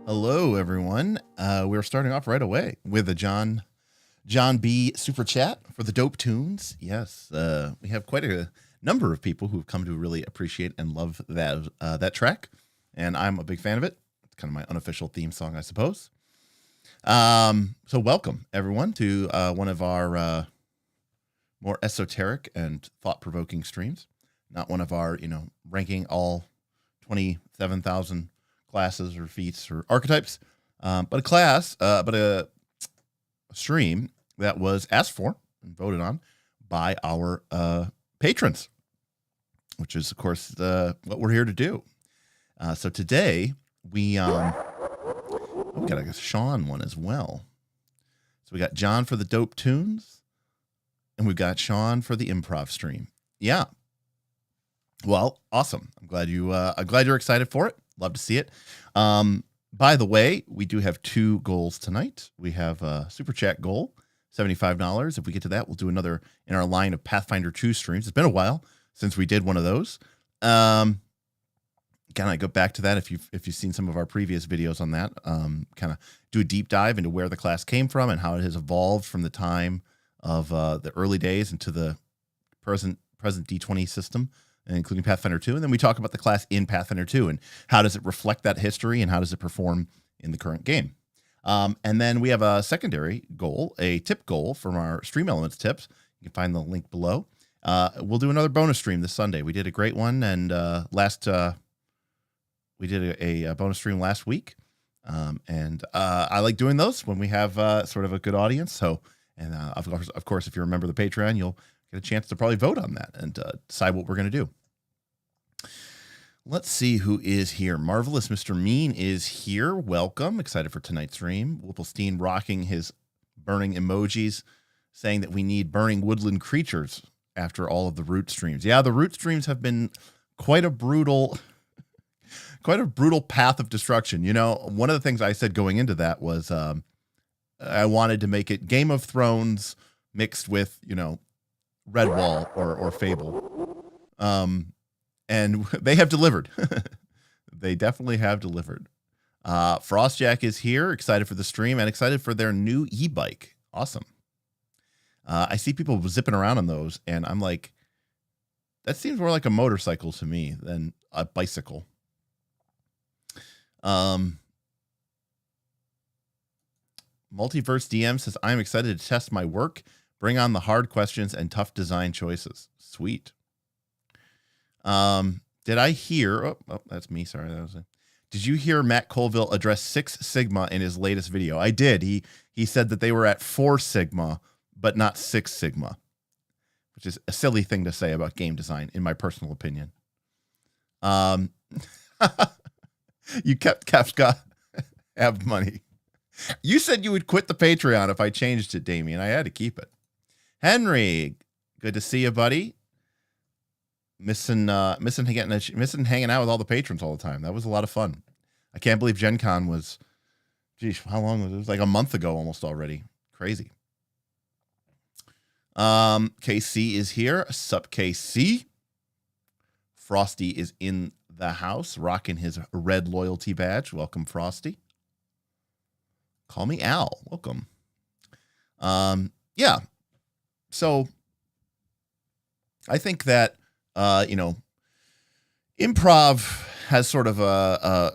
Hello, everyone. We're starting off right away with a John B. Super Chat for the dope tunes. Yes, we have quite a number of people who've come to really appreciate and love that track, and I'm a big fan of it. It's kind of my unofficial theme song, I suppose. So welcome, everyone, to one of our more esoteric and thought-provoking streams. Not one of our, ranking all 27,000 classes or feats or archetypes, but a stream that was asked for and voted on by our patrons, which is, of course, what we're here to do. So today we got a Sean one as well. So we got John for the dope tunes, and we've got Sean for the improv stream. Yeah. Well, awesome. I'm glad you're excited for it. Love to see it. By the way, we do have two goals tonight. We have a super chat goal, $75. If we get to that, we'll do another in our line of Pathfinder 2 streams. It's been a while since we did one of those. Kind of go back to that if you've seen some of our previous videos on that. Kind of do a deep dive into where the class came from and how it has evolved from the time of the early days into the present D20 system, including Pathfinder 2. And then we talk about the class in Pathfinder 2 and how does it reflect that history and how does it perform in the current game. And then we have a secondary goal, a tip goal from our Stream Elements tips. You can find the link below. We'll do another bonus stream this Sunday. We did a great one, and we did a bonus stream last week. And I like doing those when we have sort of a good audience. So, and of course, if you remember the Patreon, you'll get a chance to probably vote on that and decide what we're going to do. Let's see who is here. Marvelous Mr. Mean is here. Welcome. Excited for tonight's stream. Whipplestein rocking his burning emojis, saying that we need burning woodland creatures after all of the root streams. Yeah, the root streams have been quite a brutal path of destruction. One of the things I said going into that was I wanted to make it Game of Thrones mixed with, Redwall or Fable. And they have delivered. They definitely have delivered. Frostjack is here, excited for the stream and excited for their new e-bike. Awesome. I see people zipping around on those, and I'm like, that seems more like a motorcycle to me than a bicycle. Multiverse DM says, I'm excited to test my work. Bring on the hard questions and tough design choices. Sweet. Did I hear? Oh, that's me. Sorry, that was it. Did you hear Matt Colville address 6 Sigma in his latest video? I did. He said that they were at 4 Sigma, but not 6 Sigma, which is a silly thing to say about game design, in my personal opinion. You kept Kafka have money. You said you would quit the Patreon if I changed it, Damien. I had to keep it. Henry, good to see you, buddy. Missing hanging out with all the patrons all the time. That was a lot of fun. I can't believe Gen Con was, geez, how long was it? It was like a month ago almost already. Crazy. KC is here. Sup, KC. Frosty is in the house, rocking his red loyalty badge. Welcome, Frosty. Call me Al. Welcome. Yeah. So I think that, improv has sort of I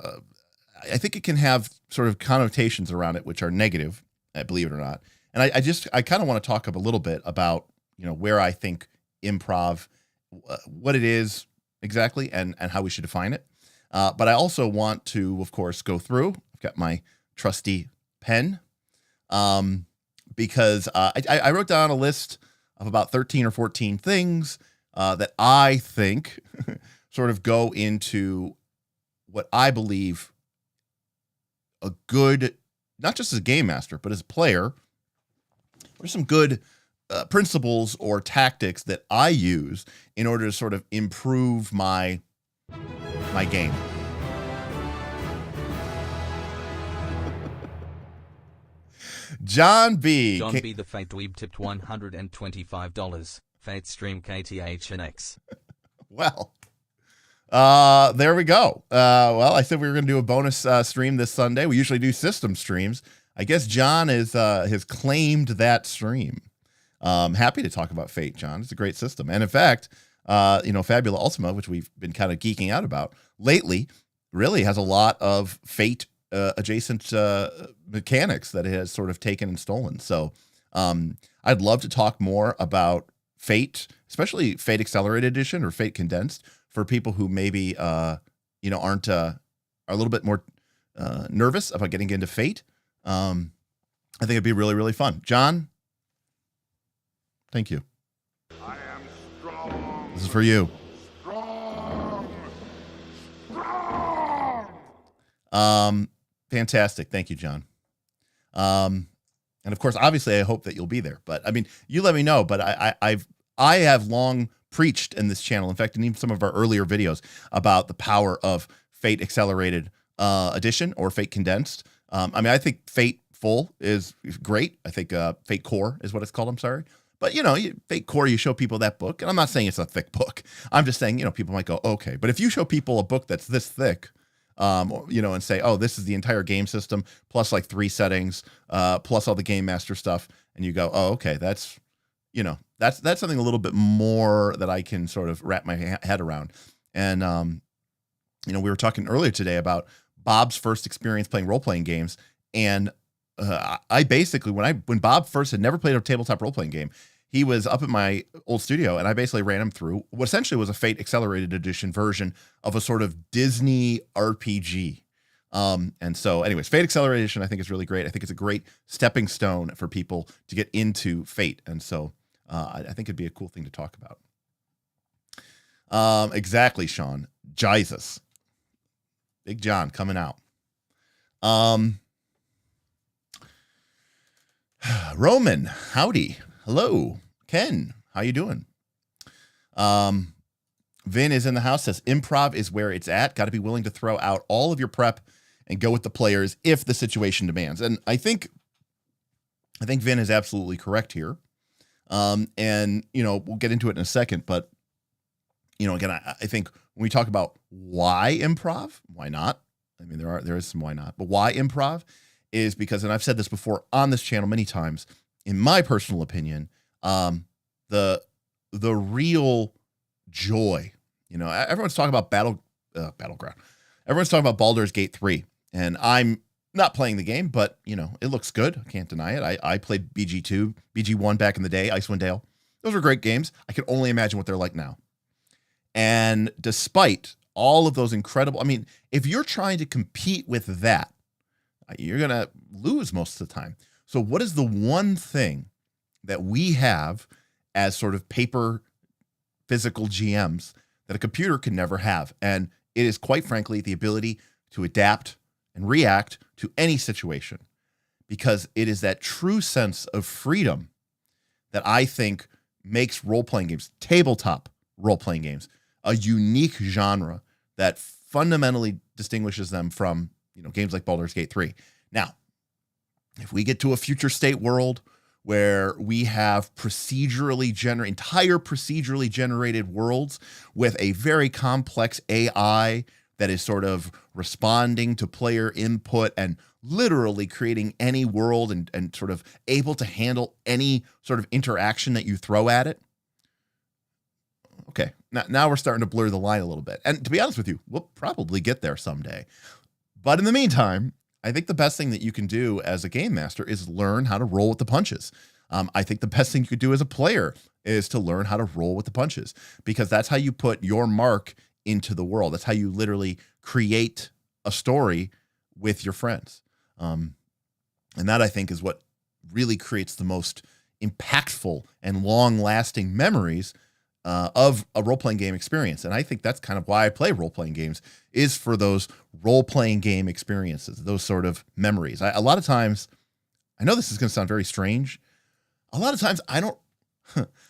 think it can have sort of connotations around it, which are negative, believe it or not. And I kind of want to talk a little bit about, where I think improv, what it is exactly and how we should define it. But I also want to, of course, go through. I've got my trusty pen because I wrote down a list of about 13 or 14 things that I think sort of go into what I believe a good, not just as a game master, but as a player, what are some good principles or tactics that I use in order to sort of improve my game. John B. John B. The Fate Dweeb tipped $125. Fate stream KTHNX. Well, There we go. Well, I said we were going to do a bonus stream this Sunday. We usually do system streams. I guess John is has claimed that stream. Happy to talk about Fate, John. It's a great system. And in fact, Fabula Ultima, which we've been kind of geeking out about lately, really has a lot of Fate adjacent mechanics that it has sort of taken and stolen. So I'd love to talk more about Fate, especially Fate Accelerated Edition or Fate Condensed, for people who maybe are a little bit more nervous about getting into Fate. I think it'd be really, really fun. John, thank you. I am strong. This is for you. Strong. Fantastic. Thank you, John. And of course, obviously, I hope that you'll be there. But I mean, you let me know. But I have long preached in this channel, in fact, in even some of our earlier videos, about the power of Fate Accelerated Edition or Fate Condensed. I think Fate Full is great. I think Fate Core is what it's called. I'm sorry. But, Fate Core, you show people that book. And I'm not saying it's a thick book. I'm just saying, people might go, okay. But if you show people a book that's this thick, and say, oh, this is the entire game system, plus like 3 settings, plus all the Gamemaster stuff. And you go, oh, okay, that's something a little bit more that I can sort of wrap my head around. And, we were talking earlier today about Bob's first experience playing role-playing games. And I basically, when Bob first had never played a tabletop role-playing game, he was up at my old studio, and I basically ran him through what essentially was a Fate Accelerated Edition version of a sort of Disney RPG. And so anyways, Fate Accelerated Edition, I think is really great. I think it's a great stepping stone for people to get into Fate. And so I think it'd be a cool thing to talk about. Exactly, Sean. Jesus. Big John coming out. Roman, howdy. Hello. Ken, how you doing? Vin is in the house, says improv is where it's at. Got to be willing to throw out all of your prep and go with the players if the situation demands. And I think Vin is absolutely correct here. And we'll get into it in a second, but again, I think when we talk about why improv, why not? I mean, there is some why not, but why improv is because, and I've said this before on this channel many times, in my personal opinion, the real joy, everyone's talking about Battleground. Everyone's talking about Baldur's Gate 3, and I'm not playing the game, but it looks good. I can't deny it. I played BG2, BG1 back in the day, Icewind Dale. Those were great games. I can only imagine what they're like now. And despite all of those incredible, if you're trying to compete with that, you're going to lose most of the time. So what is the one thing that we have as sort of paper physical GMs that a computer can never have? And it is, quite frankly, the ability to adapt and react to any situation, because it is that true sense of freedom that I think makes role-playing games, tabletop role-playing games, a unique genre that fundamentally distinguishes them from, games like Baldur's Gate 3. Now, if we get to a future state world where we have entire procedurally generated worlds with a very complex AI that is sort of responding to player input and literally creating any world and sort of able to handle any sort of interaction that you throw at it. Okay, now we're starting to blur the line a little bit. And to be honest with you, we'll probably get there someday. But in the meantime, I think the best thing that you can do as a game master is learn how to roll with the punches. I think the best thing you could do as a player is to learn how to roll with the punches, because that's how you put your mark into the world. That's how you literally create a story with your friends. And that, I think, is what really creates the most impactful and long-lasting memories of a role-playing game experience. And I think that's kind of why I play role-playing games, is for those role-playing game experiences, those sort of memories. A lot of times, I know this is going to sound very strange, a lot of times I don't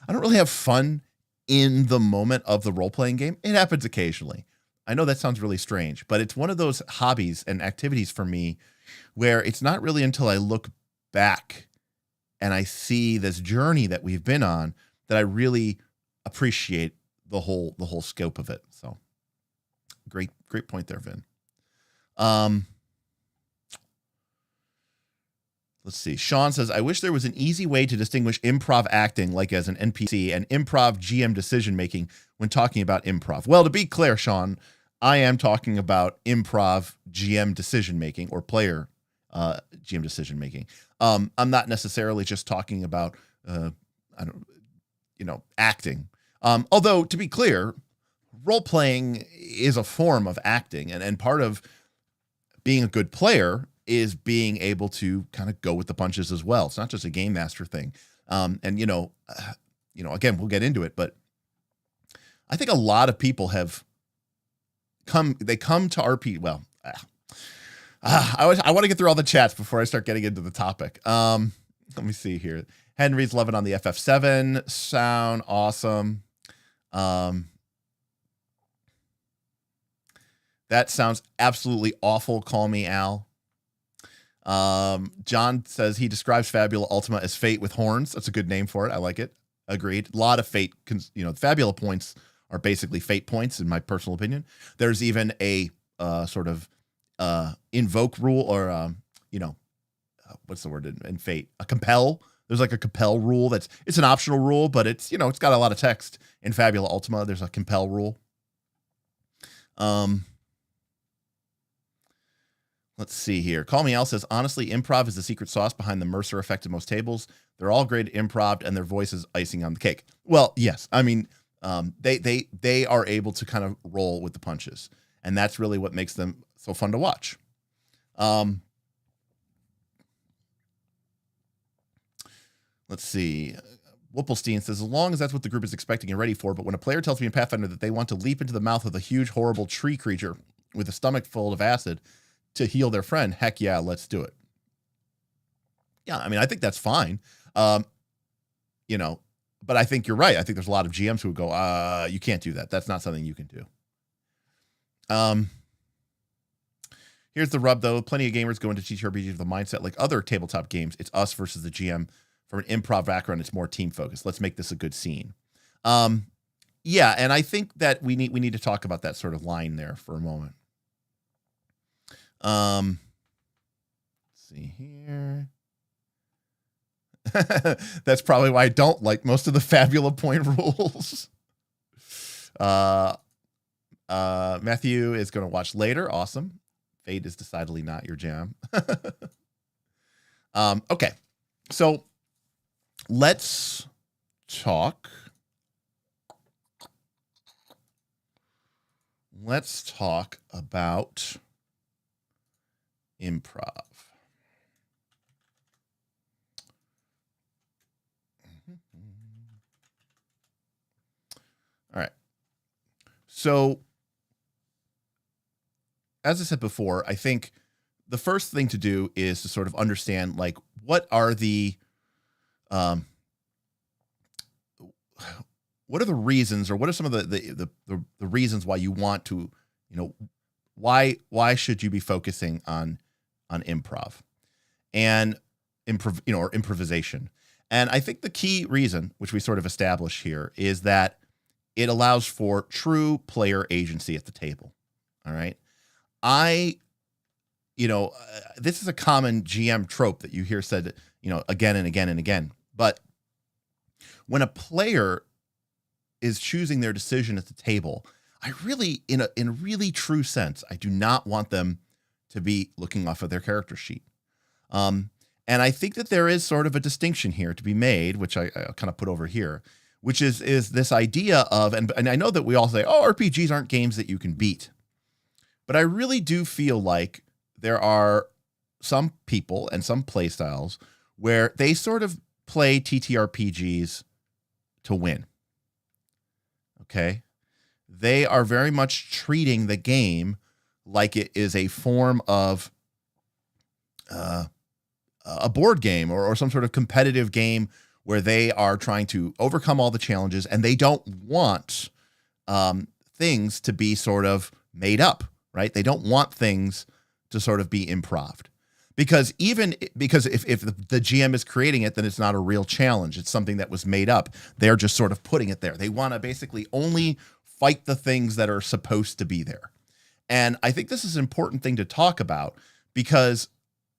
really have fun in the moment of the role-playing game. It happens occasionally. I know that sounds really strange, but it's one of those hobbies and activities for me where it's not really until I look back and I see this journey that we've been on that I really appreciate the whole scope of it. So great point there, Vin. Let's see. Sean says, I wish there was an easy way to distinguish improv acting, like as an NPC, and improv GM decision-making when talking about improv. Well, to be clear, Sean, I am talking about improv GM decision-making or player GM decision-making. I'm not necessarily just talking about, acting. Although, to be clear, role-playing is a form of acting, and part of being a good player is being able to kind of go with the punches as well. It's not just a game master thing. Again, we'll get into it, but I think a lot of people have come to RP. Well, I want to get through all the chats before I start getting into the topic. Let me see here. Henry's loving on the FF7 sound. Awesome. That sounds absolutely awful. Call me Al. John says he describes Fabula Ultima as fate with horns. That's a good name for it. I like it. Agreed. A lot of fate. Fabula points are basically fate points, in my personal opinion. There's even a sort of invoke rule, or what's the word in fate? A compel. There's like a compel rule. It's an optional rule, but it's got a lot of text in Fabula Ultima. There's a compel rule. Let's see here. Call Me Al says, honestly, improv is the secret sauce behind the Mercer effect of most tables. They're all great improv, and their voice is icing on the cake. Well, yes. I mean, they are able to kind of roll with the punches, and that's really what makes them so fun to watch. Let's see. Whipplestein says, as long as that's what the group is expecting and ready for, but when a player tells me in Pathfinder that they want to leap into the mouth of a huge, horrible tree creature with a stomach full of acid to heal their friend, heck yeah, let's do it. Yeah, I mean, I think that's fine. But I think you're right. I think there's a lot of GMs who would go, you can't do that. That's not something you can do. Here's the rub, though. Plenty of gamers go into TTRPGs with a mindset like other tabletop games. It's us versus the GM. From an improv background, it's more team focused. Let's make this a good scene. Yeah, and I think that we need to talk about that sort of line there for a moment. Let's see here. That's probably why I don't like most of the Fabula point rules. Matthew is going to watch later. Awesome. Fate is decidedly not your jam. Okay. So let's talk. Let's talk about improv. All right. So, as I said before, I think the first thing to do is to sort of understand, like, what are the reasons, or what are some of the reasons why you want to, why should you be focusing on improv and or improvisation? And I think the key reason, which we sort of establish here, is that it allows for true player agency at the table. All right. This is a common GM trope that you hear said, again and again and again. But when a player is choosing their decision at the table, I really, in a really true sense, I do not want them to be looking off of their character sheet. And I think that there is sort of a distinction here to be made, which I kind of put over here, which is this idea of, and I know that we all say, oh, RPGs aren't games that you can beat. But I really do feel like there are some people and some play styles where they sort of play TTRPGs to win. Okay? They are very much treating the game like it is a form of a board game or some sort of competitive game where they are trying to overcome all the challenges, and they don't want things to be sort of made up, right? They don't want things to sort of be improved. Because if the GM is creating it, then it's not a real challenge. It's something that was made up. They're just sort of putting it there. They want to basically only fight the things that are supposed to be there. And I think this is an important thing to talk about because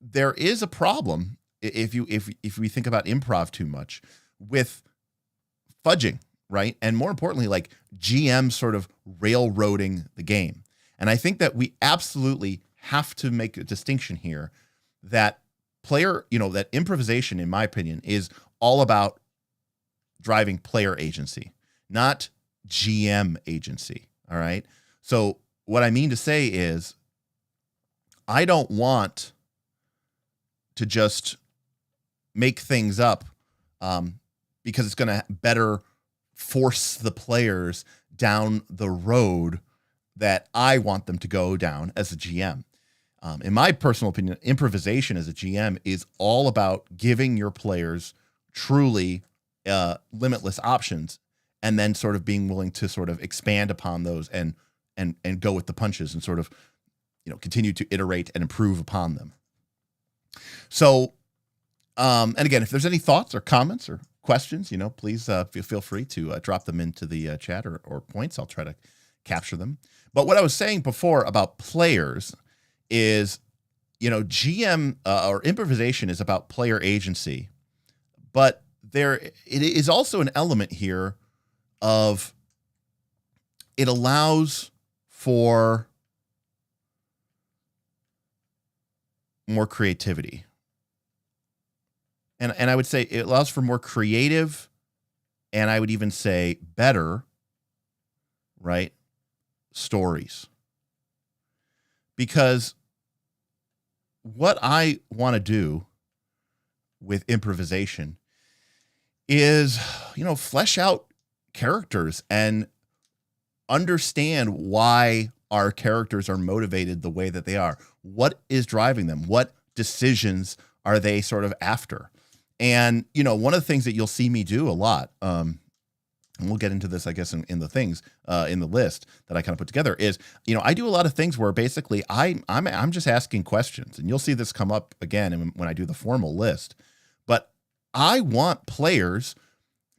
there is a problem if we think about improv too much with fudging, right? And more importantly, like GM sort of railroading the game. And I think that we absolutely have to make a distinction here that that improvisation, in my opinion, is all about driving player agency, not GM agency. All right. So what I mean to say is I don't want to just make things up because it's going to better force the players down the road that I want them to go down as a GM. In my personal opinion, improvisation as a GM is all about giving your players truly limitless options and then sort of being willing to sort of expand upon those and go with the punches and sort of, continue to iterate and improve upon them. So, and again, if there's any thoughts or comments or questions, please feel free to drop them into the chat or points. I'll try to capture them. But what I was saying before about players is, GM or improvisation is about player agency, but it is also an element here of it allows for more creativity. And I would say it allows for more creative, and I would even say better, right, stories. Because what I want to do with improvisation is, flesh out characters and understand why our characters are motivated the way that they are. What is driving them? What decisions are they sort of after? And, one of the things that you'll see me do a lot, and we'll get into this, I guess, in the things in the list that I kind of put together is, I do a lot of things where basically I'm just asking questions, and you'll see this come up again when I do the formal list. But I want players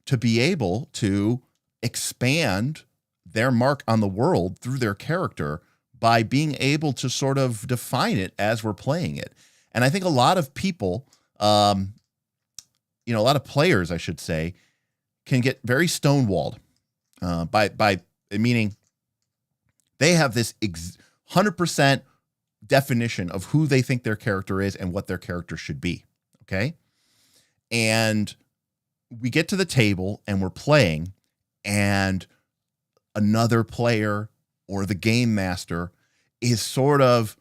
to be able to expand their mark on the world through their character by being able to sort of define it as we're playing it. And I think a lot of people, a lot of players, I should say, can get very stonewalled by meaning they have this 100% definition of who they think their character is and what their character should be. Okay. And we get to the table and we're playing, and another player or the game master is sort of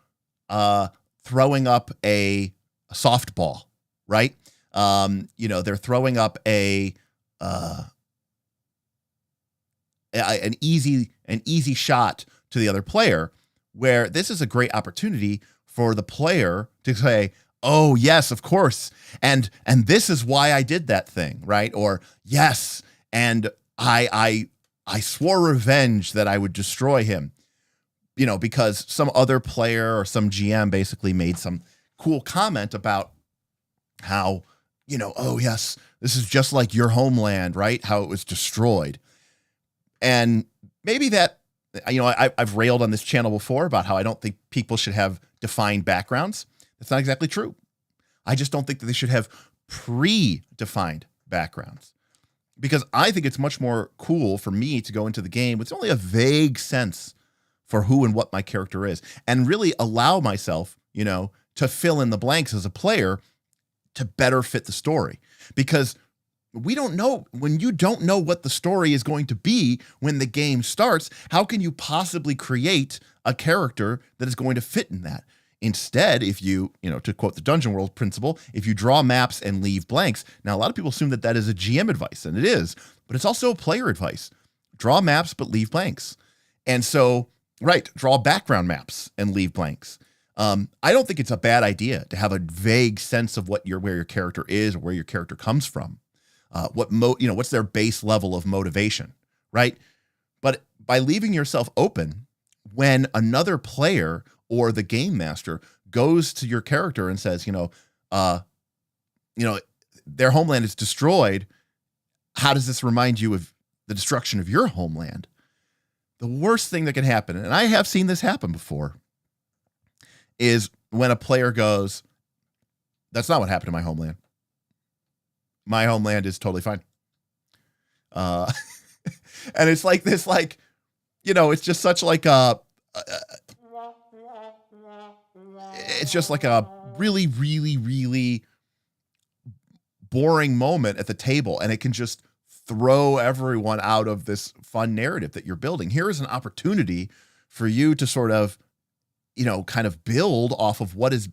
throwing up a softball, right? They're throwing up an easy shot to the other player, where this is a great opportunity for the player to say, "Oh yes, of course, and this is why I did that thing," right? Or yes, and I swore revenge that I would destroy him, because some other player or some GM basically made some cool comment about how, oh yes, this is just like your homeland, right? How it was destroyed. And maybe that, I've railed on this channel before about how I don't think people should have defined backgrounds. That's not exactly true. I just don't think that they should have pre-defined backgrounds, because I think it's much more cool for me to go into the game with only a vague sense for who and what my character is, and really allow myself, to fill in the blanks as a player to better fit the story. Because we don't know, when you don't know what the story is going to be when the game starts, how can you possibly create a character that is going to fit in that? Instead, if you, to quote the Dungeon World principle, if you draw maps and leave blanks. Now, a lot of people assume that is a GM advice, and it is, but it's also player advice. Draw maps, but leave blanks. And so, right, draw background maps and leave blanks. I don't think it's a bad idea to have a vague sense of where your character is or where your character comes from. What's their base level of motivation, right? But by leaving yourself open, when another player or the game master goes to your character and says, their homeland is destroyed, how does this remind you of the destruction of your homeland? the worst thing that can happen, and I have seen this happen before, is when a player goes, that's not what happened to my homeland. My homeland is totally fine. And it's like this, like, it's just such like it's just like a really, really, really boring moment at the table, and it can just throw everyone out of this fun narrative that you're building. Here is an opportunity for you to sort of, kind of build off of what is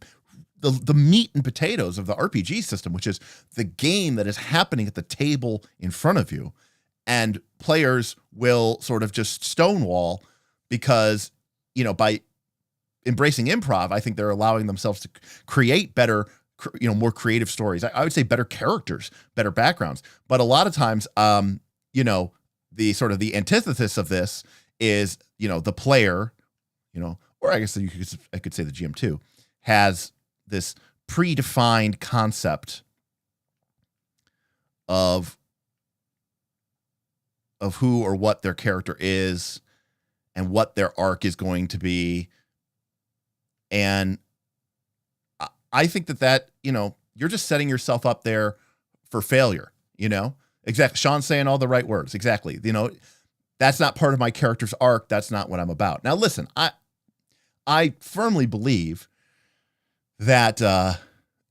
the meat and potatoes of the RPG system, which is the game that is happening at the table in front of you. And players will sort of just stonewall because, by embracing improv, I think they're allowing themselves to create better, more creative stories. I would say better characters, better backgrounds. But a lot of times, the sort of the antithesis of this is, the player, or I guess I could say the GM too, has this predefined concept of who or what their character is and what their arc is going to be. And I think that, you're just setting yourself up there for failure, Exactly. Sean's saying all the right words. Exactly. That's not part of my character's arc. That's not what I'm about. Now, listen, I firmly believe that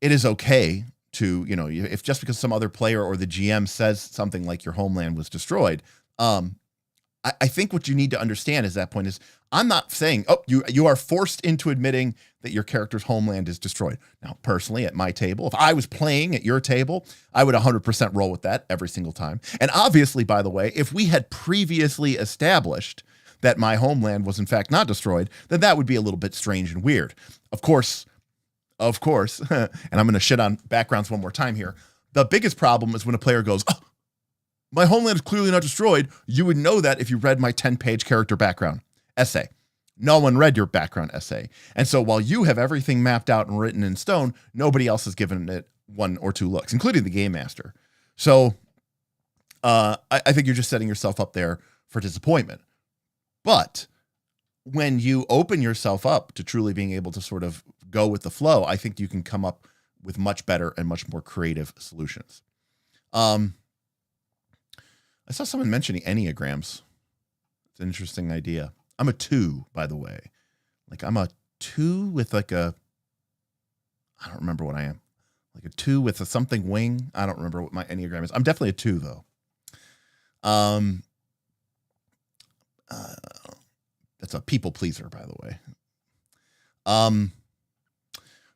it is okay to, if just because some other player or the GM says something like your homeland was destroyed, I think what you need to understand is that point is I'm not saying, you are forced into admitting that your character's homeland is destroyed. Now, personally, at my table, if I was playing at your table, I would 100% roll with that every single time. And obviously, by the way, if we had previously established that my homeland was in fact not destroyed, then that would be a little bit strange and weird. Of course, and I'm going to shit on backgrounds one more time here. The biggest problem is when a player goes, my homeland is clearly not destroyed. You would know that if you read my 10-page character background essay. No one read your background essay. And so while you have everything mapped out and written in stone, nobody else has given it one or two looks, including the Gamemaster. So I think you're just setting yourself up there for disappointment. But when you open yourself up to truly being able to sort of go with the flow, I think you can come up with much better and much more creative solutions. I saw someone mentioning Enneagrams. It's an interesting idea. I'm a 2, by the way. Like I'm a 2 with like I don't remember what I am. Like a 2 with a something wing. I don't remember what my Enneagram is. I'm definitely a 2 though. That's a people pleaser, by the way.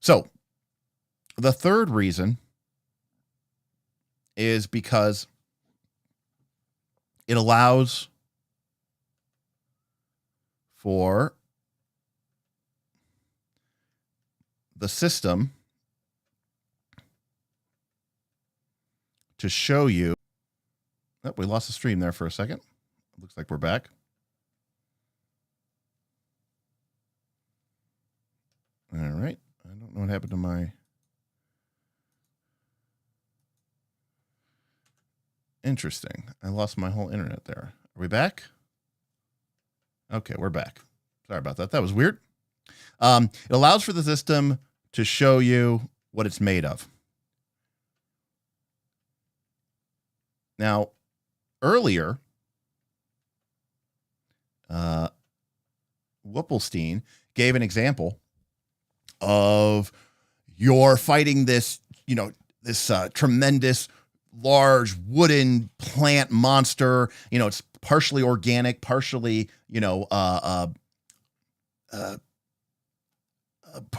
So the third reason is because it allows for the system to show you. Oh, we lost the stream there for a second. Looks like we're back. All right. I don't know what happened to my. Interesting. I lost my whole internet there. Are we back? Okay, we're back. Sorry about that. That was weird. It allows for the system to show you what it's made of. Now, earlier, Wuppelstein gave an example of you're fighting this, this tremendous, large wooden plant monster. It's partially organic, partially,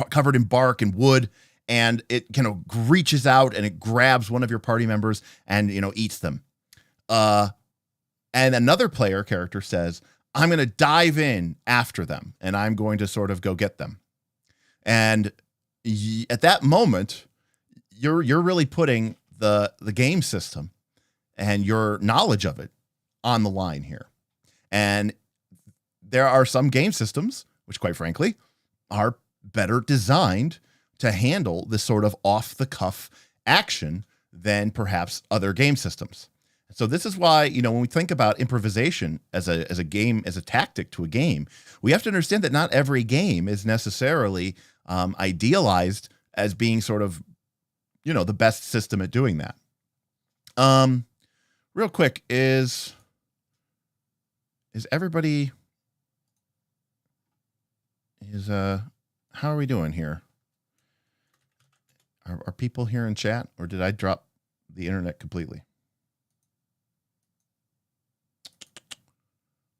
covered in bark and wood, and it reaches out and it grabs one of your party members and eats them. And another player character says, I'm going to dive in after them and I'm going to sort of go get them. And at that moment, you're really putting the game system and your knowledge of it on the line here. And there are some game systems, which quite frankly are better designed to handle this sort of off the cuff action than perhaps other game systems. So this is why, when we think about improvisation as a game, as a tactic to a game, we have to understand that not every game is necessarily idealized as being sort of, the best system at doing that. Real quick, is everybody how are we doing here? Are people here in chat, or did I drop the internet completely?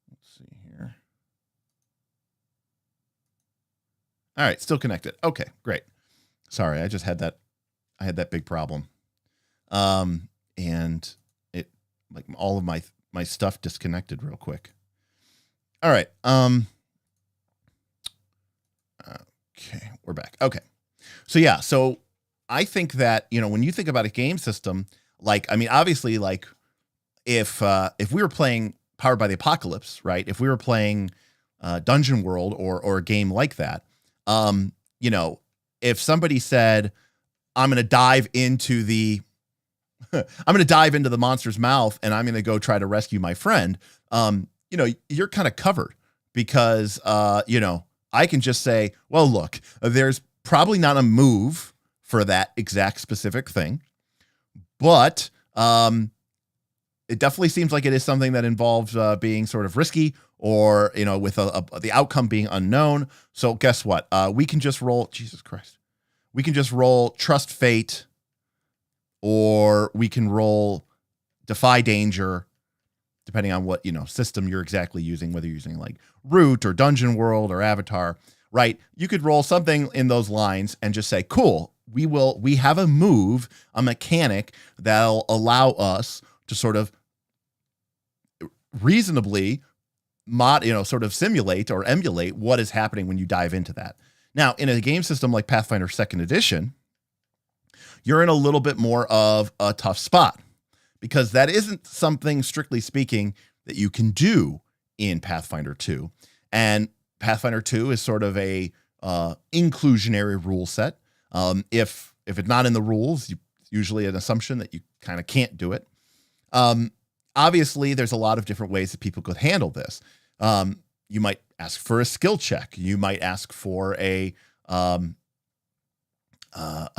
Let's see here. All right, still connected. Okay, great. Sorry, I just had that. I had that big problem, and it all of my stuff disconnected real quick. All right. Okay, we're back. Okay, so I think that when you think about a game system, obviously, if we were playing Powered by the Apocalypse, right? If we were playing Dungeon World or a game like that, if somebody said, I'm going to dive into the monster's mouth and I'm going to go try to rescue my friend, you're kind of covered because, I can just say, well, look, there's probably not a move for that exact specific thing, but it definitely seems like it is something that involves being sort of risky or, with the outcome being unknown. So guess what? We can just roll, Jesus Christ. We can just roll Trust Fate, or we can roll Defy Danger, depending on what, system you're exactly using, whether you're using like Root or Dungeon World or Avatar, right? You could roll something in those lines and just say, cool, we have a move, a mechanic that'll allow us to sort of reasonably sort of simulate or emulate what is happening when you dive into that. Now, in a game system like Pathfinder 2nd Edition, you're in a little bit more of a tough spot because that isn't something, strictly speaking, that you can do in Pathfinder 2. And Pathfinder 2 is sort of a inclusionary rule set. If it's not in the rules, usually an assumption that you kind of can't do it. Obviously, there's a lot of different ways that people could handle this. You might ask for a skill check. You might ask for a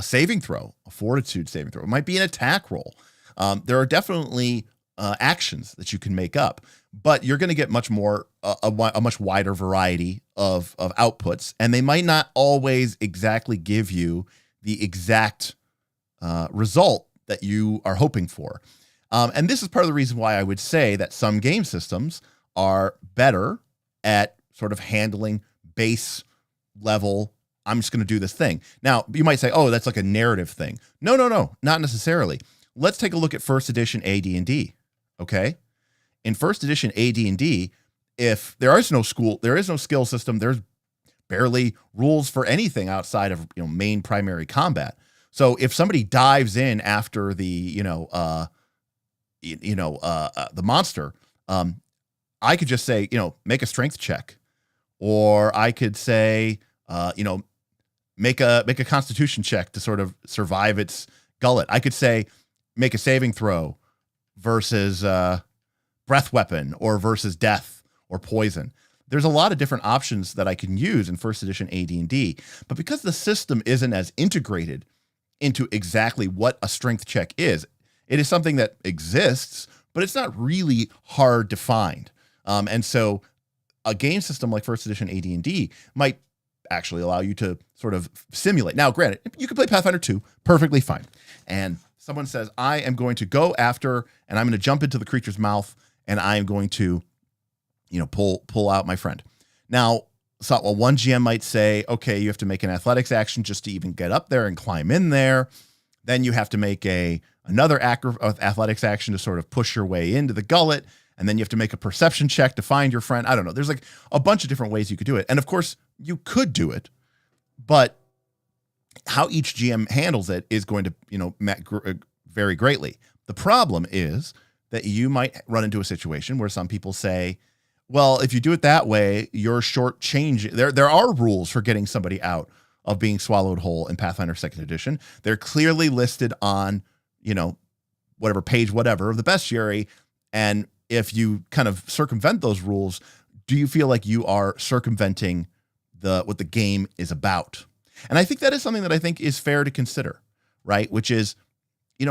saving throw, a fortitude saving throw. It might be an attack roll. There are definitely actions that you can make up, but you're going to get much more a much wider variety of outputs, and they might not always exactly give you the exact result that you are hoping for. And this is part of the reason why I would say that some game systems are better at sort of handling base level, I'm just going to do this thing. Now, you might say, oh, that's like a narrative thing. No, not necessarily. Let's take a look at first edition AD&D, okay? In first edition AD&D, if there is no skill system, there's barely rules for anything outside of, main primary combat. So if somebody dives in after the monster, I could just say, make a strength check, or I could say, make a constitution check to sort of survive its gullet. I could say, make a saving throw versus breath weapon or versus death or poison. There's a lot of different options that I can use in first edition AD&D, but because the system isn't as integrated into exactly what a strength check is, it is something that exists, but it's not really hard to find. And so a game system like first edition AD&D might actually allow you to sort of simulate. Now, granted, you can play Pathfinder 2 perfectly fine. And someone says, I am going to go after, and I'm going to jump into the creature's mouth, and I am going to, pull out my friend. Now, one GM might say, okay, you have to make an athletics action just to even get up there and climb in there. Then you have to make another athletics action to sort of push your way into the gullet. And then you have to make a perception check to find your friend. I don't know. There's like a bunch of different ways you could do it. And of course, you could do it, but how each GM handles it is going to, vary greatly. The problem is that you might run into a situation where some people say, well, if you do it that way, you're shortchanging. There are rules for getting somebody out of being swallowed whole in Pathfinder 2nd Edition. They're clearly listed on, whatever page, whatever of the bestiary. And if you kind of circumvent those rules, do you feel like you are circumventing what the game is about? And I think that is something that I think is fair to consider, right? Which is,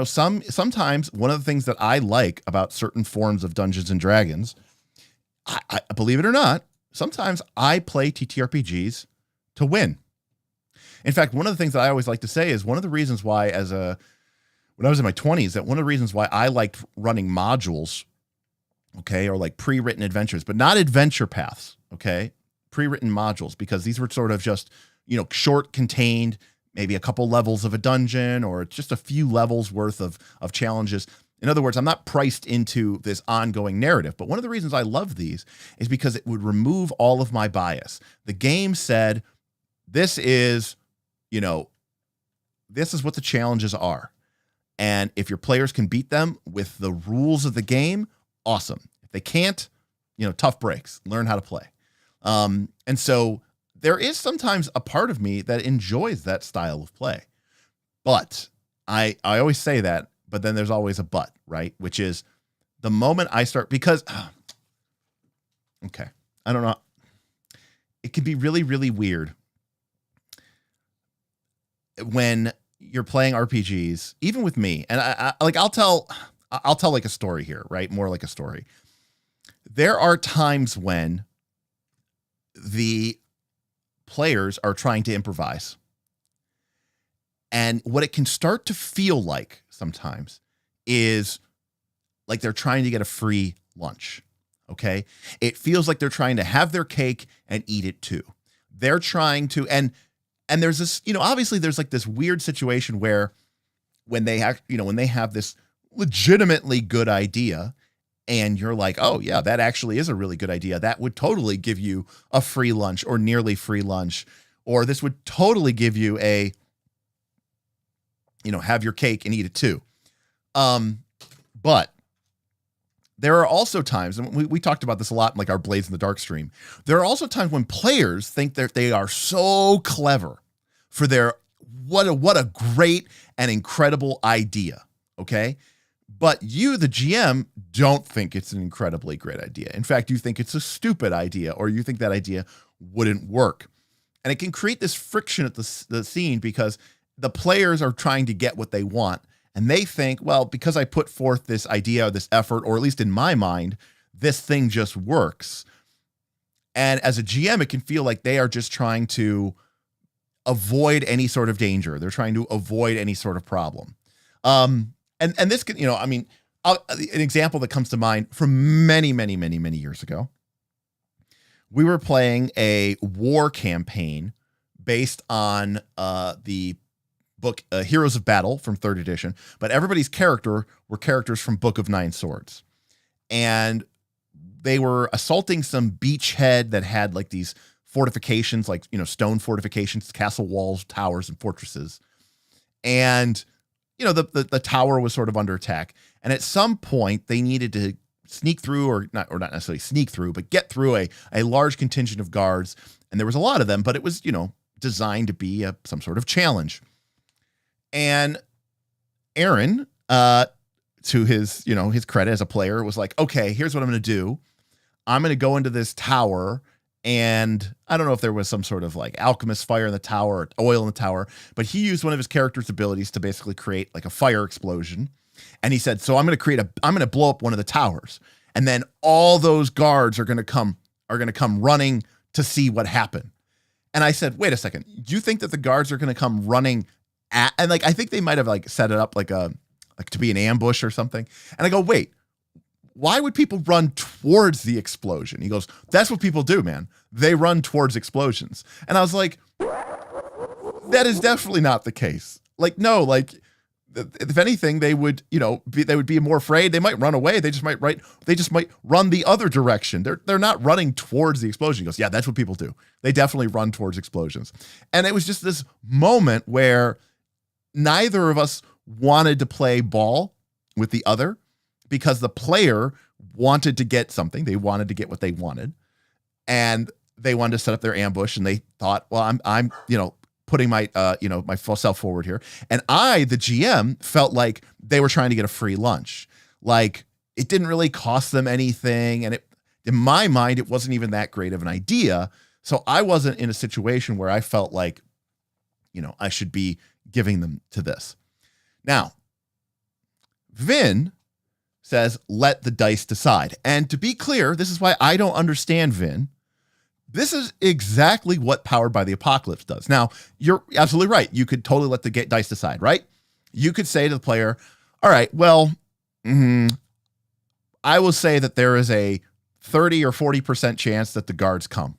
sometimes one of the things that I like about certain forms of Dungeons and Dragons, I believe it or not, sometimes I play TTRPGs to win. In fact, one of the things that I always like to say is one of the reasons why when I was in my 20s, that one of the reasons why I liked running modules, okay, or like pre-written adventures, but not adventure paths, okay, pre-written modules, because these were sort of just, short, contained, maybe a couple levels of a dungeon or just a few levels worth of challenges. In other words, I'm not priced into this ongoing narrative, but one of the reasons I love these is because it would remove all of my bias. The game said, this is what the challenges are. And if your players can beat them with the rules of the game, awesome. If they can't, tough breaks, learn how to play. And so there is sometimes a part of me that enjoys that style of play. But I always say that, but then there's always a but, right? Which is the moment I start, because, okay, I don't know. It can be really, really weird when you're playing RPGs, even with me. And I'll tell like a story here, right? More like a story. There are times when the players are trying to improvise. And what it can start to feel like sometimes is like they're trying to get a free lunch. Okay. It feels like they're trying to have their cake and eat it too. They're trying to, and there's this, obviously there's like this weird situation where when they have this legitimately good idea, and you're like, oh yeah, that actually is a really good idea. That would totally give you a free lunch or nearly free lunch, or this would totally give you a, have your cake and eat it too. But there are also times, and we talked about this a lot in like our Blades in the Dark stream. There are also times when players think that they are so clever for their, what a great and incredible idea. Okay. But you, the GM, don't think it's an incredibly great idea. In fact, you think it's a stupid idea, or you think that idea wouldn't work. And it can create this friction at the scene because the players are trying to get what they want. And they think, well, because I put forth this idea or this effort, or at least in my mind, this thing just works. And as a GM, it can feel like they are just trying to avoid any sort of danger. They're trying to avoid any sort of problem. And this can, an example that comes to mind from many, many, many, many years ago. We were playing a war campaign based on the book Heroes of Battle from 3rd edition, but everybody's characters from Book of Nine Swords. And they were assaulting some beachhead that had like these fortifications, like, stone fortifications, castle walls, towers, and fortresses. And the tower was sort of under attack. And at some point they needed to sneak through, or not necessarily sneak through, but get through a large contingent of guards. And there was a lot of them, but it was, designed to be some sort of challenge. And Aaron, to his credit as a player, was like, okay, here's what I'm going to do. I'm going to go into this tower, and I don't know if there was some sort of like alchemist fire in the tower or oil in the tower, but he used one of his character's abilities to basically create like a fire explosion. And he said, so I'm going to blow up one of the towers, and then all those guards are going to come running to see what happened. And I said, wait a second, you think that the guards are going to come running at, and like, I think they might've like set it up like to be an ambush or something. And I go, wait, why would people run towards the explosion? He goes, that's what people do, man. They run towards explosions. And I was like, that is definitely not the case. Like, no, like if anything, they would, they would be more afraid. They might run away. They just might run the other direction. They're not running towards the explosion. He goes, yeah, that's what people do. They definitely run towards explosions. And it was just this moment where neither of us wanted to play ball with the other, because the player wanted to get something. They wanted to get what they wanted, and they wanted to set up their ambush, and they thought, well, I'm putting my myself forward here. And I, the GM, felt like they were trying to get a free lunch. Like it didn't really cost them anything. And in my mind, it wasn't even that great of an idea. So I wasn't in a situation where I felt like, I should be giving them to this. Now, Vin says, let the dice decide. And to be clear, this is why I don't understand Vin. This is exactly what Powered by the Apocalypse does. Now, you're absolutely right. You could totally let the dice decide, right? You could say to the player, all right, well, I will say that there is a 30 or 40% chance that the guards come.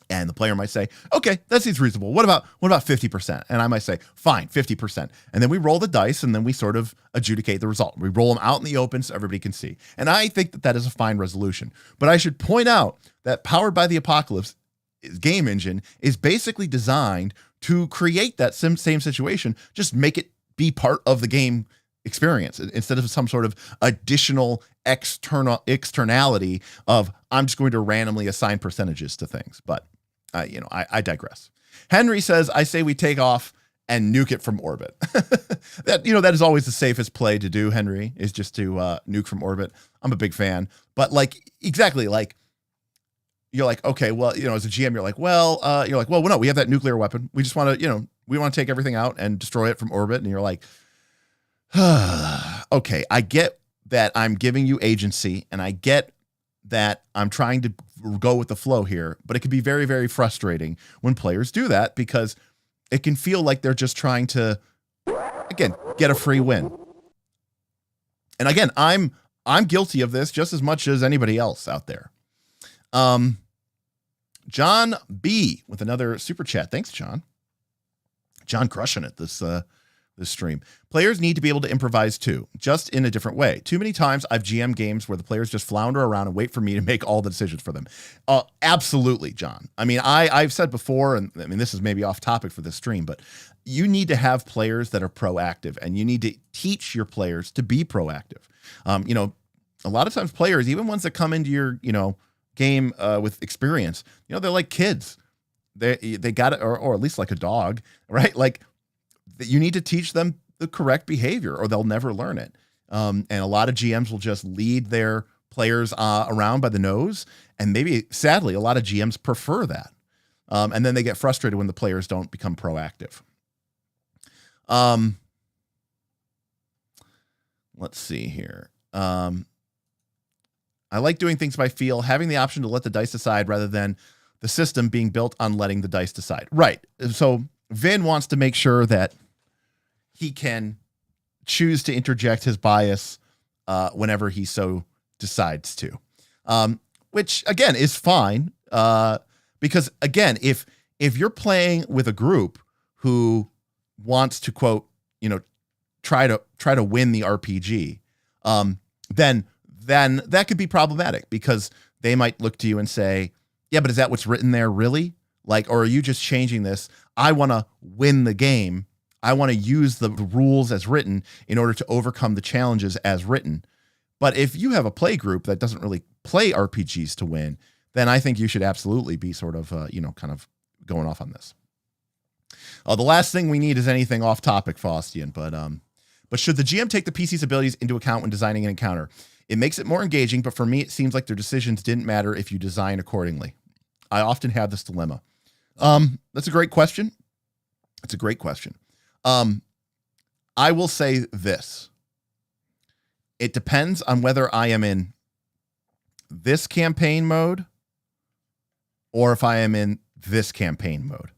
And the player might say, okay, that seems reasonable. What about 50%? And I might say, fine, 50%. And then we roll the dice and then we sort of adjudicate the result. We roll them out in the open so everybody can see. And I think that is a fine resolution. But I should point out that Powered by the Apocalypse game engine is basically designed to create that same situation, just make it be part of the game experience instead of some sort of additional externality of I'm just going to randomly assign percentages to things. But I digress. Henry says, I say we take off and nuke it from orbit. That is always the safest play to do, Henry, is just to nuke from orbit. I'm a big fan. But exactly, you're like, okay, well, as a GM, you're like, well, no, we have that nuclear weapon. We just want to, we want to take everything out and destroy it from orbit. And you're like, okay, I get that I'm giving you agency and I get that I'm trying to go with the flow here, but it can be very, very frustrating when players do that because it can feel like they're just trying to, again, get a free win. And again, I'm guilty of this just as much as anybody else out there. John B with another super chat. Thanks, John. John crushing it this stream. Players need to be able to improvise too, just in a different way. Too many times I've GM games where the players just flounder around and wait for me to make all the decisions for them. Absolutely, John. I mean, I've said before, and I mean, this is maybe off topic for this stream, but you need to have players that are proactive and you need to teach your players to be proactive. A lot of times players, even ones that come into your, game with experience, they're like kids. They got it, or at least like a dog, right? Like, you need to teach them the correct behavior or they'll never learn it. And a lot of GMs will just lead their players around by the nose. And maybe, sadly, a lot of GMs prefer that. And then they get frustrated when the players don't become proactive. Let's see here. I like doing things by feel, having the option to let the dice decide rather than the system being built on letting the dice decide. Right. So Vin wants to make sure that he can choose to interject his bias whenever he so decides to, which again is fine. Because again, if you're playing with a group who wants to quote, try to win the RPG, then that could be problematic because they might look to you and say, yeah, but is that what's written there really? Or are you just changing this? I want to win the game. I want to use the rules as written in order to overcome the challenges as written. But if you have a play group that doesn't really play RPGs to win, then I think you should absolutely be sort of, kind of going off on this. The last thing we need is anything off topic, Faustian, but should the GM take the PC's abilities into account when designing an encounter? It makes it more engaging, but for me, it seems like their decisions didn't matter if you design accordingly. I often have this dilemma. That's a great question. It's a great question. I will say this. It depends on whether I am in this campaign mode or if I am in this campaign mode.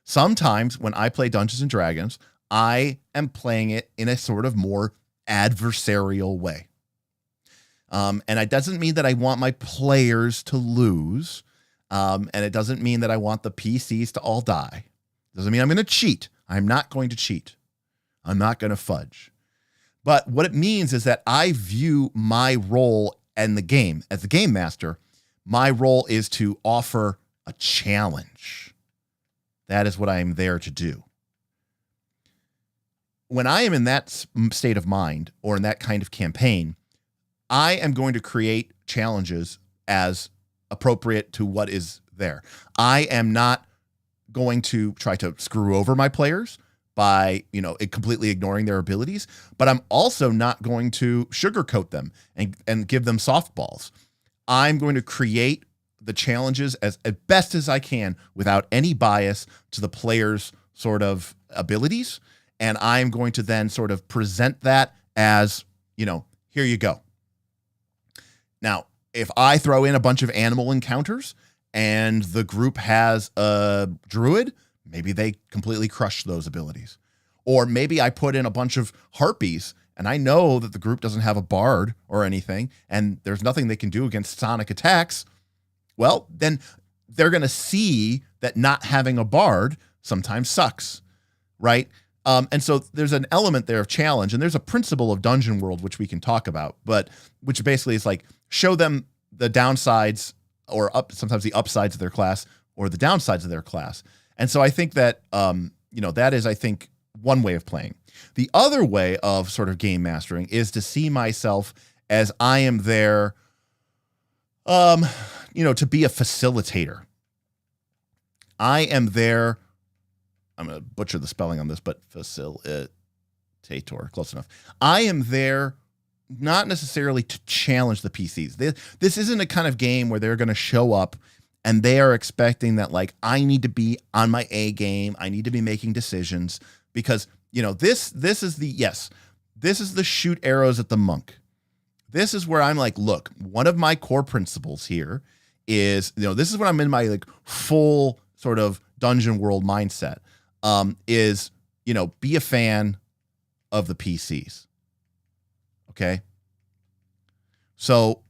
Sometimes when I play Dungeons and Dragons, I am playing it in a sort of more adversarial way. And it doesn't mean that I want my players to lose. And it doesn't mean that I want the PCs to all die. It doesn't mean I'm going to cheat. I'm not going to cheat. I'm not going to fudge. But what it means is that I view my role in the game as the game master. My role is to offer a challenge. That is what I am there to do. When I am in that state of mind or in that kind of campaign, I am going to create challenges as appropriate to what is there. I am not going to try to screw over my players by, completely ignoring their abilities, but I'm also not going to sugarcoat them and give them softballs. I'm going to create the challenges as best as I can without any bias to the player's sort of abilities. And I'm going to then sort of present that as, here you go. Now, if I throw in a bunch of animal encounters and the group has a druid, maybe they completely crush those abilities. Or maybe I put in a bunch of harpies and I know that the group doesn't have a bard or anything and there's nothing they can do against sonic attacks. Well, then they're going to see that not having a bard sometimes sucks, right? And so there's an element there of challenge, and there's a principle of Dungeon World, which we can talk about, but which basically is like show them the downsides or sometimes the upsides of their class or the downsides of their class. And so I think that, that is, I think, one way of playing. The other way of sort of game mastering is to see myself as I am there, to be a facilitator. I am there. I'm going to butcher the spelling on this, but facilitator, close enough. I am there not necessarily to challenge the PCs. This isn't a kind of game where they're going to show up and they are expecting that, like, I need to be on my A game. I need to be making decisions because, this is the shoot arrows at the monk. This is where I'm like, look, one of my core principles here is, this is when I'm in my like full sort of Dungeon World mindset, is, be a fan of the PCs. Okay. So,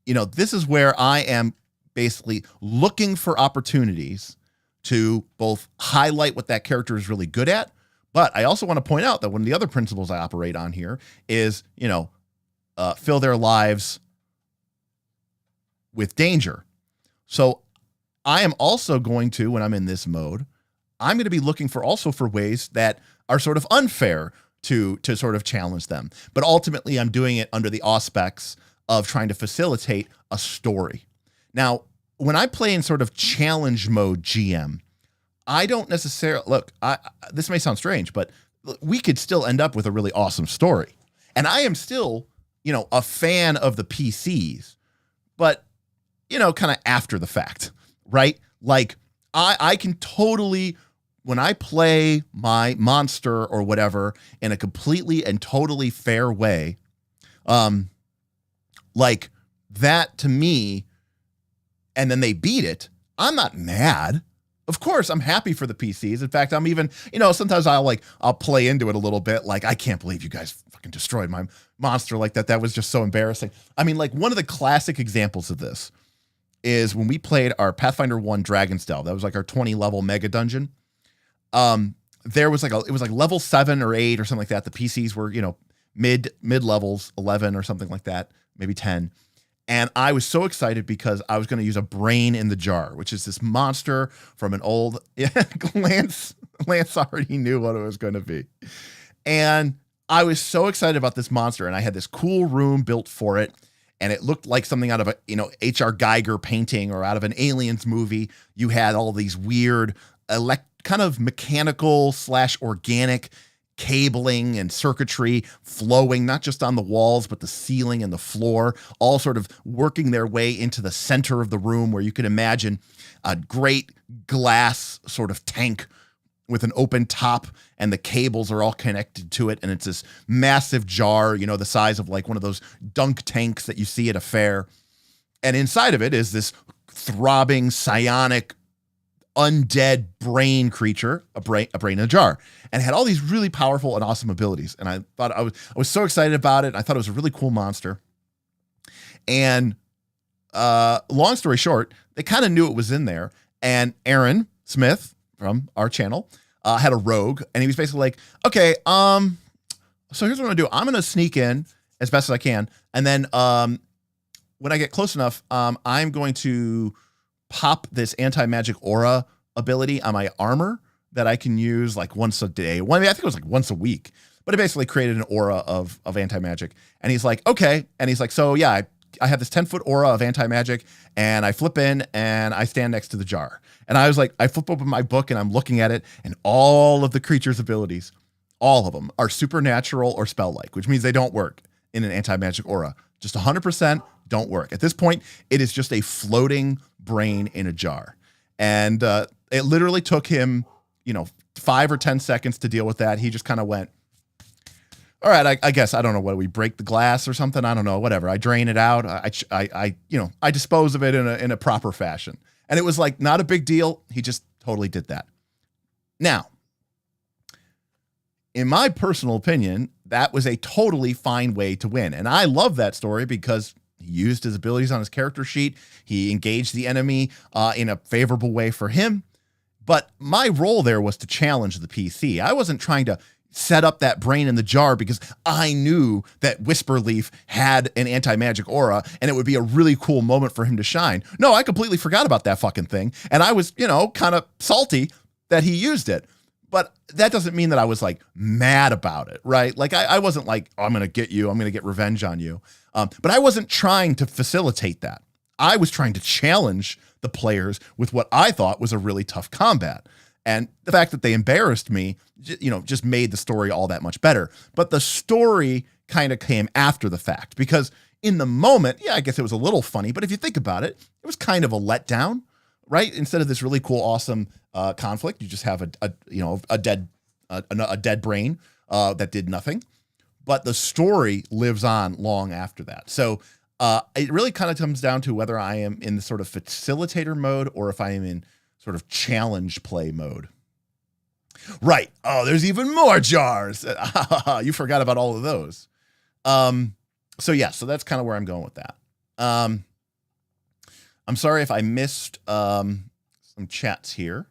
this is where I am basically looking for opportunities to both highlight what that character is really good at. But I also want to point out that one of the other principles I operate on here is, fill their lives with danger. So I am also going to, when I'm in this mode, I'm going to be looking for ways that are sort of unfair to sort of challenge them. But ultimately, I'm doing it under the auspices of trying to facilitate a story. Now, when I play in sort of challenge mode GM, I don't necessarily look. This may sound strange, but we could still end up with a really awesome story. And I am still, a fan of the PCs, but kind of after the fact, right? Like I can totally, when I play my monster or whatever in a completely and totally fair way, like that to me, and then they beat it, I'm not mad. Of course, I'm happy for the PCs. In fact, I'm even, sometimes I'll play into it a little bit. Like, I can't believe you guys fucking destroyed my monster like that. That was just so embarrassing. I mean, like, one of the classic examples of this is when we played our Pathfinder 1 Dragon's Delve. That was like our 20 level mega dungeon. There was it was like level 7 or 8 or something like that. The PCs were, mid levels, 11 or something like that, maybe 10. And I was so excited because I was going to use a brain in the jar, which is this monster from an old Lance already knew what it was going to be. And I was so excited about this monster, and I had this cool room built for it. And it looked like something out of a, H.R. Geiger painting or out of an Aliens movie. You had all these weird, kind of mechanical / organic cabling and circuitry flowing, not just on the walls, but the ceiling and the floor, all sort of working their way into the center of the room where you could imagine a great glass sort of tank with an open top and the cables are all connected to it. And it's this massive jar, the size of like one of those dunk tanks that you see at a fair. And inside of it is this throbbing, psionic, undead brain creature, a brain in a jar, and had all these really powerful and awesome abilities. And I thought I was so excited about it. I thought it was a really cool monster. And long story short, they kind of knew it was in there. And Aaron Smith from our channel had a rogue, and he was basically like, okay, so here's what I'm gonna do. I'm gonna sneak in as best as I can, and then when I get close enough, I'm going to pop this anti-magic aura ability on my armor that I can use like once a day. I think it was like once a week, but it basically created an aura of anti-magic. And he's like, okay. And he's like, so yeah, I I have this 10-foot aura of anti-magic, and I flip in and I stand next to the jar. And I was like, I flip open my book and I'm looking at it, and all of the creature's abilities, all of them are supernatural or spell-like, which means they don't work in an anti-magic aura. Just 100% don't work. At this point, it is just a floating brain in a jar. And it literally took him, 5 or 10 seconds to deal with that. He just kind of went, all right, I guess, I don't know, what, we break the glass or something? I don't know, whatever. I drain it out. I dispose of it in a proper fashion. And it was like, not a big deal. He just totally did that. Now, in my personal opinion, that was a totally fine way to win. And I love that story because he used his abilities on his character sheet. He engaged the enemy in a favorable way for him. But my role there was to challenge the PC. I wasn't trying to set up that brain in the jar because I knew that Whisperleaf had an anti-magic aura and it would be a really cool moment for him to shine. No, I completely forgot about that fucking thing. And I was, kind of salty that he used it. But that doesn't mean that I was like mad about it, right? Like I wasn't like, oh, I'm going to get you. I'm going to get revenge on you. But I wasn't trying to facilitate that. I was trying to challenge the players with what I thought was a really tough combat. And the fact that they embarrassed me, just made the story all that much better. But the story kind of came after the fact because in the moment, yeah, I guess it was a little funny. But if you think about it, it was kind of a letdown, right? Instead of this really cool, awesome conflict, you just have a dead brain that did nothing. But the story lives on long after that. So it really kind of comes down to whether I am in the sort of facilitator mode or if I am in sort of challenge play mode. Right. Oh, there's even more jars. You forgot about all of those. So that's kind of where I'm going with that. I'm sorry if I missed some chats here.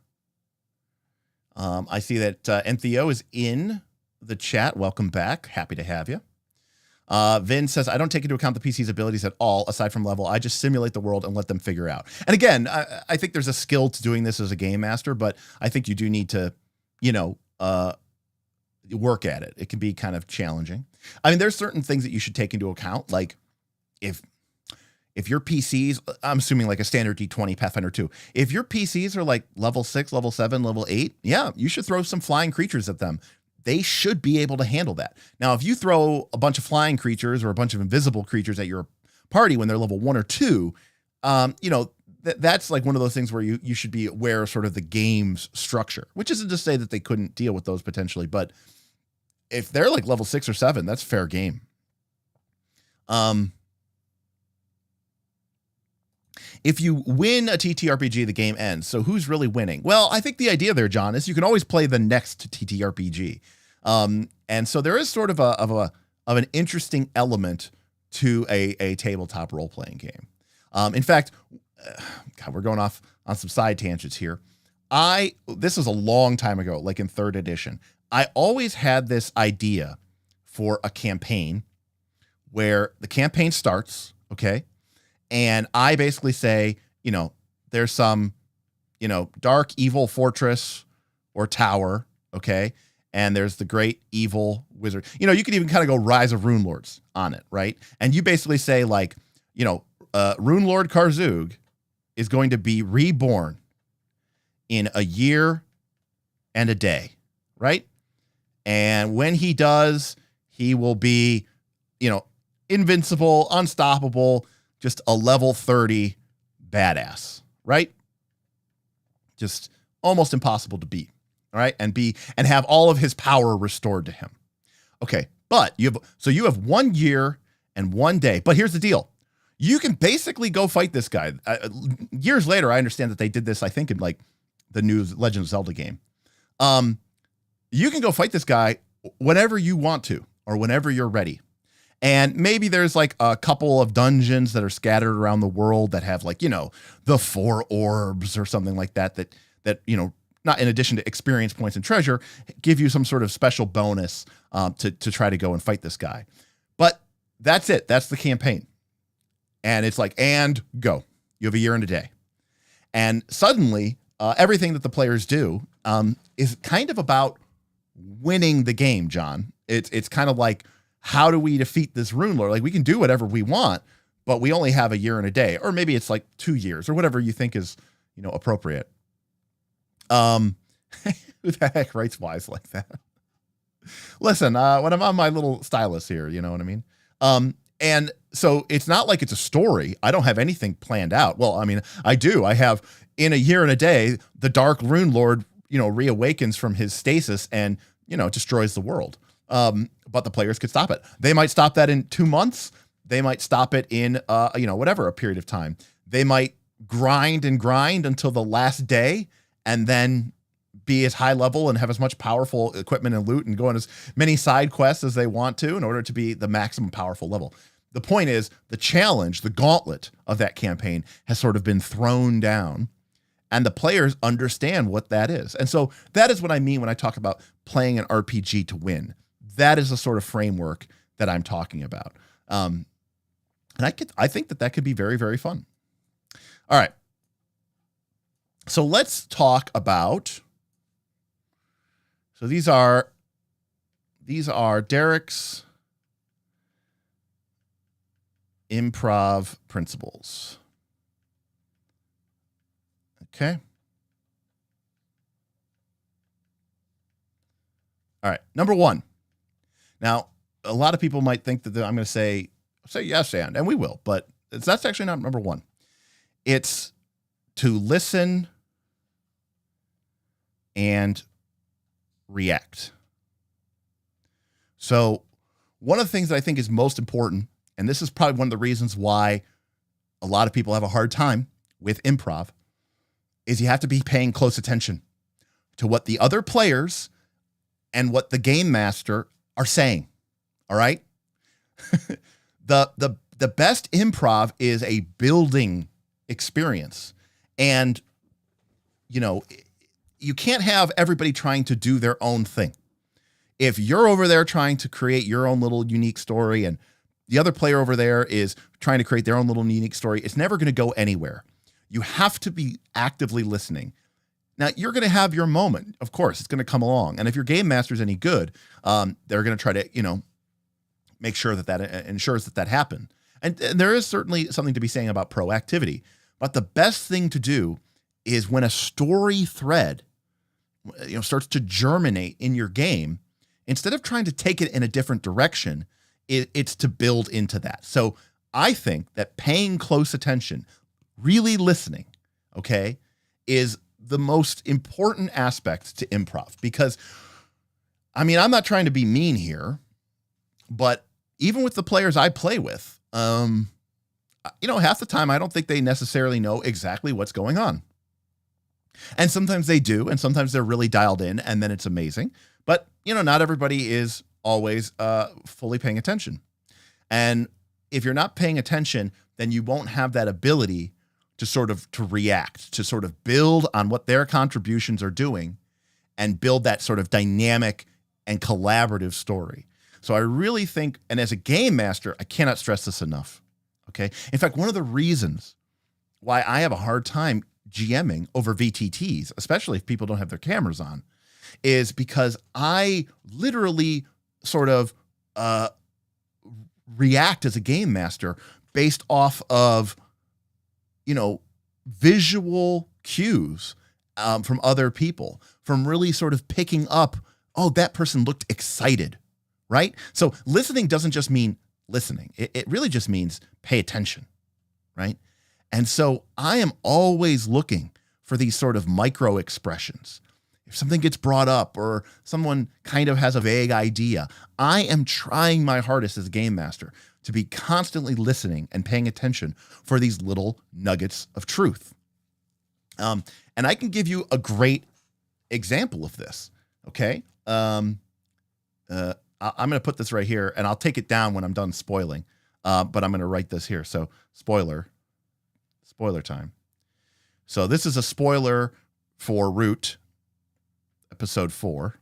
I see that Entheo is in the chat. Welcome back. Happy to have you. Vin says, I don't take into account the PC's abilities at all, aside from level. I just simulate the world and let them figure out. And again, I think there's a skill to doing this as a game master, but I think you do need to, work at it. It can be kind of challenging. I mean, there's certain things that you should take into account. Like if your PCs, I'm assuming like a standard D20 Pathfinder 2, if your PCs are like level 6, level 7, level 8, yeah, you should throw some flying creatures at them. They should be able to handle that. Now, if you throw a bunch of flying creatures or a bunch of invisible creatures at your party when they're level 1 or 2, that's like one of those things where you should be aware of sort of the game's structure, which isn't to say that they couldn't deal with those potentially, but if they're like level 6 or 7, that's fair game. If you win a TTRPG, the game ends. So who's really winning? Well, I think the idea there, John, is you can always play the next TTRPG. And so there is sort of an interesting element to a tabletop role-playing game. In fact, God, we're going off on some side tangents here. This was a long time ago, like in 3rd edition. I always had this idea for a campaign where the campaign starts, okay? And I basically say, there's some, dark evil fortress or tower, okay? And there's the great evil wizard. You could even kind of go Rise of Rune Lords on it, right? And you basically say like, Rune Lord Karzug is going to be reborn in a year and a day, right? And when he does, he will be, invincible, unstoppable, just a level 30 badass, right? Just almost impossible to beat, all right? And have all of his power restored to him. Okay, but you have 1 year and 1 day. But here's the deal. You can basically go fight this guy. Years later, I understand that they did this, I think, in like the new Legend of Zelda game. You can go fight this guy whenever you want to or whenever you're ready. And maybe there's like a couple of dungeons that are scattered around the world that have like, the 4 orbs or something like that, not in addition to experience points and treasure, give you some sort of special bonus to try to go and fight this guy. But that's it. That's the campaign. And it's like, and go. You have a year and a day. And suddenly, everything that the players do is kind of about winning the game, John. It's kind of like, how do we defeat this Rune Lord? Like, we can do whatever we want, but we only have a year and a day, or maybe it's like 2 years or whatever you think is, appropriate. Who the heck writes wise like that? Listen, when I'm on my little stylus here, you know what I mean? And so it's not like it's a story. I don't have anything planned out. Well, I mean, I do. I have, in a year and a day, the Dark Rune Lord, reawakens from his stasis and, destroys the world. But the players could stop it. They might stop that in 2 months. They might stop it in, whatever, a period of time. They might grind until the last day and then be as high level and have as much powerful equipment and loot and go on as many side quests as they want to in order to be the maximum powerful level. The point is, the challenge, the gauntlet of that campaign has sort of been thrown down, and the players understand what that is. And so that is what I mean when I talk about playing an RPG to win. That is the sort of framework that I'm talking about. And I think that could be very, very fun. All right. So let's talk about, so these are Derek's improv principles. Okay. All right. Number 1. Now, a lot of people might think that I'm going to say yes, and we will, but that's actually not number 1. It's to listen and react. So one of the things that I think is most important, and this is probably one of the reasons why a lot of people have a hard time with improv, is you have to be paying close attention to what the other players and what the game master are saying. All right. The best improv is a building experience. And, you can't have everybody trying to do their own thing. If you're over there trying to create your own little unique story and the other player over there is trying to create their own little unique story, it's never going to go anywhere. You have to be actively listening. Now, you're going to have your moment. Of course, it's going to come along. And if your game master's any good, they're going to try to, make sure that ensures that happened. And there is certainly something to be saying about proactivity. But the best thing to do is when a story thread, starts to germinate in your game, instead of trying to take it in a different direction, it's to build into that. So I think that paying close attention, really listening, okay, is the most important aspect to improv. Because, I'm not trying to be mean here, but even with the players I play with, half the time I don't think they necessarily know exactly what's going on. And sometimes they do, and sometimes they're really dialed in, and then it's amazing. But, not everybody is always fully paying attention. And if you're not paying attention, then you won't have that ability to react, to sort of build on what their contributions are doing and build that sort of dynamic and collaborative story. So I really think, and as a game master, I cannot stress this enough. Okay. In fact, one of the reasons why I have a hard time GMing over VTTs, especially if people don't have their cameras on, is because I literally sort of react as a game master based off of, visual cues from other people, from really sort of picking up, oh, that person looked excited, right? So listening doesn't just mean listening. It really just means pay attention, right? And so I am always looking for these sort of micro expressions. If something gets brought up or someone kind of has a vague idea, I am trying my hardest as a game master to be constantly listening and paying attention for these little nuggets of truth. And I can give you a great example of this. Okay. I'm going to put this right here and I'll take it down when I'm done spoiling. But I'm going to write this here. So spoiler time. So this is a spoiler for Root episode 4.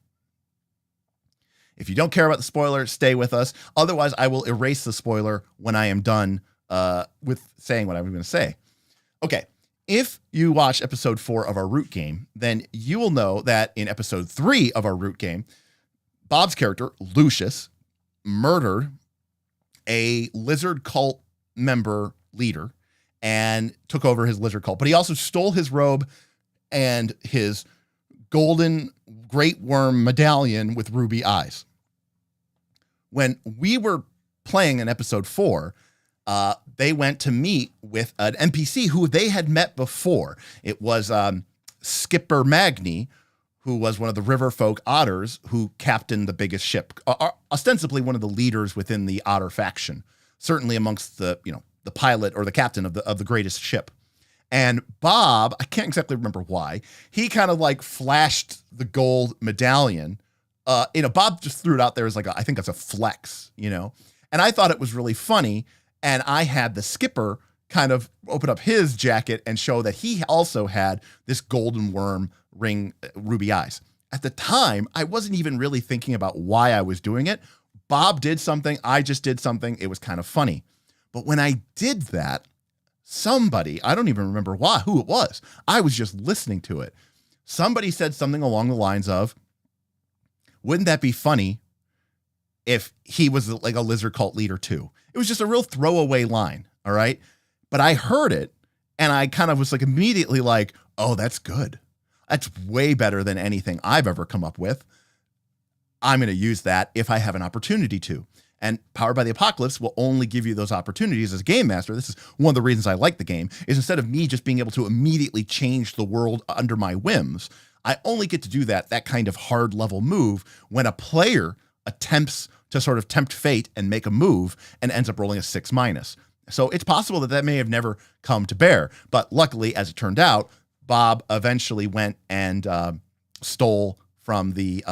If you don't care about the spoiler, stay with us. Otherwise, I will erase the spoiler when I am done with saying what I'm going to say. Okay. If you watch episode 4 of our Root game, then you will know that in episode 3 of our Root game, Bob's character, Lucius, murdered a lizard cult member leader and took over his lizard cult, but he also stole his robe and his golden great worm medallion with ruby eyes. When we were playing in episode 4, they went to meet with an NPC who they had met before. It was Skipper Magni, who was one of the river folk otters who captained the biggest ship, ostensibly one of the leaders within the otter faction, certainly amongst the pilot or the captain of the greatest ship. And Bob, I can't exactly remember why, he kind of like flashed the gold medallion. Bob just threw it out there as I think that's a flex, and I thought it was really funny. And I had the skipper kind of open up his jacket and show that he also had this golden worm ring, ruby eyes. At the time, I wasn't even really thinking about why I was doing it. Bob did something. I just did something. It was kind of funny. But when I did that, somebody, I don't even remember who it was. I was just listening to it. Somebody said something along the lines of, wouldn't that be funny if he was like a lizard cult leader too? It was just a real throwaway line. All right. But I heard it and I kind of was like immediately like, oh, that's good. That's way better than anything I've ever come up with. I'm going to use that if I have an opportunity to. And Powered by the Apocalypse will only give you those opportunities as a game master. This is one of the reasons I like the game, is instead of me just being able to immediately change the world under my whims, I only get to do that kind of hard level move when a player attempts to sort of tempt fate and make a move and ends up rolling a 6-. So it's possible that may have never come to bear. But luckily, as it turned out, Bob eventually went and stole from the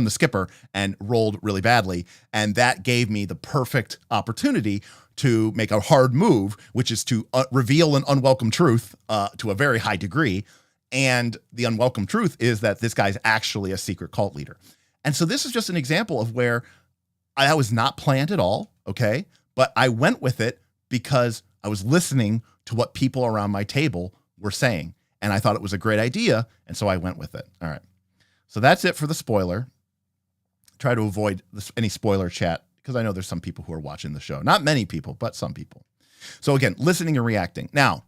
skipper and rolled really badly. And that gave me the perfect opportunity to make a hard move, which is to reveal an unwelcome truth to a very high degree. And the unwelcome truth is that this guy's actually a secret cult leader. And so this is just an example of where I was not planned at all, okay? But I went with it because I was listening to what people around my table were saying. And I thought it was a great idea, and so I went with it. All right. So that's it for the spoiler. Try to avoid any spoiler chat because I know there's some people who are watching the show. Not many people, but some people. So again, listening and reacting. Now,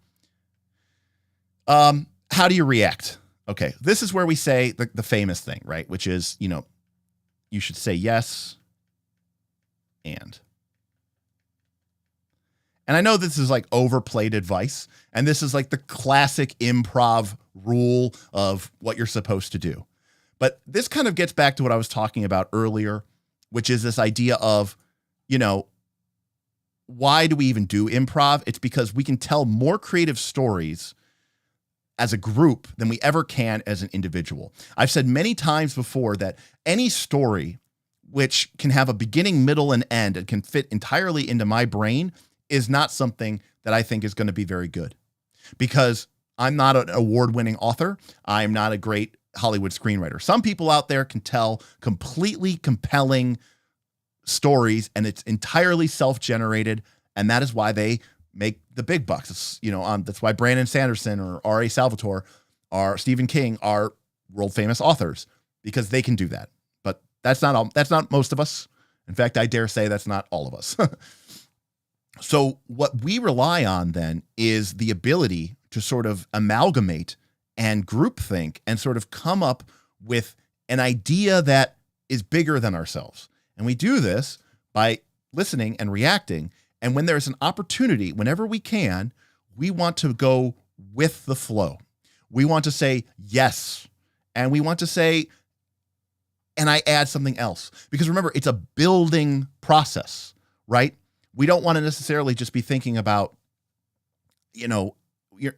how do you react? Okay, this is where we say the famous thing, right? Which is, you should say yes and I know this is like overplayed advice, and this is like the classic improv rule of what you're supposed to do. But this kind of gets back to what I was talking about earlier, which is this idea of, why do we even do improv? It's because we can tell more creative stories as a group than we ever can as an individual. I've said many times before that any story which can have a beginning, middle, and end and can fit entirely into my brain is not something that I think is going to be very good, because I'm not an award-winning author. I'm not a great Hollywood screenwriter. Some people out there can tell completely compelling stories, and it's entirely self-generated, and that is why they make the big bucks. It's, that's why Brandon Sanderson or R.A. Salvatore or Stephen King are world-famous authors, because they can do that. But that's not most of us. In fact, I dare say that's not all of us. So what we rely on then is the ability to sort of amalgamate and groupthink and sort of come up with an idea that is bigger than ourselves. And we do this by listening and reacting. And when there's an opportunity, whenever we can, we want to go with the flow. We want to say yes. And we want to say, and I add something else. Because remember, it's a building process, right? We don't want to necessarily just be thinking about, you're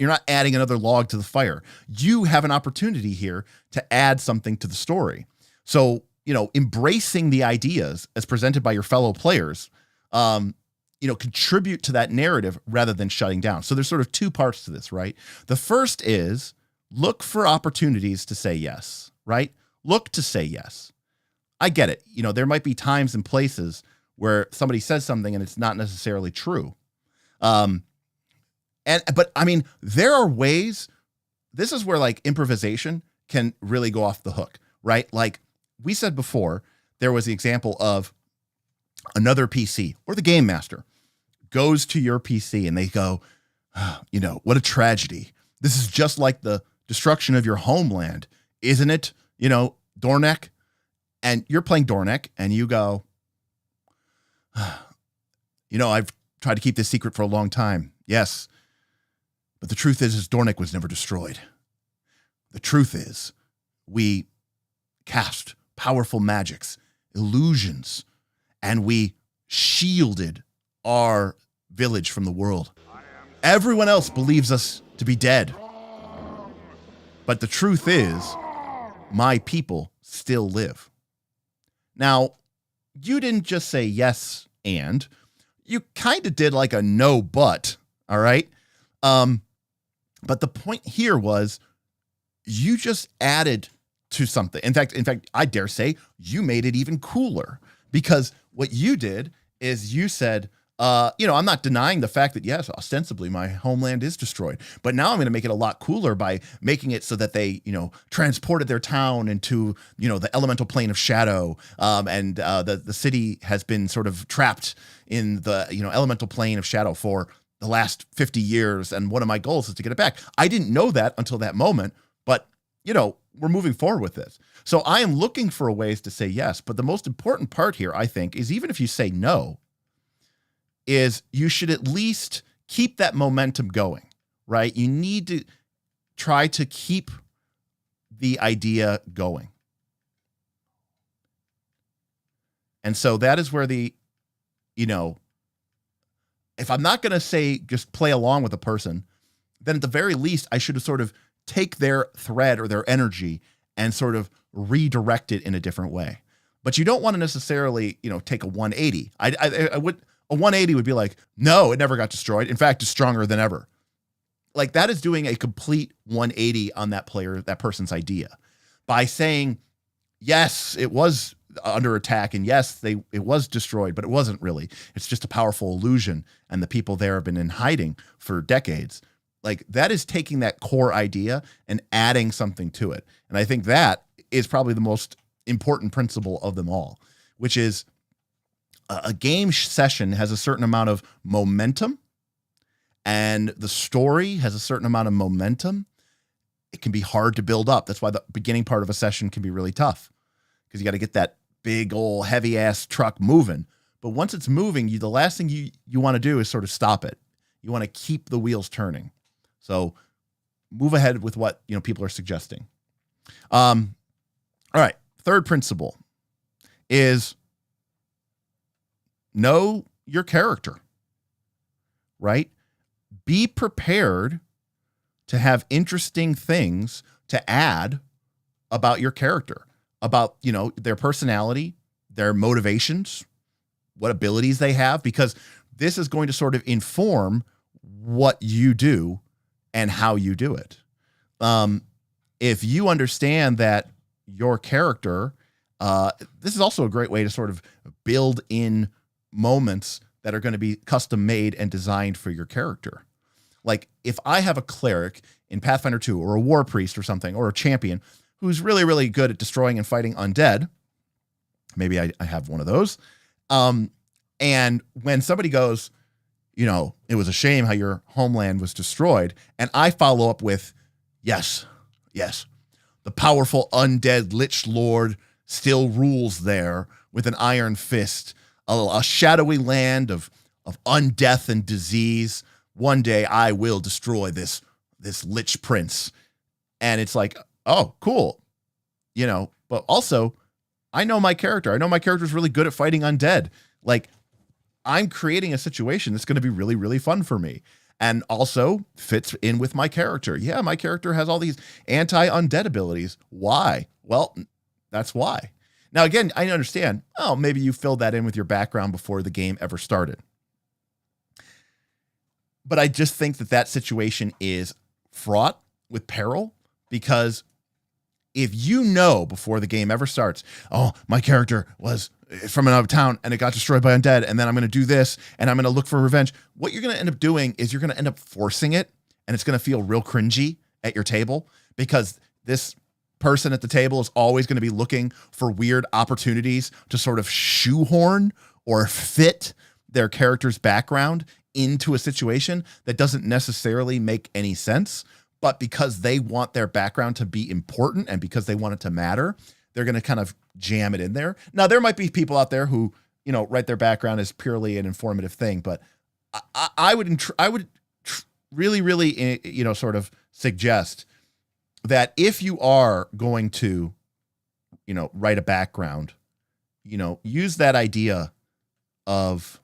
not adding another log to the fire. You have an opportunity here to add something to the story. So, embracing the ideas as presented by your fellow players, contribute to that narrative rather than shutting down. So there's sort of two parts to this, right? The first is look for opportunities to say yes, right? Look to say yes. I get it. There might be times and places where somebody says something and it's not necessarily true. But I mean, there are ways, this is where like improvisation can really go off the hook, right? Like we said before, there was the example of another PC or the game master goes to your PC and they go, "Oh, what a tragedy. This is just like the destruction of your homeland, isn't it? Dornek." And you're playing Dornek and you go, "I've tried to keep this secret for a long time. Yes. But the truth is Dornek was never destroyed. The truth is we cast powerful magics, illusions, and we shielded our village from the world. Everyone else believes us to be dead. But the truth is my people still live." Now, you didn't just say yes and. You kind of did like a no but, all right? But the point here was you just added to something. In fact, I dare say you made it even cooler, because what you did is you said, I'm not denying the fact that, yes, ostensibly my homeland is destroyed, but now I'm going to make it a lot cooler by making it so that they, transported their town into, the elemental plane of shadow. And the city has been sort of trapped in the, elemental plane of shadow for the last 50 years. And one of my goals is to get it back. I didn't know that until that moment, but, we're moving forward with this. So I am looking for ways to say yes. But the most important part here, I think, is even if you say no, is you should at least keep that momentum going, right? You need to try to keep the idea going. And so that is where if I'm not going to say just play along with a person, then at the very least, I should have sort of take their thread or their energy and sort of redirect it in a different way. But you don't want to necessarily, take a 180. I would. A 180 would be like, no, it never got destroyed. In fact, it's stronger than ever. Like, that is doing a complete 180 on that person's idea. By saying, yes, it was under attack, and yes, it was destroyed, but it wasn't really. It's just a powerful illusion, and the people there have been in hiding for decades. Like, that is taking that core idea and adding something to it. And I think that is probably the most important principle of them all, which is, a game session has a certain amount of momentum, and the story has a certain amount of momentum. It can be hard to build up. That's why the beginning part of a session can be really tough, because you got to get that big old heavy ass truck moving. But once it's moving, the last thing you want to do is sort of stop it. You want to keep the wheels turning. So move ahead with what people are suggesting. All right. Third principle is know your character, right? Be prepared to have interesting things to add about your character, about, their personality, their motivations, what abilities they have, because this is going to sort of inform what you do and how you do it. If you understand that your character, this is also a great way to sort of build in moments that are going to be custom made and designed for your character. Like, if I have a cleric in Pathfinder 2 or a war priest or something, or a champion who's really, really good at destroying and fighting undead, maybe I have one of those. And when somebody goes, it was a shame how your homeland was destroyed, and I follow up with, yes, the powerful undead Lich Lord still rules there with an iron fist, a shadowy land of undeath and disease. One day I will destroy this Lich Prince. And it's like, oh, cool. But also, I know my character. I know my character is really good at fighting undead. Like, I'm creating a situation that's going to be really, really fun for me, and also fits in with my character. Yeah, my character has all these anti-undead abilities. Why? Well, that's why. Now, again, I understand, maybe you filled that in with your background before the game ever started. But I just think that situation is fraught with peril, because if you know before the game ever starts, oh, my character was from another town and it got destroyed by undead, and then I'm going to do this and I'm going to look for revenge, what you're going to end up doing is you're going to end up forcing it, and it's going to feel real cringy at your table, because this person at the table is always going to be looking for weird opportunities to sort of shoehorn or fit their character's background into a situation that doesn't necessarily make any sense, but because they want their background to be important and because they want it to matter, they're going to kind of jam it in there. Now, there might be people out there who, write their background as purely an informative thing, but I would really, sort of suggest that if you are going to, write a background, use that idea of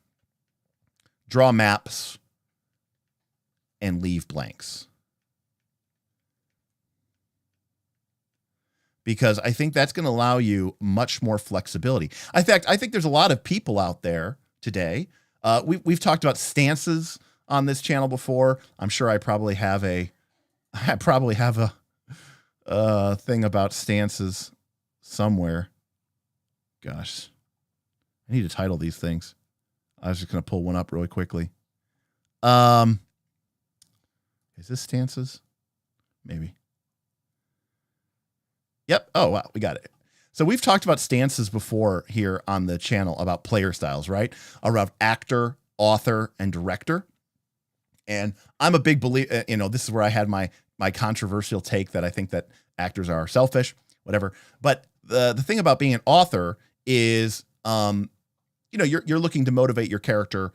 draw maps and leave blanks. Because I think that's going to allow you much more flexibility. In fact, I think there's a lot of people out there today. We've talked about stances on this channel before. I'm sure I probably have a thing about stances somewhere. Gosh, I need to title these things. I was just going to pull one up really quickly. Is this stances? Maybe. Yep. Oh, wow. We got it. So we've talked about stances before here on the channel about player styles, right? Around actor, author, and director. And I'm a big believer, this is where I had my controversial take that I think that actors are selfish, whatever. But the thing about being an author is, you're looking to motivate your character.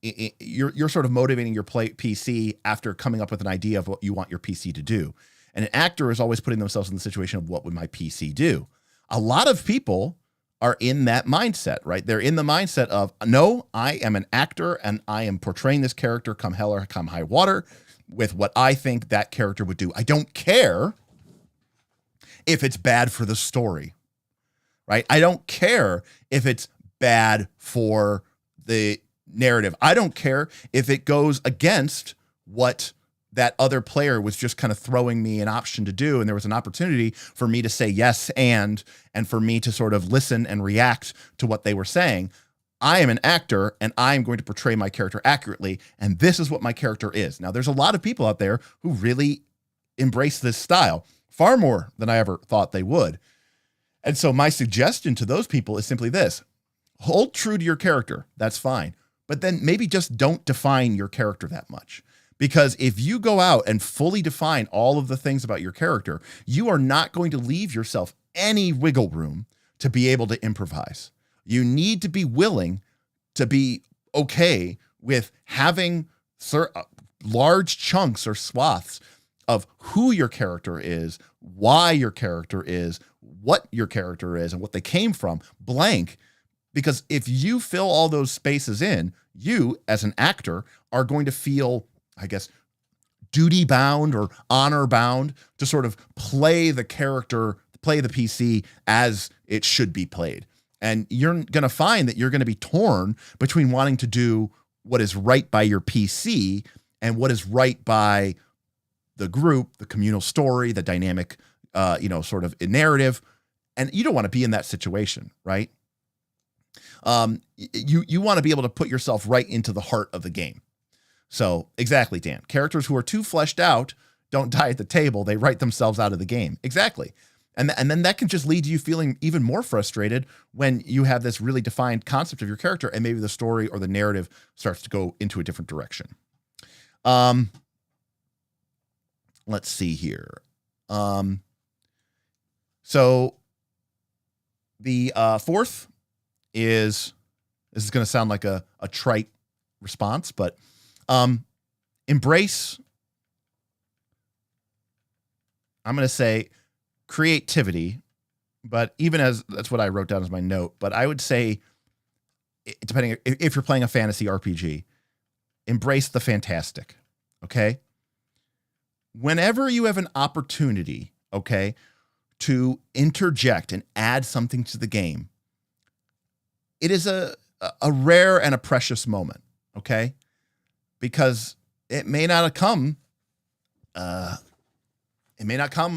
You're sort of motivating your PC after coming up with an idea of what you want your PC to do. And an actor is always putting themselves in the situation of what would my PC do? A lot of people are in that mindset, right? They're in the mindset of, no, I am an actor and I am portraying this character come hell or come high water with what I think that character would do. I don't care if it's bad for the story, right? I don't care if it's bad for the narrative. I don't care if it goes against what that other player was just kind of throwing me an option to do. And there was an opportunity for me to say yes and for me to sort of listen and react to what they were saying. I am an actor and I'm going to portray my character accurately. And this is what my character is. Now, there's a lot of people out there who really embrace this style far more than I ever thought they would. And so my suggestion to those people is simply this: hold true to your character. That's fine. But then maybe just don't define your character that much. Because if you go out and fully define all of the things about your character, you are not going to leave yourself any wiggle room to be able to improvise. You need to be willing to be okay with having large chunks or swaths of who your character is, why your character is, what your character is, and what they came from blank. Because if you fill all those spaces in, you as an actor are going to feel, I guess, duty bound or honor bound to sort of play the character, play the PC as it should be played. And you're going to find that you're going to be torn between wanting to do what is right by your PC and what is right by the group, the communal story, the dynamic, sort of narrative. And you don't want to be in that situation, right? You want to be able to put yourself right into the heart of the game. So exactly, Dan, characters who are too fleshed out don't die at the table. They write themselves out of the game. Exactly. And then that can just lead to you feeling even more frustrated when you have this really defined concept of your character and maybe the story or the narrative starts to go into a different direction. Let's see here. So the fourth is, this is going to sound like a trite response, but embrace, I'm going to say creativity, but even as that's what I wrote down as my note, but I would say, depending if you're playing a fantasy RPG, embrace the fantastic. Okay. Whenever you have an opportunity, okay, to interject and add something to the game, it is a rare and a precious moment. Okay. Because it may not come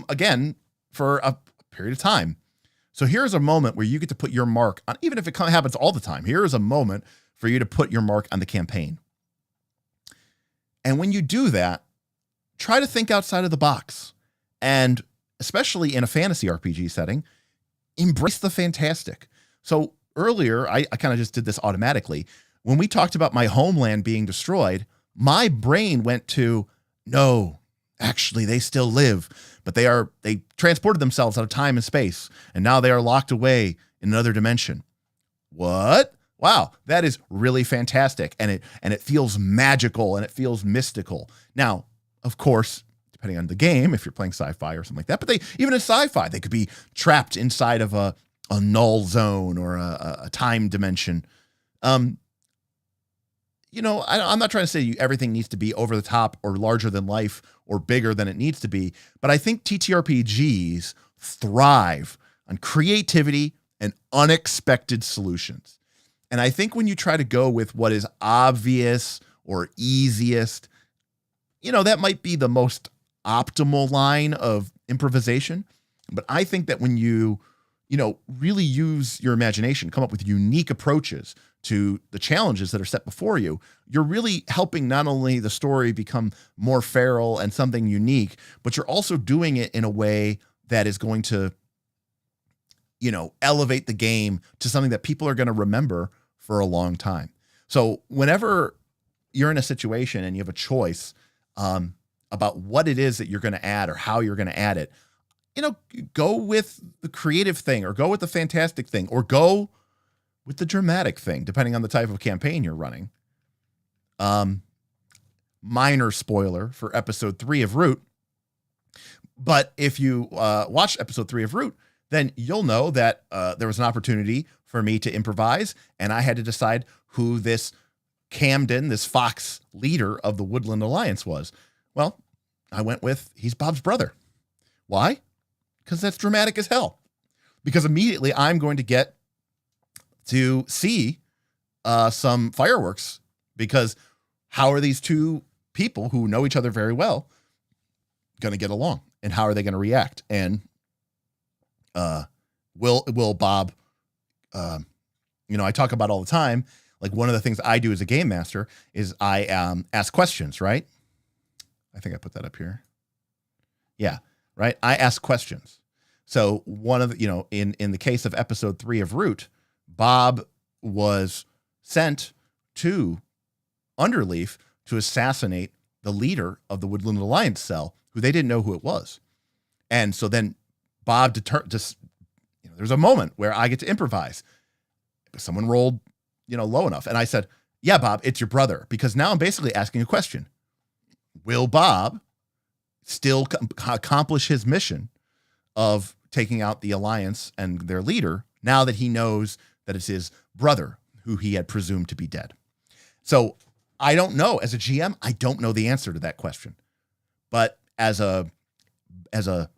again for a period of time. So here's a moment where you get to put your mark on, even if it happens all the time. Here is a moment for you to put your mark on the campaign. And when you do that, try to think outside of the box. And especially in a fantasy RPG setting, embrace the fantastic. So earlier, I kind of just did this automatically. When we talked about my homeland being destroyed, my brain went to, no, actually they still live, but they transported themselves out of time and space, and now they are locked away in another dimension. What? Wow, that is really fantastic. And it feels magical and it feels mystical. Now, of course, depending on the game, if you're playing sci-fi or something like that, but even in sci-fi, they could be trapped inside of a null zone or a time dimension. I'm not trying to say everything needs to be over the top or larger than life or bigger than it needs to be, but I think TTRPGs thrive on creativity and unexpected solutions. And I think when you try to go with what is obvious or easiest, that might be the most optimal line of improvisation. But I think that when you really use your imagination, come up with unique approaches to the challenges that are set before you, you're really helping not only the story become more feral and something unique, but you're also doing it in a way that is going to, elevate the game to something that people are going to remember for a long time. So whenever you're in a situation and you have a choice about what it is that you're going to add or how you're going to add it, go with the creative thing or go with the fantastic thing or go with the dramatic thing, depending on the type of campaign you're running. Minor spoiler for episode 3 of Root. But if you watched episode 3 of Root, then you'll know that there was an opportunity for me to improvise, and I had to decide who this Camden, this Fox leader of the Woodland Alliance was. Well, I went with, he's Bob's brother. Why? Because that's dramatic as hell. Because immediately I'm going to get to see some fireworks, because how are these two people who know each other very well going to get along, and how are they going to react? And will Bob, I talk about all the time, like one of the things I do as a game master is I ask questions, right? I think I put that up here. Yeah, right. I ask questions. So one of the, in the case of episode 3 of Root, Bob was sent to Underleaf to assassinate the leader of the Woodland Alliance cell, who they didn't know who it was. And so then Bob there's a moment where I get to improvise. Someone rolled, low enough. And I said, yeah, Bob, it's your brother. Because now I'm basically asking a question. Will Bob still accomplish his mission of taking out the Alliance and their leader now that he knows that it's his brother who he had presumed to be dead? So I don't know. As a GM, I don't know the answer to that question. But as a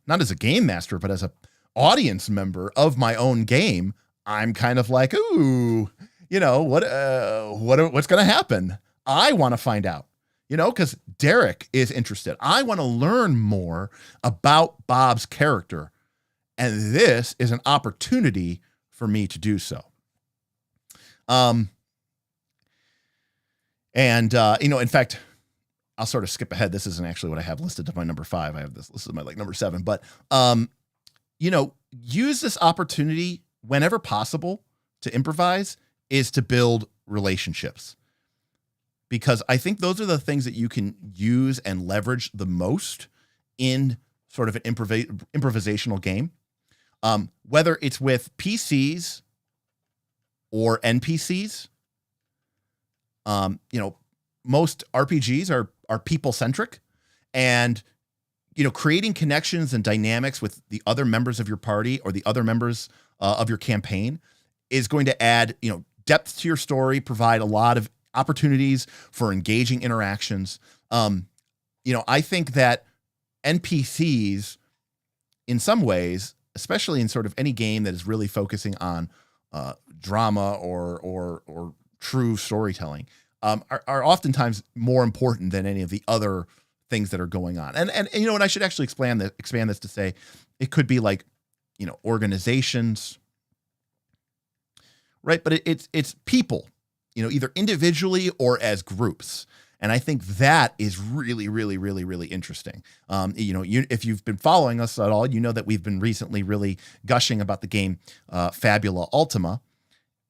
not as a game master, but as a audience member of my own game, I'm kind of like, ooh, what's going to happen? I want to find out, because Derek is interested. I want to learn more about Bob's character, and this is an opportunity for me to do so. In fact, I'll sort of skip ahead. This isn't actually what I have listed to my number 5. I have this listed my number 7, but, use this opportunity whenever possible to improvise is to build relationships, because I think those are the things that you can use and leverage the most in sort of an improvisational game. Whether it's with PCs or NPCs, most RPGs are people centric, and creating connections and dynamics with the other members of your party or the other members of your campaign is going to add, depth to your story, provide a lot of opportunities for engaging interactions. I think that NPCs, in some ways, especially in sort of any game that is really focusing on drama or true storytelling, are oftentimes more important than any of the other things that are going on. And I should actually expand this to say it could be like, organizations, right? But it's people, either individually or as groups. And I think that is really, really, really, really interesting. If you've been following us at all, that we've been recently really gushing about the game Fabula Ultima.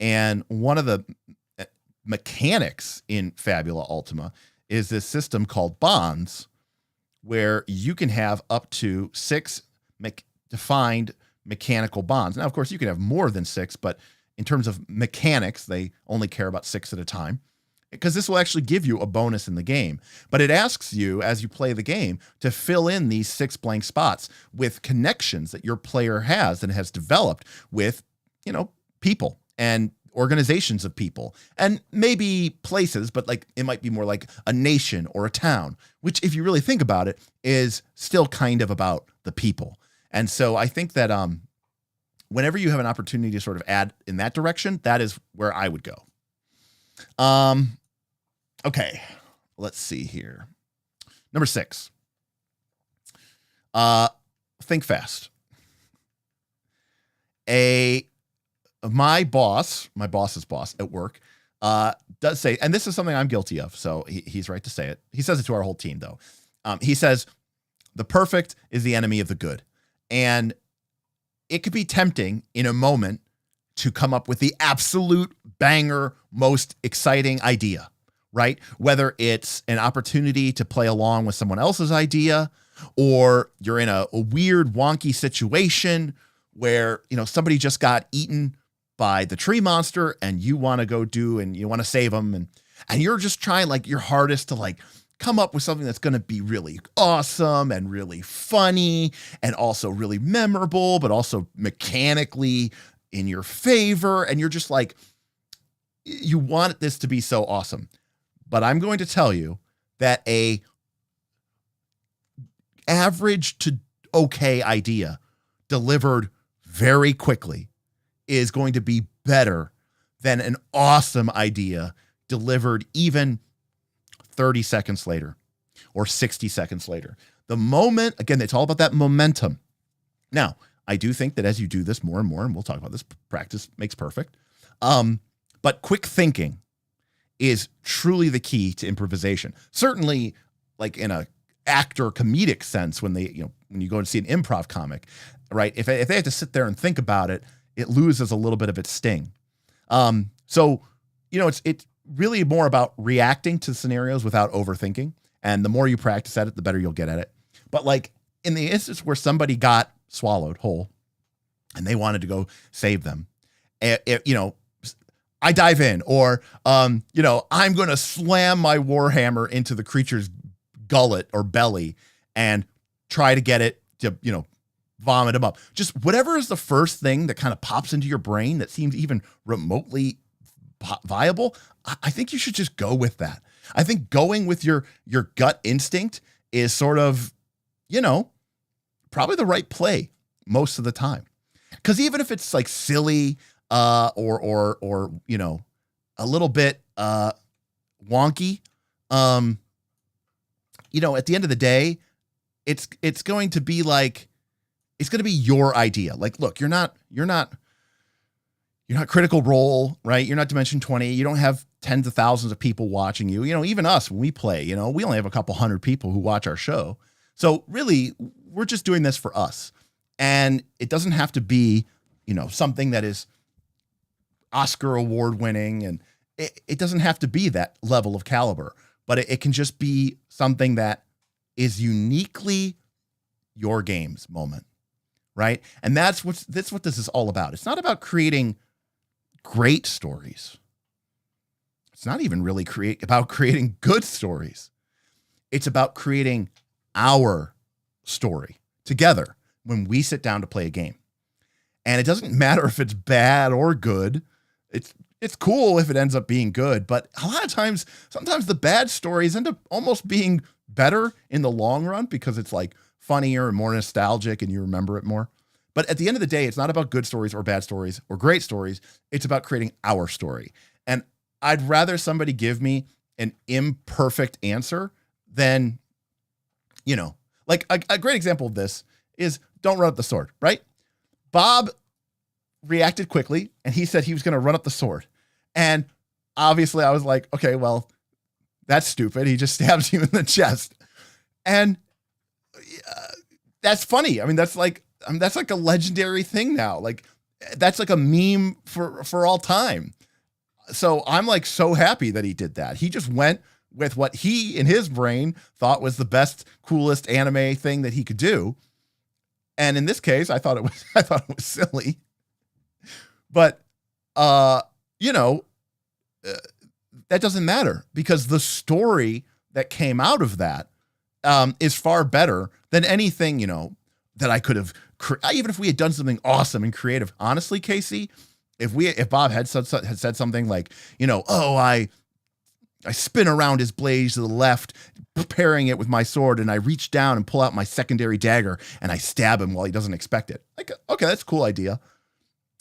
And one of the mechanics in Fabula Ultima is this system called bonds, where you can have up to 6 defined mechanical bonds. Now, of course, you can have more than 6, but in terms of mechanics, they only care about 6 at a time, because this will actually give you a bonus in the game. But it asks you, as you play the game, to fill in these 6 blank spots with connections that your player has and has developed with, people and organizations of people, and maybe places, but like it might be more like a nation or a town, which, if you really think about it, is still kind of about the people. And so I think that whenever you have an opportunity to sort of add in that direction, that is where I would go. Okay, let's see here. Number 6. Think fast. My boss's boss at work, does say, and this is something I'm guilty of, so he's right to say it. He says it to our whole team, though. He says, the perfect is the enemy of the good. And it could be tempting in a moment to come up with the absolute banger, most exciting idea, right? Whether it's an opportunity to play along with someone else's idea, or you're in a weird, wonky situation where, somebody just got eaten by the tree monster and you want to go and you want to save them. And you're just trying like your hardest to like come up with something that's going to be really awesome and really funny and also really memorable, but also mechanically in your favor. And you're just like, you want this to be so awesome. But I'm going to tell you that a average to okay idea delivered very quickly is going to be better than an awesome idea delivered even 30 seconds later or 60 seconds later. The moment, again, it's all about that momentum. Now, I do think that as you do this more and more, and we'll talk about this, practice makes perfect. But quick thinking is truly the key to improvisation. Certainly, like in a actor comedic sense, when when you go and see an improv comic, right? If they have to sit there and think about it, it loses a little bit of its sting. So it's really more about reacting to scenarios without overthinking. And the more you practice at it, the better you'll get at it. But like in the instance where somebody got swallowed whole and they wanted to go save them, I dive in, or, I'm going to slam my warhammer into the creature's gullet or belly and try to get it to, vomit him up. Just whatever is the first thing that kind of pops into your brain that seems even remotely viable, I think you should just go with that. I think going with your gut instinct is sort of, probably the right play most of the time. Because even if it's like silly or a little bit wonky, at the end of the day, it's going to be like, it's going to be your idea. Like, look, you're not Critical Role, right? You're not Dimension 20. You don't have tens of thousands of people watching you. Even us, when we play, we only have a couple hundred people who watch our show. So really, we're just doing this for us. And it doesn't have to be, something that is Oscar award winning. And it doesn't have to be that level of caliber, but it can just be something that is uniquely your game's moment. Right. And that's what this is all about. It's not about creating great stories. It's not even really about creating good stories. It's about creating our story together when we sit down to play a game. And it doesn't matter if it's bad or good. It's cool if it ends up being good, but a lot of times, sometimes the bad stories end up almost being better in the long run because it's like funnier and more nostalgic and you remember it more. But at the end of the day, it's not about good stories or bad stories or great stories. It's about creating our story. And I'd rather somebody give me an imperfect answer than, like a great example of this is Don't Run Up the Sword, right? Bob reacted quickly and he said he was going to run up the sword. And obviously I was like, okay, well, that's stupid. He just stabs you in the chest. And that's funny. I mean, that's like a legendary thing now. Like that's like a meme for all time. So I'm like so happy that he did that. He just went with what he in his brain thought was the best, coolest anime thing that he could do. And in this case, I thought it was silly. But you know, that doesn't matter because the story that came out of that is far better than anything, you know, that I could have, even if we had done something awesome and creative. Honestly, Casey, if Bob had said something like, you know, oh, I spin around his blades to the left, preparing it with my sword, and I reach down and pull out my secondary dagger and I stab him while he doesn't expect it. Like, okay, that's a cool idea.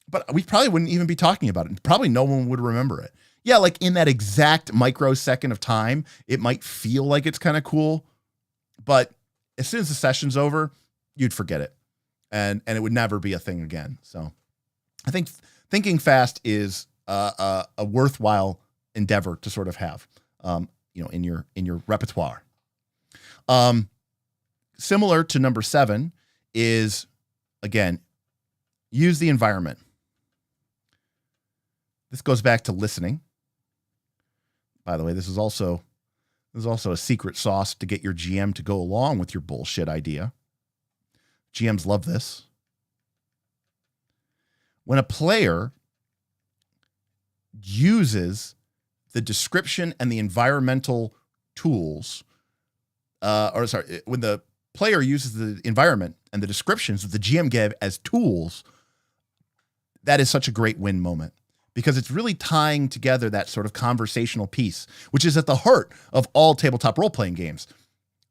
But we probably wouldn't even be talking about it. Probably no one would remember it. Yeah, like in that exact microsecond of time, it might feel like it's kind of cool. But as soon as the session's over, you'd forget it. And it would never be a thing again. So I think thinking fast is a worthwhile endeavor to sort of have, you know, in your repertoire. Similar to number 7 is, again, use the environment. This goes back to listening. By the way, this is also a secret sauce to get your GM to go along with your bullshit idea. GMs love this. When a player uses the description and the environmental tools, when the player uses the environment and the descriptions that the GM gave as tools, that is such a great win moment because it's really tying together that sort of conversational piece, which is at the heart of all tabletop role-playing games.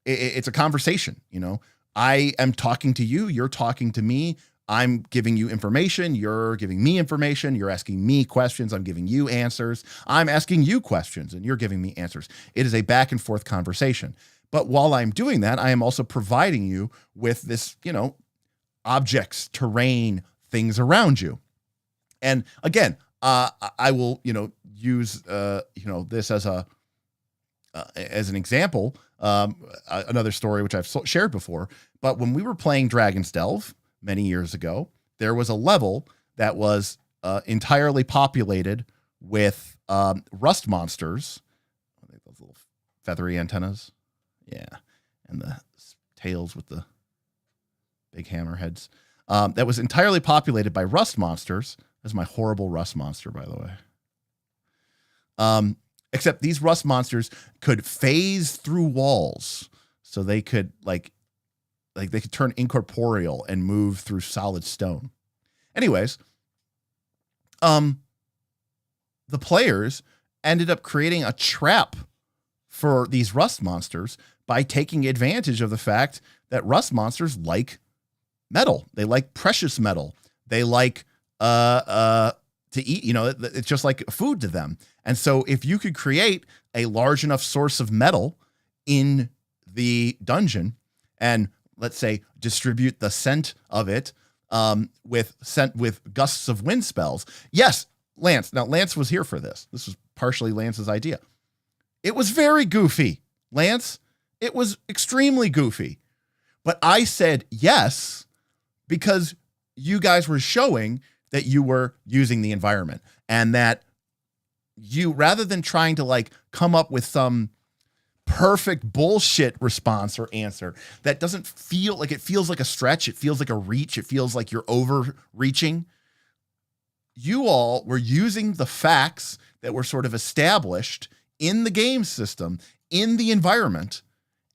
It's a conversation, you know. I am talking to you, you're talking to me, I'm giving you information, you're giving me information, you're asking me questions, I'm giving you answers, I'm asking you questions, and you're giving me answers. It is a back and forth conversation. But while I'm doing that, I am also providing you with this, you know, objects, terrain, things around you. And again, I will, you know, use, you know, this as an example, another story which I've shared before. But when we were playing Dragon's Delve many years ago, there was a level that was entirely populated with rust monsters. Those little feathery antennas. Yeah. And the tails with the big hammerheads. That was entirely populated by rust monsters. That's my horrible rust monster, by the way. Except these rust monsters could phase through walls. So they could like they could turn incorporeal and move through solid stone. Anyways, the players ended up creating a trap for these rust monsters by taking advantage of the fact that rust monsters like metal. They like precious metal. They like to eat, you know, it's just like food to them. And so if you could create a large enough source of metal in the dungeon and let's say distribute the scent of it with gusts of wind spells. Yes, Lance. Now Lance was here for this. This was partially Lance's idea. It was very goofy, Lance. It was extremely goofy. But I said yes because you guys were showing that you were using the environment and that you, rather than trying to like come up with some perfect bullshit response or answer that doesn't feel like, it feels like a stretch, it feels like a reach, it feels like you're overreaching. You all were using the facts that were sort of established in the game system, in the environment,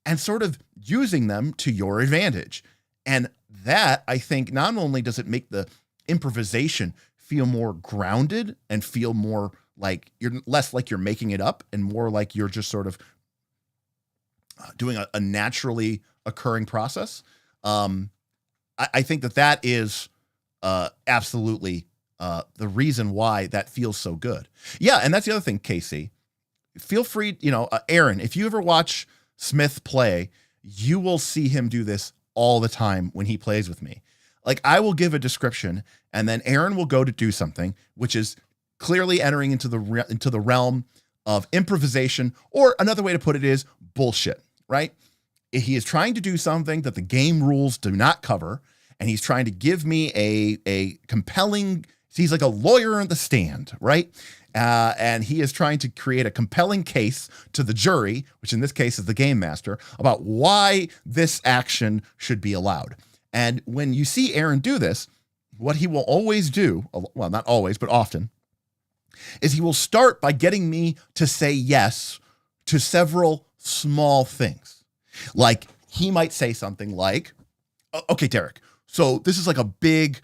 and sort of using them to your advantage. And that, I think, not only does it make the improvisation feel more grounded and feel more like you're less like you're making it up and more like you're just sort of doing a naturally occurring process. I think that is absolutely the reason why that feels so good. Yeah. And that's the other thing, Casey, feel free, you know, Aaron, if you ever watch Smith play, you will see him do this all the time when he plays with me. Like I will give a description and then Aaron will go to do something, which is clearly entering into the realm of improvisation, or another way to put it is bullshit, right? He is trying to do something that the game rules do not cover, and he's trying to give me a compelling, he's like a lawyer in the stand, right? And he is trying to create a compelling case to the jury, which in this case is the game master, about why this action should be allowed. And when you see Aaron do this, what he will always do, well, not always, but often, is he will start by getting me to say yes to several small things. Like he might say something like, okay, Derek, so this is like a big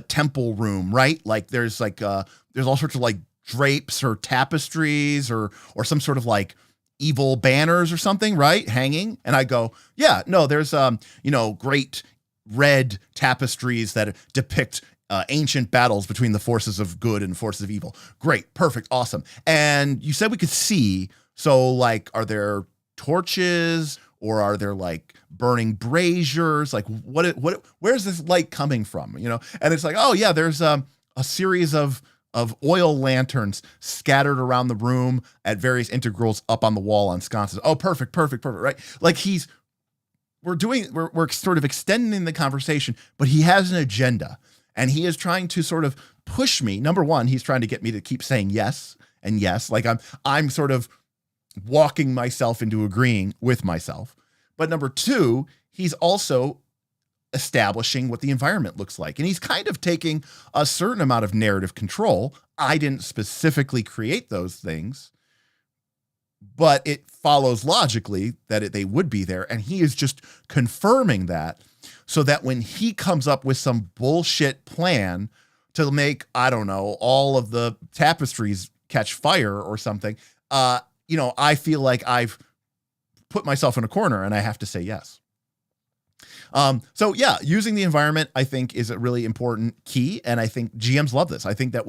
temple room, right? Like there's all sorts of like drapes or tapestries or some sort of like evil banners or something, right? Hanging. And I go, yeah, no, there's, great red tapestries that depict ancient battles between the forces of good and forces of evil. Great. Perfect. Awesome. And you said we could see, so like, are there torches or are there like burning braziers? Like where's this light coming from? And it's like, oh yeah, there's a series of oil lanterns scattered around the room at various integrals up on the wall on sconces. Oh, perfect, right? Like we're sort of extending the conversation, but he has an agenda and he is trying to sort of push me. Number one, he's trying to get me to keep saying yes and yes. Like I'm sort of walking myself into agreeing with myself. But number two, he's also establishing what the environment looks like. And he's kind of taking a certain amount of narrative control. I didn't specifically create those things, but it follows logically that they would be there. And he is just confirming that so that when he comes up with some bullshit plan to make, I don't know, all of the tapestries catch fire or something, I feel like I've put myself in a corner and I have to say yes. So yeah, using the environment, I think, is a really important key. And I think GMs love this. I think that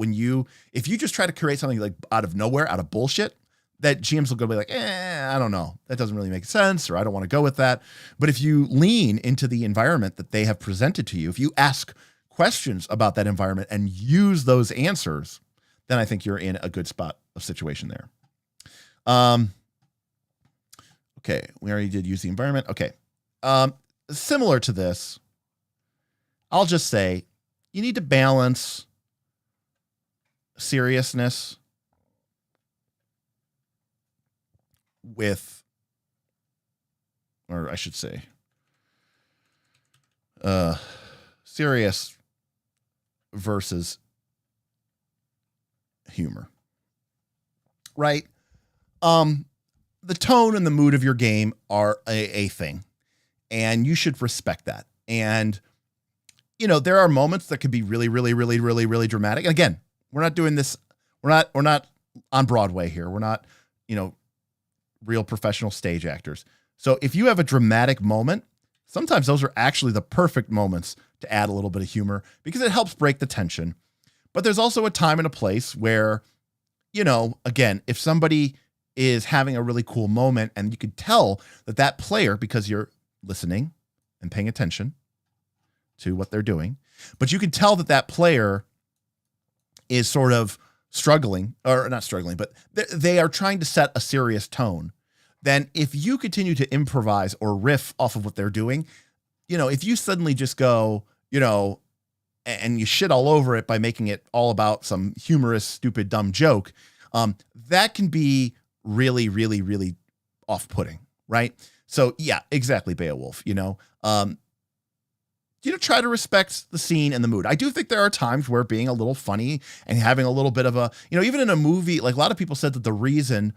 if you just try to create something like out of nowhere, out of bullshit, that GMs will go be like, I don't know. That doesn't really make sense, or I don't want to go with that. But if you lean into the environment that they have presented to you, if you ask questions about that environment and use those answers, then I think you're in a good spot of situation there. Okay. We already did use the environment. Okay. Similar to this, I'll just say you need to balance seriousness with, or I should say, serious versus humor, right? The tone and the mood of your game are a thing. And you should respect that. And, there are moments that could be really, really, really, really, really dramatic. And again, we're not doing this. We're not on Broadway here. We're not, real professional stage actors. So if you have a dramatic moment, sometimes those are actually the perfect moments to add a little bit of humor because it helps break the tension. But there's also a time and a place where, again, if somebody is having a really cool moment and you could tell that player, because you're listening and paying attention to what they're doing, but you can tell that player is sort of struggling, or not struggling, but they are trying to set a serious tone. Then if you continue to improvise or riff off of what they're doing, if you suddenly just go, and you shit all over it by making it all about some humorous, stupid, dumb joke, that can be really, really, really off-putting, right? So yeah, exactly, Beowulf, try to respect the scene and the mood. I do think there are times where being a little funny and having a little bit of a, even in a movie, like a lot of people said that the reason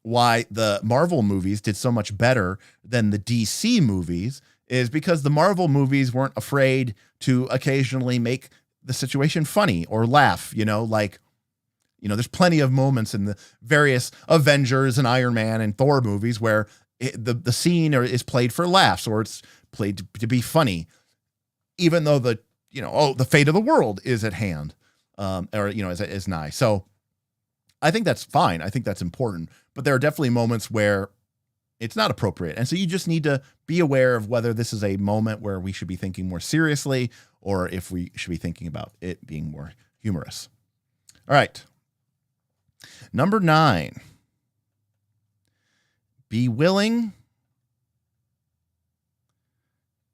why the Marvel movies did so much better than the DC movies is because the Marvel movies weren't afraid to occasionally make the situation funny or laugh, there's plenty of moments in the various Avengers and Iron Man and Thor movies where the scene is played for laughs or it's played to be funny, even though the fate of the world is at hand, is nigh. So I think that's fine. I think that's important, but there are definitely moments where it's not appropriate. And so you just need to be aware of whether this is a moment where we should be thinking more seriously or if we should be thinking about it being more humorous. All right. Number 9. Be willing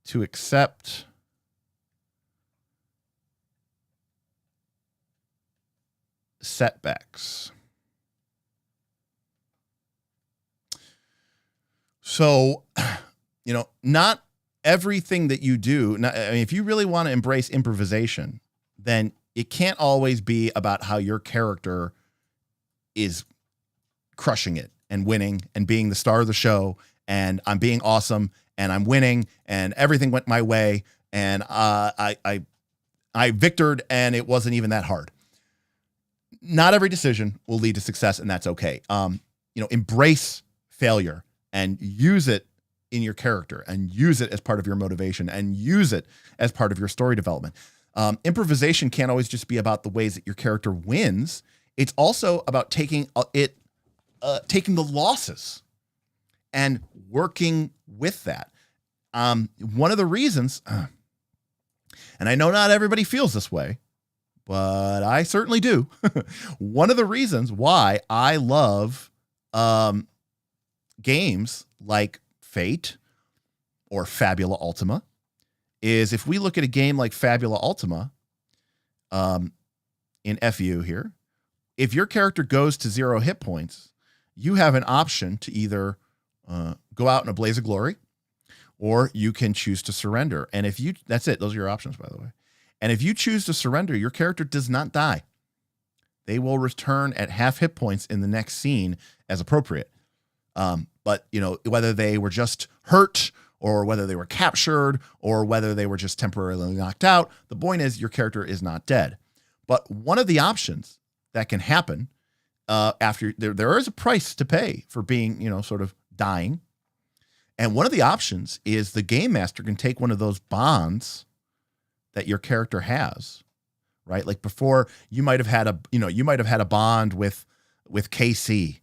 to accept setbacks. So, not everything that you do, if you really want to embrace improvisation, then it can't always be about how your character is crushing it and winning and being the star of the show, and I'm being awesome and I'm winning and everything went my way and I victored and it wasn't even that hard. Not every decision will lead to success, and that's okay. Embrace failure and use it in your character and use it as part of your motivation and use it as part of your story development. Improvisation can't always just be about the ways that your character wins. It's also about taking the losses and working with that. One of the reasons, and I know not everybody feels this way, but I certainly do. One of the reasons why I love games like Fate or Fabula Ultima is if we look at a game like Fabula Ultima in FU here, if your character goes to 0 hit points, you have an option to either go out in a blaze of glory, or you can choose to surrender. And that's it. Those are your options, by the way. And if you choose to surrender, your character does not die. They will return at half hit points in the next scene as appropriate. But whether they were just hurt or whether they were captured or whether they were just temporarily knocked out, the point is your character is not dead. But one of the options that can happen after there is a price to pay for being, sort of dying. And one of the options is the game master can take one of those bonds that your character has, right? Like before, you might have had a bond with KC,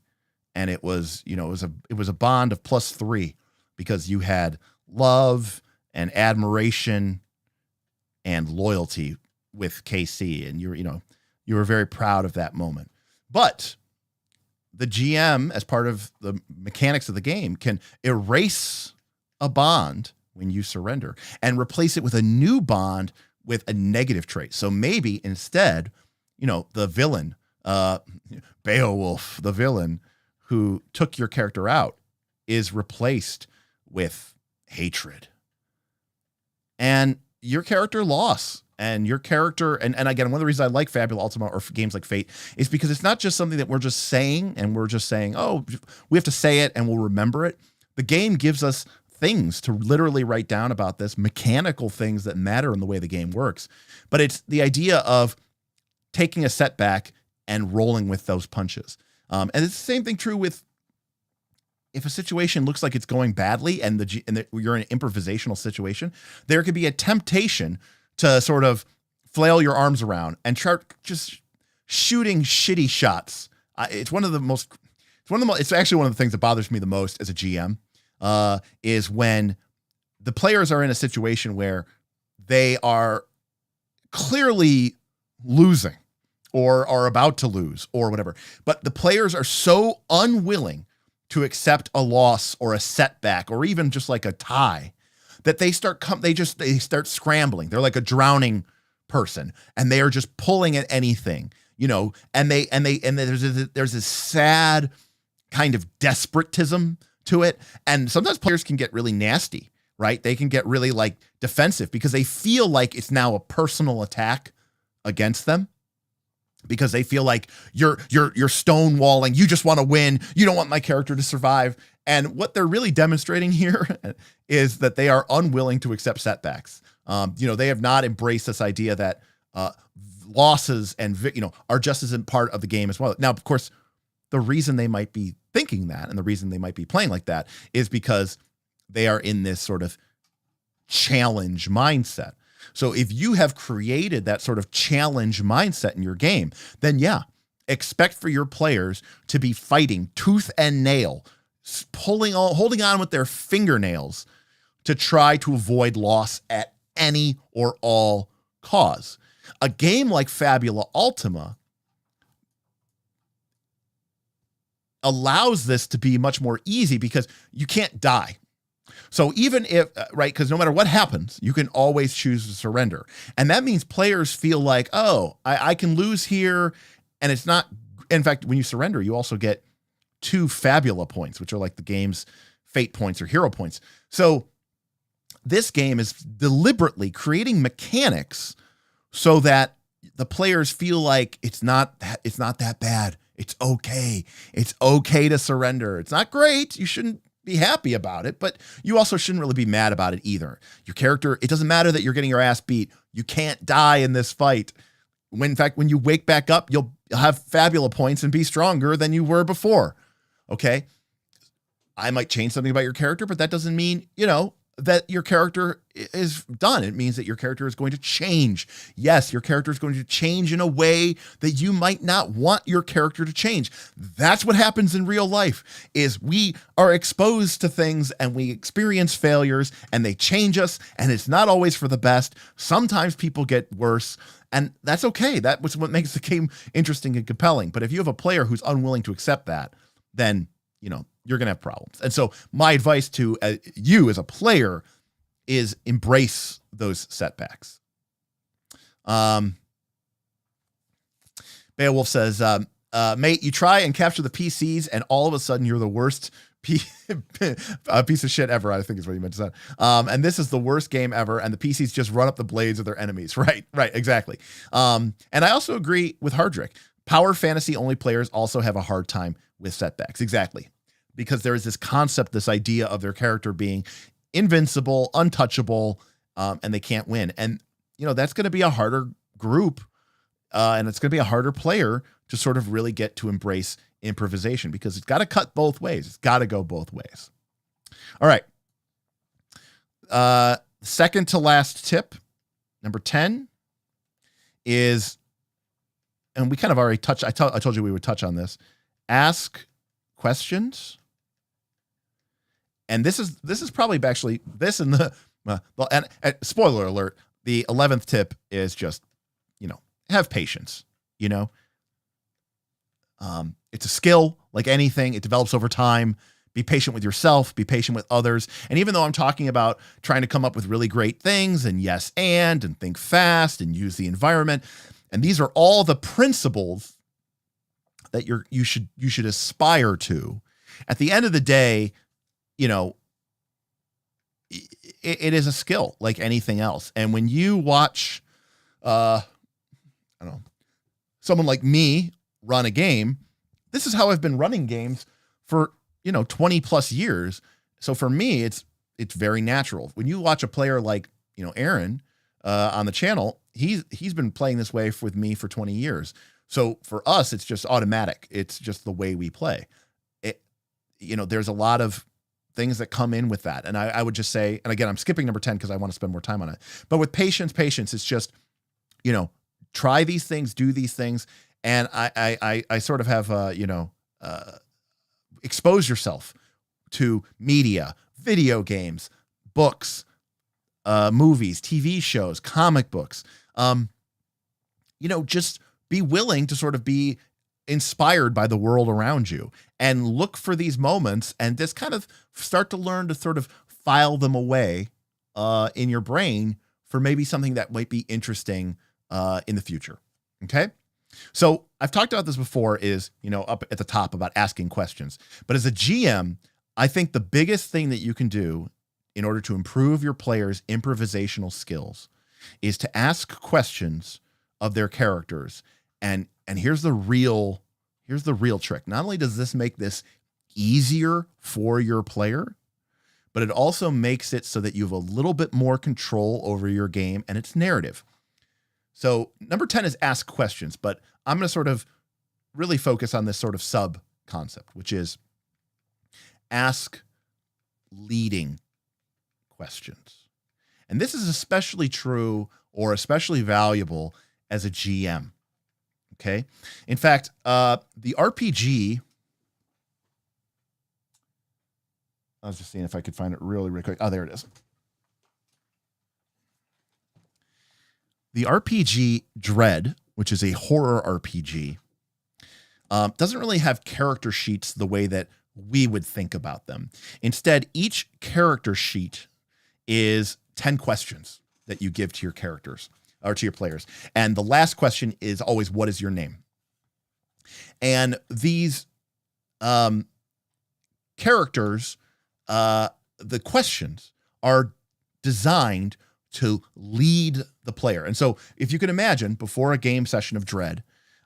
and it was a bond of +3 because you had love and admiration and loyalty with KC, and you were very proud of that moment. But the GM, as part of the mechanics of the game, can erase a bond when you surrender and replace it with a new bond with a negative trait. So maybe instead, the villain, Beowulf, the villain who took your character out, is replaced with hatred. And your character lost. And your character, and again, one of the reasons I like Fabula Ultima or games like Fate is because it's not just something that we're just saying and we're just saying, oh, we have to say it and we'll remember it. The game gives us things to literally write down about this, mechanical things that matter in the way the game works. But it's the idea of taking a setback and rolling with those punches. And it's the same thing true with if a situation looks like it's going badly and you're in an improvisational situation, there could be a temptation to sort of flail your arms around and start just shooting shitty shots. It's actually one of the things that bothers me the most as a GM, is when the players are in a situation where they are clearly losing or are about to lose or whatever, but the players are so unwilling to accept a loss or a setback or even just like a tie that they start scrambling. They're like a drowning person, and they are just pulling at anything, and there's this sad kind of desperatism to it. And sometimes players can get really nasty, right? They can get really like defensive because they feel like it's now a personal attack against them, because they feel like you're stonewalling. You just want to win. You don't want my character to survive. And what they're really demonstrating here is that they are unwilling to accept setbacks. They have not embraced this idea that losses and are just as a part of the game as well. Now, of course, the reason they might be thinking that and the reason they might be playing like that is because they are in this sort of challenge mindset. So if you have created that sort of challenge mindset in your game, then expect for your players to be fighting tooth and nail, holding on with their fingernails to try to avoid loss at any or all cause. A game like Fabula Ultima allows this to be much more easy because you can't die. So even if, right, because no matter what happens, you can always choose to surrender. And that means players feel like, oh, I can lose here And it's not, in fact, when you surrender, you also get 2 fabula points, which are like the game's fate points or hero points. So this game is deliberately creating mechanics so that the players feel like it's not that bad. It's okay. It's okay to surrender. It's not great. You shouldn't be happy about it, but you also shouldn't really be mad about it either. Your character, it doesn't matter that you're getting your ass beat. You can't die in this fight. In fact, when you wake back up, you'll have fabula points and be stronger than you were before. Okay? I might change something about your character, but that doesn't mean, that your character is done. It means that your character is going to change. Yes, your character is going to change in a way that you might not want your character to change. That's what happens in real life, is we are exposed to things and we experience failures and they change us, and it's not always for the best. Sometimes people get worse, and that's okay. That was what makes the game interesting and compelling. But if you have a player who's unwilling to accept that, then, you're going to have problems. And so my advice to you as a player is embrace those setbacks. Beowulf says, mate, you try and capture the PCs and all of a sudden you're the worst piece of shit ever, I think is what you meant to say. And this is the worst game ever, and the PCs just run up the blades of their enemies. Right, exactly. And I also agree with Hardrick. Power fantasy only players also have a hard time with setbacks. Exactly. Because there is this concept, this idea of their character being invincible, untouchable, and they can't win. And, that's going to be a harder group, and it's going to be a harder player to sort of really get to embrace improvisation, because it's got to cut both ways. It's got to go both ways. All right. Second to last tip, number 10, is, and we kind of already touched, I told you we would touch on this, ask questions. And this is probably actually this and and spoiler alert, the 11th tip is just, have patience, it's a skill like anything. It develops over time. Be patient with yourself, be patient with others. And even though I'm talking about trying to come up with really great things and yes, and think fast and use the environment, and these are all the principles that you should aspire to. At the end of the day, it is a skill like anything else. And when you watch, I don't know, someone like me run a game, this is how I've been running games for, 20 plus years. So for me, it's very natural. When you watch a player like, Aaron, on the channel, he's been playing this way with me for 20 years. So for us, it's just automatic. It's just the way we play. There's a lot of things that come in with that. And I would just say, and again, I'm skipping number 10 because I want to spend more time on it, but with patience, it's just, try these things, do these things. And I sort of have, expose yourself to media, video games, books, movies, TV shows, comic books, just be willing to sort of be inspired by the world around you and look for these moments and just kind of start to learn to sort of file them away in your brain for maybe something that might be interesting in the future. Okay. So I've talked about this before is, up at the top about asking questions, but as a GM, I think the biggest thing that you can do in order to improve your players' improvisational skills is to ask questions of their characters. And here's the real trick. Not only does this make this easier for your player, but it also makes it so that you have a little bit more control over your game and its narrative. So number 10 is ask questions, but I'm going to sort of really focus on this sort of sub concept, which is ask leading questions. And this is especially true or especially valuable as a GM. Okay. In fact, the RPG, I was just seeing if I could find it really quick. Oh, there it is. The RPG Dread, which is a horror RPG, doesn't really have character sheets the way that we would think about them. Instead, each character sheet is 10 questions that you give to your characters or to your players. And the last question is always, what is your name? And these characters, the questions are designed to lead the player. And so if you can imagine, before a game session of Dread,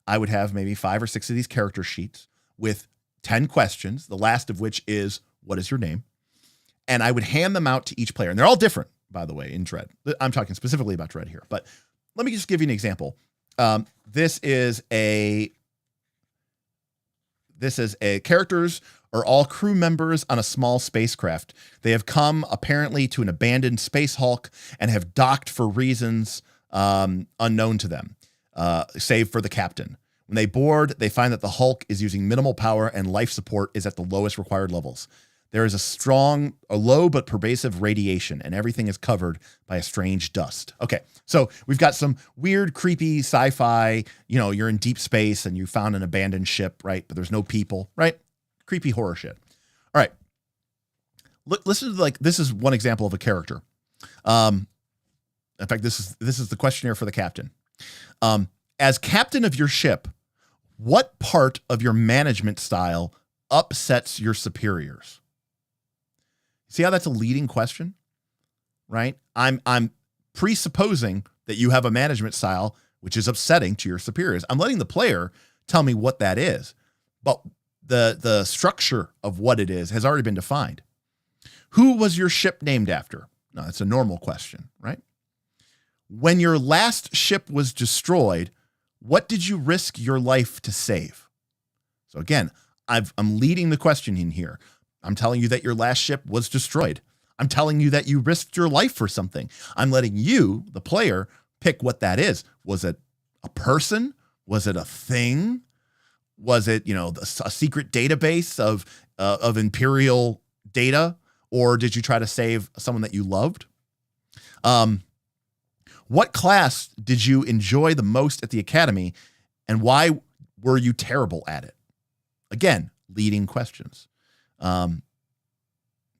I would have maybe 5 or 6 of these character sheets with 10 questions, the last of which is, what is your name? And I would hand them out to each player. And they're all different, by the way, in Dread. I'm talking specifically about Dread here. But let me just give you an example. This is characters are all crew members on a small spacecraft. They have come apparently to an abandoned space hulk and have docked for reasons unknown to them, save for the captain. When they board, they find that the hulk is using minimal power and life support is at the lowest required levels. There is a low but pervasive radiation, and everything is covered by a strange dust. Okay, so we've got some weird, creepy sci-fi, you're in deep space and you found an abandoned ship, right? But there's no people, right? Creepy horror shit. All right. Listen to this is one example of a character. In fact, this is the questionnaire for the captain. As captain of your ship, what part of your management style upsets your superiors? See how that's a leading question, right? I'm presupposing that you have a management style which is upsetting to your superiors. I'm letting the player tell me what that is, but the structure of what it is has already been defined. Who was your ship named after? No, that's a normal question, right? When your last ship was destroyed, what did you risk your life to save? So again, I'm leading the question in here. I'm telling you that your last ship was destroyed. I'm telling you that you risked your life for something. I'm letting you, the player, pick what that is. Was it a person? Was it a thing? Was it, a secret database of imperial data? Or did you try to save someone that you loved? What class did you enjoy the most at the academy, and why were you terrible at it? Again, leading questions.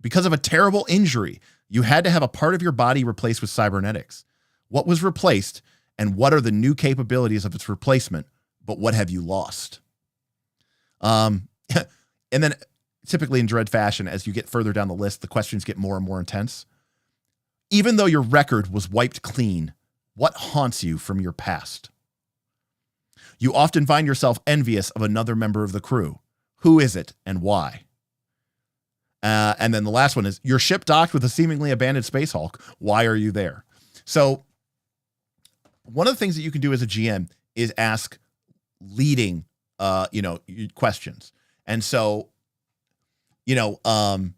Because of a terrible injury, you had to have a part of your body replaced with cybernetics. What was replaced, and what are the new capabilities of its replacement, but what have you lost? And then typically in Dread fashion, as you get further down the list, the questions get more and more intense. Even though your record was wiped clean, what haunts you from your past? You often find yourself envious of another member of the crew. Who is it and why? And then the last one is, your ship docked with a seemingly abandoned space hulk. Why are you there? So one of the things that you can do as a GM is ask leading, questions. And so, when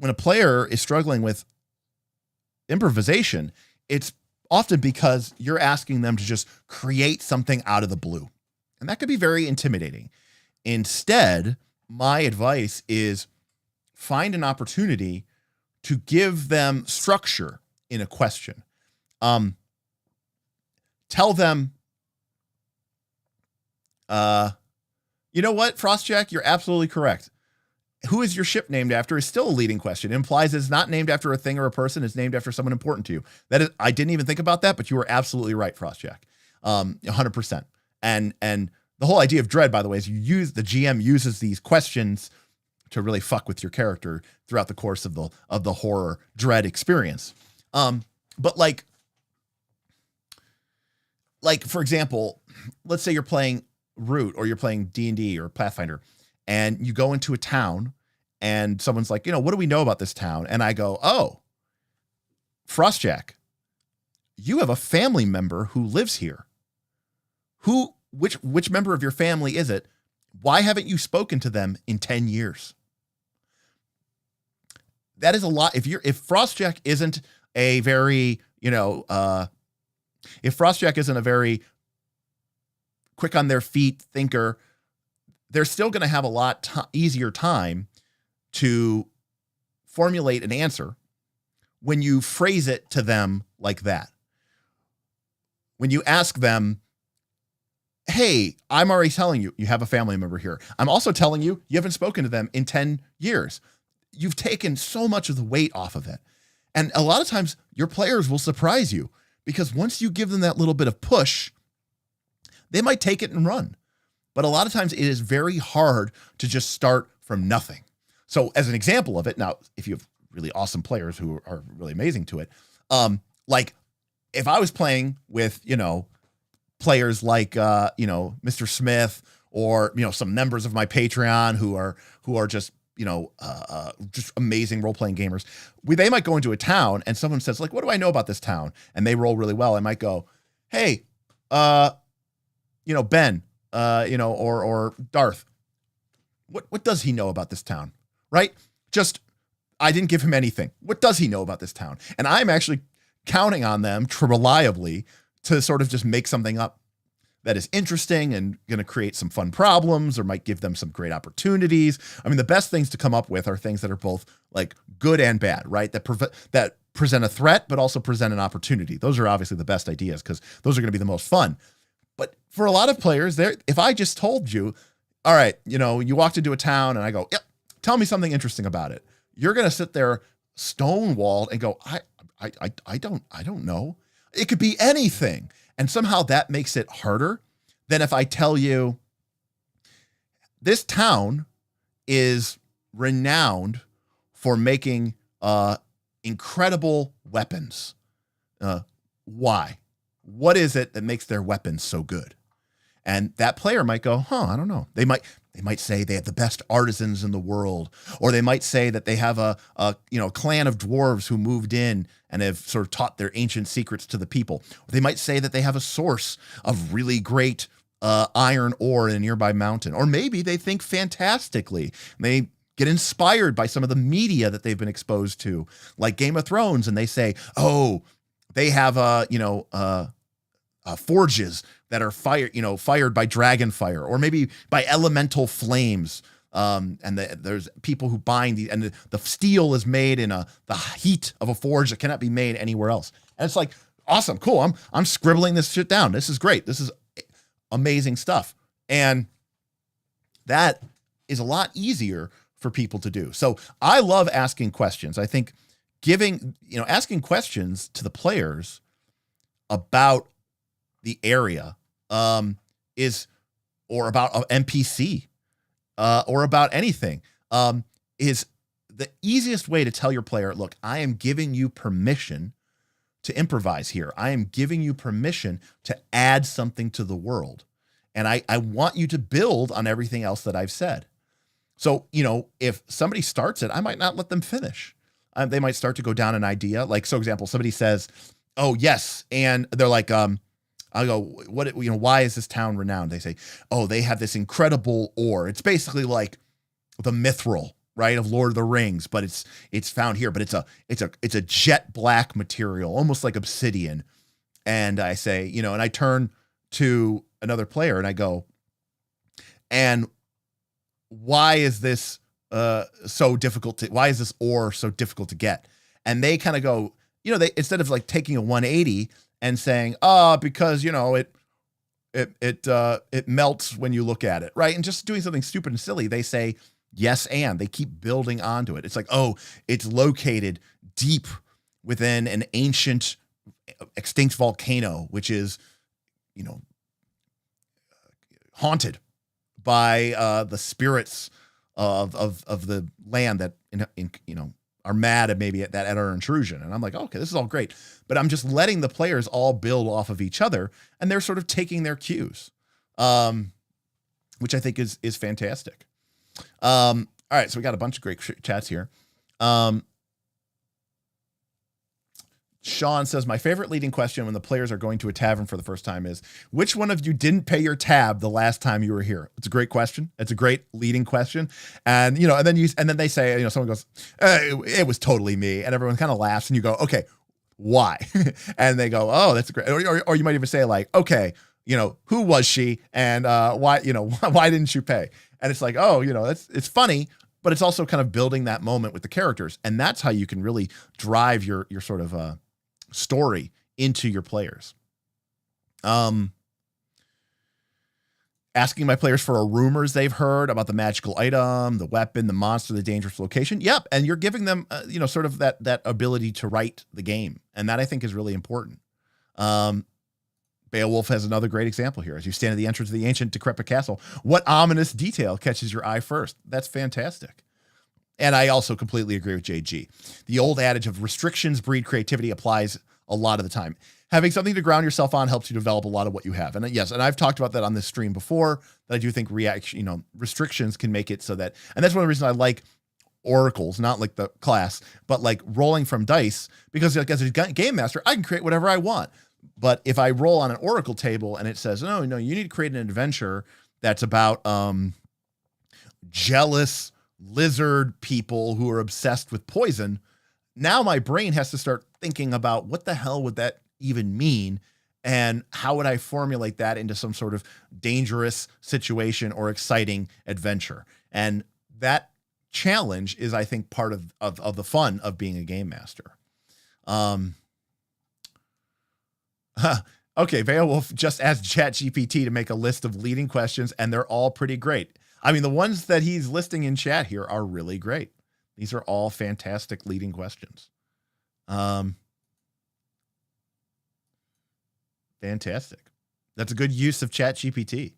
a player is struggling with improvisation, it's often because you're asking them to just create something out of the blue. And that could be very intimidating. Instead, my advice is find an opportunity to give them structure in a question. Tell them, you know what, Frostjack, you're absolutely correct. Who is your ship named after is still a leading question. It implies it's not named after a thing or a person. It's named after someone important to you. That is, I didn't even think about that, but you were absolutely right, Frostjack. 100%. And the whole idea of Dread, by the way, is the GM uses these questions to really fuck with your character throughout the course of the horror Dread experience. But like for example, let's say you're playing Root or you're playing D&D or Pathfinder, and you go into a town and someone's like, what do we know about this town? And I go, oh, Frostjack, you have a family member who lives here. Which member of your family is it? Why haven't you spoken to them in 10 years? That is a lot. If Frostjack isn't a very, if Frostjack isn't a very quick on their feet thinker, they're still going to have a lot easier time to formulate an answer when you phrase it to them like that. When you ask them, hey, I'm already telling you, you have a family member here. I'm also telling you, you haven't spoken to them in 10 years. You've taken so much of the weight off of it. And a lot of times your players will surprise you, because once you give them that little bit of push, they might take it and run. but a lot of times it is very hard to just start from nothing. So as an example of it, now, if you have really awesome players who are really amazing to it, like if I was playing with, players like, Mr. Smith or, some members of my Patreon who are just, just amazing role-playing gamers, they might go into a town and someone says like, what do I know about this town? And they roll really well. I might go, hey, Ben, or Darth, what does he know about this town? Right? Just, I didn't give him anything. What does he know about this town? And I'm actually counting on them to reliably to sort of just make something up that is interesting and going to create some fun problems or might give them some great opportunities. I mean, the best things to come up with are things that are both like good and bad, right? That present a threat, but also present an opportunity. Those are obviously the best ideas because those are going to be the most fun. But for a lot of players, if I just told you, all right, you walked into a town and I go, yep, tell me something interesting about it. You're going to sit there stonewalled and go, I don't know. It could be anything. And somehow that makes it harder than if I tell you this town is renowned for making incredible weapons. Why? What is it that makes their weapons so good? And that player might go, I don't know. They might say they have the best artisans in the world, or they might say that they have a clan of dwarves who moved in and have sort of taught their ancient secrets to the people. Or they might say that they have a source of really great iron ore in a nearby mountain. Or maybe they think fantastically. They get inspired by some of the media that they've been exposed to, like Game of Thrones, and they say, they have forges that are fired by dragon fire, or maybe by elemental flames. There's people who bind and the steel is made in the heat of a forge that cannot be made anywhere else. And it's like, awesome, cool. I'm scribbling this shit down. This is great. This is amazing stuff. And that is a lot easier for people to do. So I love asking questions. I think asking questions to the players about the area or about an NPC or about anything is the easiest way to tell your player, look, I am giving you permission to improvise here. I am giving you permission to add something to the world. And I want you to build on everything else that I've said. So, if somebody starts it, I might not let them finish. They might start to go down an idea. Like, so example, somebody says, oh, yes. And they're like, I go, why is this town renowned? They say, oh, they have this incredible ore. It's basically like the mithril, right, of Lord of the Rings, but it's found here. But it's a jet black material, almost like obsidian. And I say, and I turn to another player and I go, and why is this so difficult why is this ore so difficult to get? And they kind of go, they, instead of like taking a 180 and saying, because, it melts when you look at it, right? And just doing something stupid and silly, they say, yes, and they keep building onto it. It's like, it's located deep within an ancient extinct volcano, which is, haunted by the spirits of the land that, are mad at our intrusion. And I'm like, okay, this is all great. But I'm just letting the players all build off of each other, and they're sort of taking their cues, which I think is fantastic. All right, so we got a bunch of great chats here. Sean says, my favorite leading question when the players are going to a tavern for the first time is, which one of you didn't pay your tab the last time you were here? It's a great question. It's a great leading question. And, and then they say, someone goes, it was totally me. And everyone kind of laughs and you go, okay, why? And they go, oh, that's great. Or you might even say like, okay, who was she? And why didn't you pay? And it's like, it's funny, but it's also kind of building that moment with the characters. And that's how you can really drive your sort of, story into your players. Asking my players for rumors they've heard about the magical item, the weapon, the monster, the dangerous location. Yep. And you're giving them, sort of that ability to write the game. And that I think is really important. Beowulf has another great example here. As you stand at the entrance of the ancient decrepit castle, what ominous detail catches your eye first? That's fantastic. And I also completely agree with JG. The old adage of restrictions breed creativity applies a lot of the time. Having something to ground yourself on helps you develop a lot of what you have. And yes, and I've talked about that on this stream before, that I do think restrictions can make it so that, and that's one of the reasons I like oracles, not like the class, but like rolling from dice, because like as a game master, I can create whatever I want. But if I roll on an oracle table and it says, no, you need to create an adventure that's about jealous lizard people who are obsessed with poison, now my brain has to start thinking about what the hell would that even mean, and how would I formulate that into some sort of dangerous situation or exciting adventure. And that challenge is, I think, part of the fun of being a game master. Okay, Beowulf just asked ChatGPT to make a list of leading questions, and they're all pretty great. I mean, the ones that he's listing in chat here are really great. These are all fantastic leading questions. Fantastic. That's a good use of ChatGPT.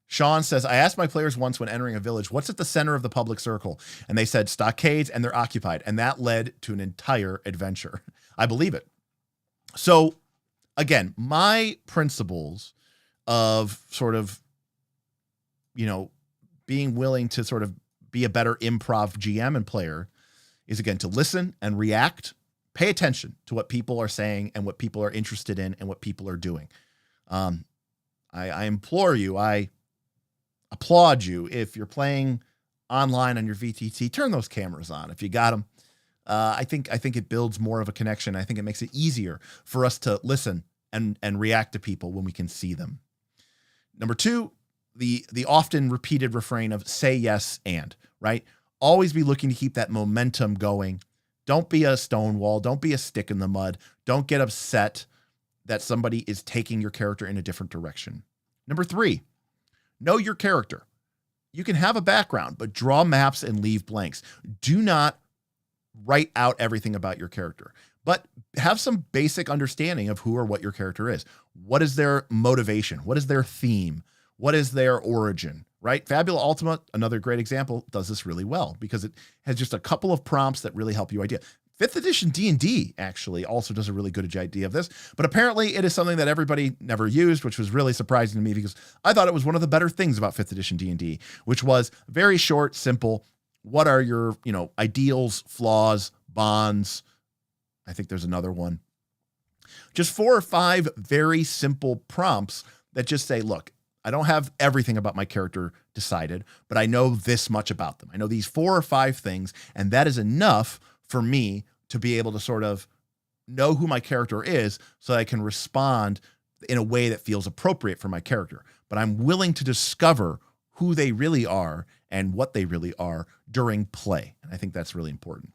Sean says, I asked my players once when entering a village, what's at the center of the public circle? And they said stockades, and they're occupied. And that led to an entire adventure. I believe it. So again, my principles of sort of, being willing to sort of be a better improv GM and player is, again, to listen and react, pay attention to what people are saying and what people are interested in and what people are doing. I implore you, I applaud you, if you're playing online on your VTT, turn those cameras on if you got them. I think it builds more of a connection. I think it makes it easier for us to listen and react to people when we can see them. Number two, the often repeated refrain of say yes and, right? Always be looking to keep that momentum going. Don't be a stonewall. Don't be a stick in the mud. Don't get upset that somebody is taking your character in a different direction. Number three, know your character. You can have a background, but draw maps and leave blanks. Do not write out everything about your character, but have some basic understanding of who or what your character is. What is their motivation? What is their theme? What is their origin, right? Fabula Ultima, another great example, does this really well because it has just a couple of prompts that really help you idea. 5th edition D&D actually also does a really good idea of this, but apparently it is something that everybody never used, which was really surprising to me because I thought it was one of the better things about 5th edition D&D, which was very short, simple. What are your, ideals, flaws, bonds? I think there's another one. Just 4 or 5 very simple prompts that just say, look, I don't have everything about my character decided, but I know this much about them. I know these 4 or 5 things, and that is enough for me to be able to sort of know who my character is so that I can respond in a way that feels appropriate for my character. But I'm willing to discover who they really are and what they really are during play. And I think that's really important.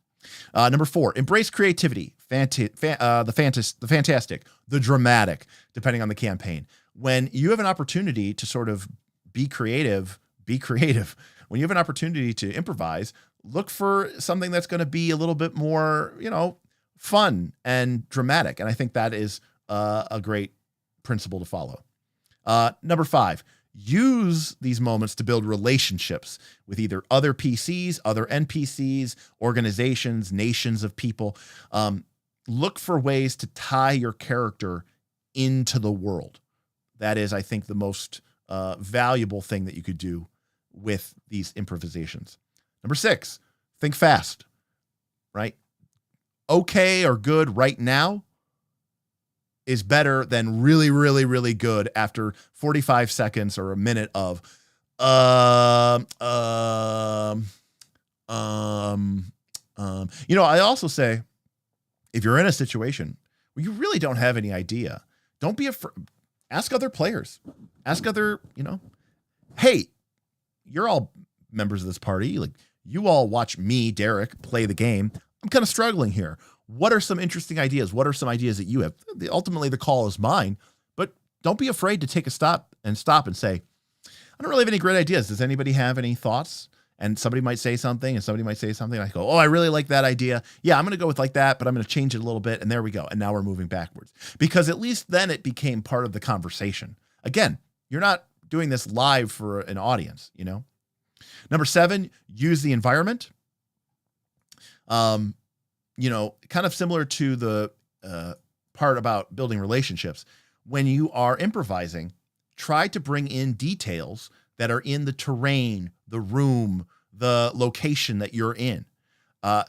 Number 4, embrace creativity, the fantastic, the dramatic, depending on the campaign. When you have an opportunity to sort of be creative. When you have an opportunity to improvise, look for something that's going to be a little bit more, fun and dramatic. And I think that is a great principle to follow. Number 5, use these moments to build relationships with either other PCs, other NPCs, organizations, nations of people. Look for ways to tie your character into the world. That is, I think, the most valuable thing that you could do with these improvisations. Number 6, think fast, right? Okay or good right now is better than really, really, really good after 45 seconds or a minute of, I also say, if you're in a situation where you really don't have any idea, don't be afraid. Ask other players. Ask other, hey, you're all members of this party. Like, you all watch me, Derek, play the game. I'm kind of struggling here. What are some interesting ideas? What are some ideas that you have? Ultimately, the call is mine, but don't be afraid to take a stop and say, I don't really have any great ideas. Does anybody have any thoughts? and somebody might say something and somebody might say something. I go, oh, I really like that idea. Yeah, I'm going to go with like that, but I'm going to change it a little bit. And there we go. And now we're moving backwards, because at least then it became part of the conversation. Again, you're not doing this live for an audience, you know? Number 7, use the environment. You know, kind of similar to the part about building relationships. When you are improvising, try to bring in details that are in the terrain, the room, the location that you're in.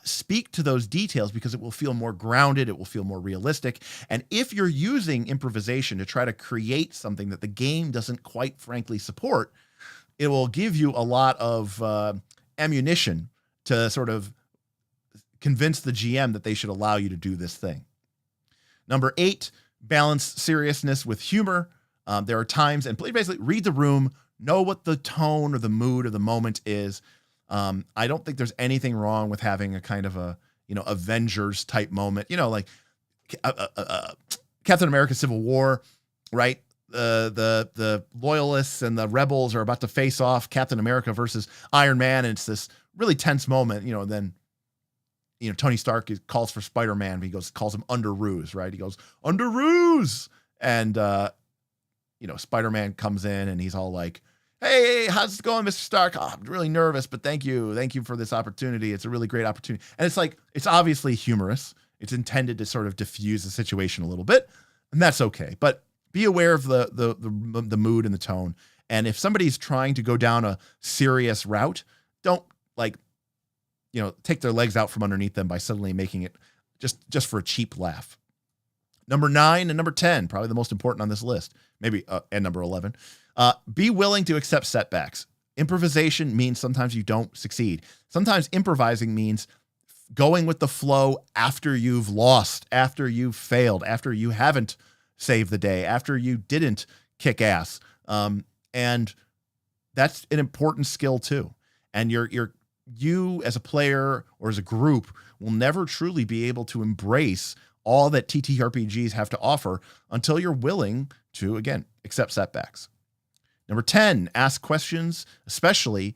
Speak to those details because it will feel more grounded. It will feel more realistic. And if you're using improvisation to try to create something that the game doesn't quite frankly support, it will give you a lot of ammunition to sort of convince the GM that they should allow you to do this thing. Number 8, balance seriousness with humor. There are times, and basically read the room, know what the tone or the mood or the moment is. I don't think there's anything wrong with having a kind of a, you know, Avengers type moment, you know, like Captain America Civil War, right? The loyalists and the rebels are about to face off, Captain America versus Iron Man. And it's this really tense moment, you know, and then, you know, Tony Stark calls for Spider-Man. He calls him Under Ruse, right? He goes, Under Ruse. And, you know, Spider-Man comes in and he's all like, hey, how's it going, Mr. Stark? Oh, I'm really nervous, but thank you. Thank you for this opportunity. It's a really great opportunity. And it's like, it's obviously humorous. It's intended to sort of diffuse the situation a little bit, and that's okay. But be aware of the mood and the tone. And if somebody's trying to go down a serious route, don't like, you know, take their legs out from underneath them by suddenly making it just for a cheap laugh. Number 9 and number 10, probably the most important on this list, maybe, and number 11, be willing to accept setbacks. Improvisation means sometimes you don't succeed. Sometimes improvising means going with the flow after you've lost, after you've failed, after you haven't saved the day, after you didn't kick ass. And that's an important skill too. And you as a player or as a group will never truly be able to embrace all that TTRPGs have to offer until you're willing to, again, accept setbacks. Number 10, ask questions, especially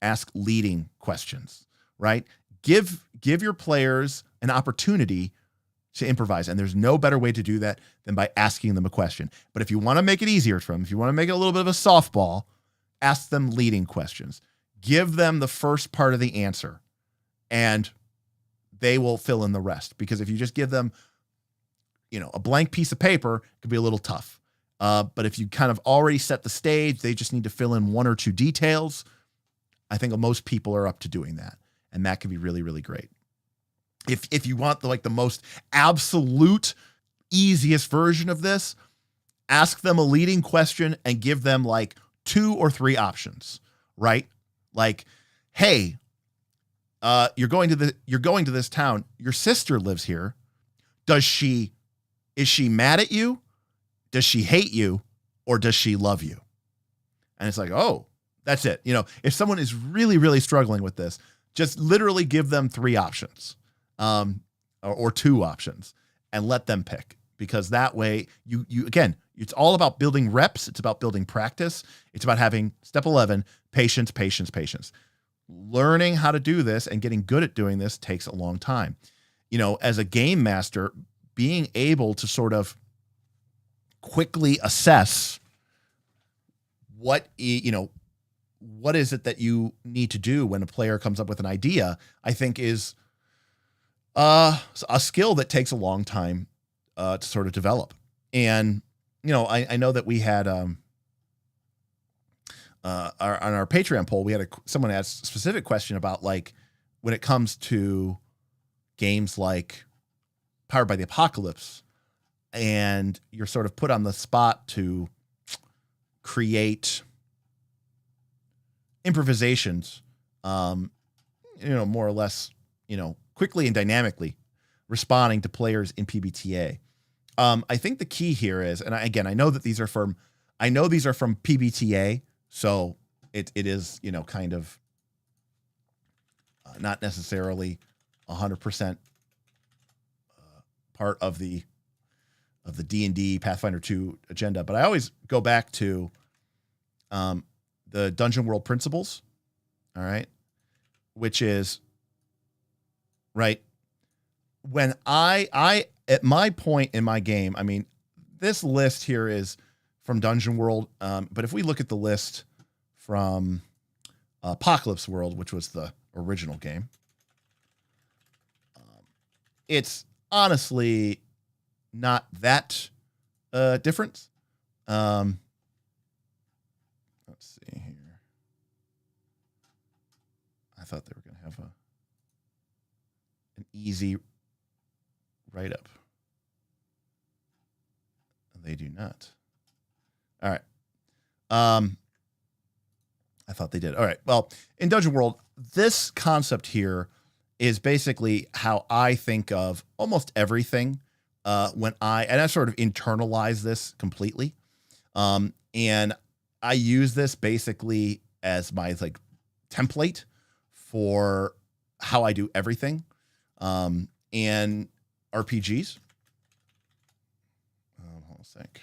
ask leading questions, right? Give your players an opportunity to improvise. And there's no better way to do that than by asking them a question. But if you want to make it easier for them, if you want to make it a little bit of a softball, ask them leading questions. Give them the first part of the answer and they will fill in the rest. Because if you just give them, you know, a blank piece of paper, it could be a little tough. But if you kind of already set the stage, they just need to fill in 1 or 2 details. I think most people are up to doing that. And that can be really, really great. If you want the most absolute easiest version of this, ask them a leading question and give them like 2 or 3 options, right? Like, hey, you're going to this town. Your sister lives here. Is she mad at you? Does she hate you, or does she love you? And it's like, oh, that's it. You know, if someone is really, really struggling with this, just literally give them 3 options, or 2 options, and let them pick. Because that way, you again, it's all about building reps. It's about building practice. It's about having step 11, patience, patience, patience. Learning how to do this and getting good at doing this takes a long time. You know, as a game master, being able to sort of quickly assess what is it that you need to do when a player comes up with an idea, I think is a skill that takes a long time to sort of develop. And, you know, I know that we had on our Patreon poll, we had someone asked a specific question about, like, when it comes to games like Powered by the Apocalypse, and you're sort of put on the spot to create improvisations, more or less, quickly and dynamically responding to players in PbtA. I think the key here is, and I know that these are from PbtA, so it is, kind of not necessarily 100% part of the D&D Pathfinder 2 agenda, but I always go back to the Dungeon World principles. All right. which is right when I at my point in my game. I mean, this list here is from Dungeon World, but if we look at the list from Apocalypse World, which was the original game, it's honestly not that different. Let's see here. I thought they were going to have an easy write-up. They do not. All right. I thought they did. All right. Well, in Dungeon World, this concept here is basically how I think of almost everything and I sort of internalize this completely. And I use this basically as my like template for how I do everything and RPGs. Hold on a sec.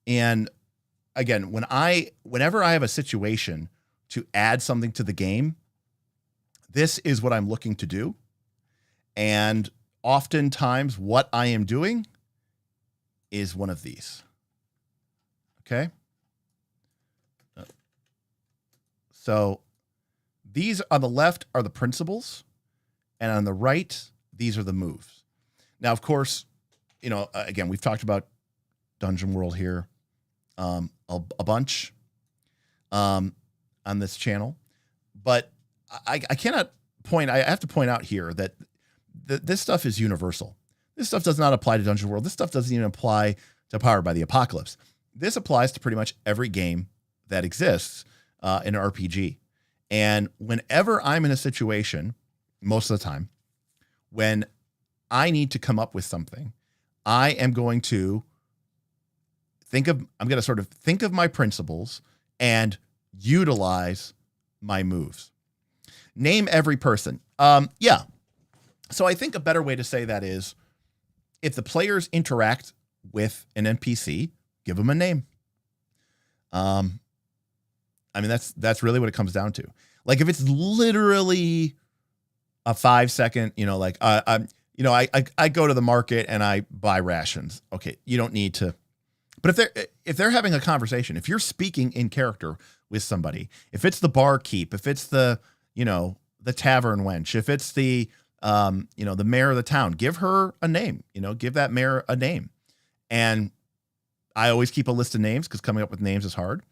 And again, whenever I have a situation to add something to the game, this is what I'm looking to do. And oftentimes what I am doing is one of these. Okay. So these on the left are the principles, and on the right, these are the moves. Now, of course, again, we've talked about Dungeon World here a bunch on this channel, but I cannot point. I have to point out here that this stuff is universal. This stuff does not apply to Dungeon World. This stuff doesn't even apply to Powered by the Apocalypse. This applies to pretty much every game that exists in an RPG. And whenever I'm in a situation, most of the time, when I need to come up with something, I am going to sort of think of my principles and utilize my moves. Name every person. Yeah. So I think a better way to say that is if the players interact with an NPC, give them a name. I mean, that's really what it comes down to. Like if it's literally a 5-second, I go to the market and I buy rations. Okay. You don't need to, but if they're having a conversation, if you're speaking in character with somebody, if it's the barkeep, if it's the tavern wench, if it's the mayor of the town, give her a name, give that mayor a name. And I always keep a list of names because coming up with names is hard.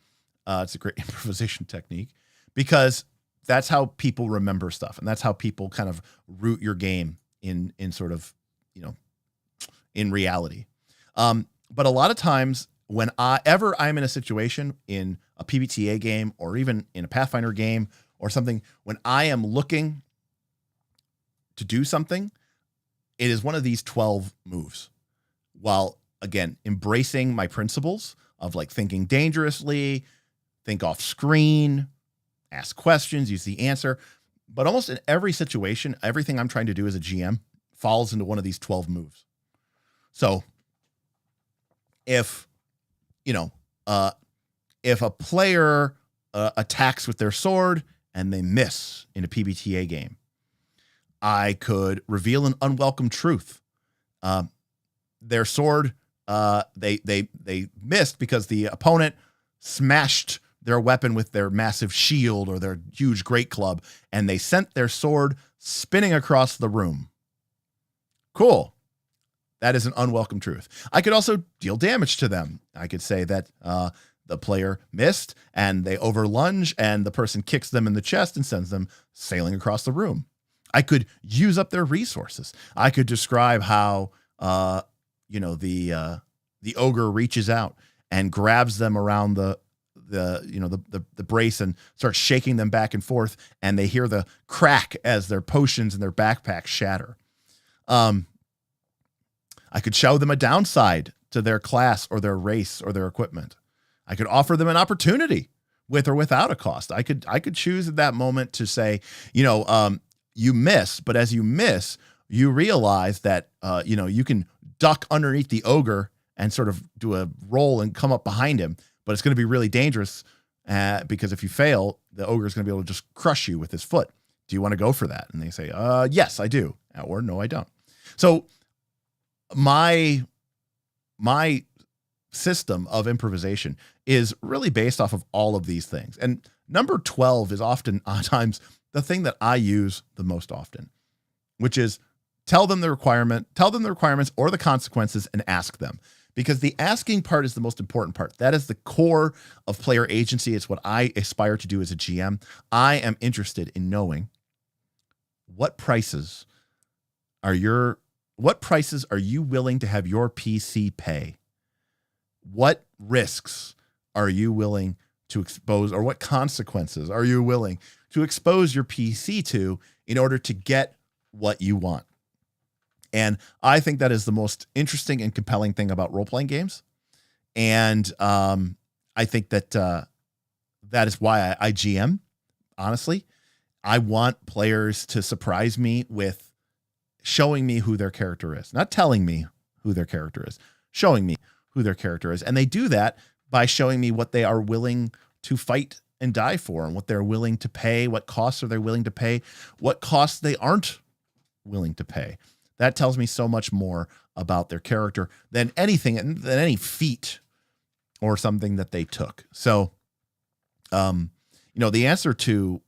It's a great improvisation technique because that's how people remember stuff. And that's how people kind of root your game in sort of, in reality. But a lot of times whenever I'm in a situation in a PbtA game or even in a Pathfinder game or something, when I am looking to do something, it is one of these 12 moves, while again, embracing my principles of like thinking dangerously, think off screen, ask questions, use the answer. But almost in every situation, everything I'm trying to do as a GM falls into one of these 12 moves. So if a player attacks with their sword and they miss in a PbtA game, I could reveal an unwelcome truth. Their sword, they missed because the opponent smashed their weapon with their massive shield or their huge great club, and they sent their sword spinning across the room. Cool. That is an unwelcome truth. I could also deal damage to them. I could say that the player missed and they overlunge and the person kicks them in the chest and sends them sailing across the room. I could use up their resources. I could describe how, the ogre reaches out and grabs them around the brace and starts shaking them back and forth, and they hear the crack as their potions and their backpacks shatter. I could show them a downside to their class or their race or their equipment. I could offer them an opportunity with or without a cost. I could choose at that moment to say, you miss, but as you miss, you realize that, you can duck underneath the ogre and sort of do a roll and come up behind him, but it's going to be really dangerous. because if you fail, the ogre is going to be able to just crush you with his foot. Do you want to go for that? And they say, yes, I do. Or no, I don't. So my system of improvisation is really based off of all of these things. And number 12 is often times the thing that I use the most often, which is tell them the requirements or the consequences and ask them. Because the asking part is the most important part. That is the core of player agency. It's what I aspire to do as a GM. I am interested in knowing what prices are you willing to have your PC pay? What risks are you willing to expose, or what consequences are you willing to expose your PC to in order to get what you want? And I think that is the most interesting and compelling thing about role-playing games. And I think that that is why I GM, honestly. I want players to surprise me with showing me who their character is. Not telling me who their character is, showing me who their character is. And they do that by showing me what they are willing to fight and die for, and what they're willing to pay, what costs are they willing to pay, what costs they aren't willing to pay. That tells me so much more about their character than any feat or something that they took. So, the answer to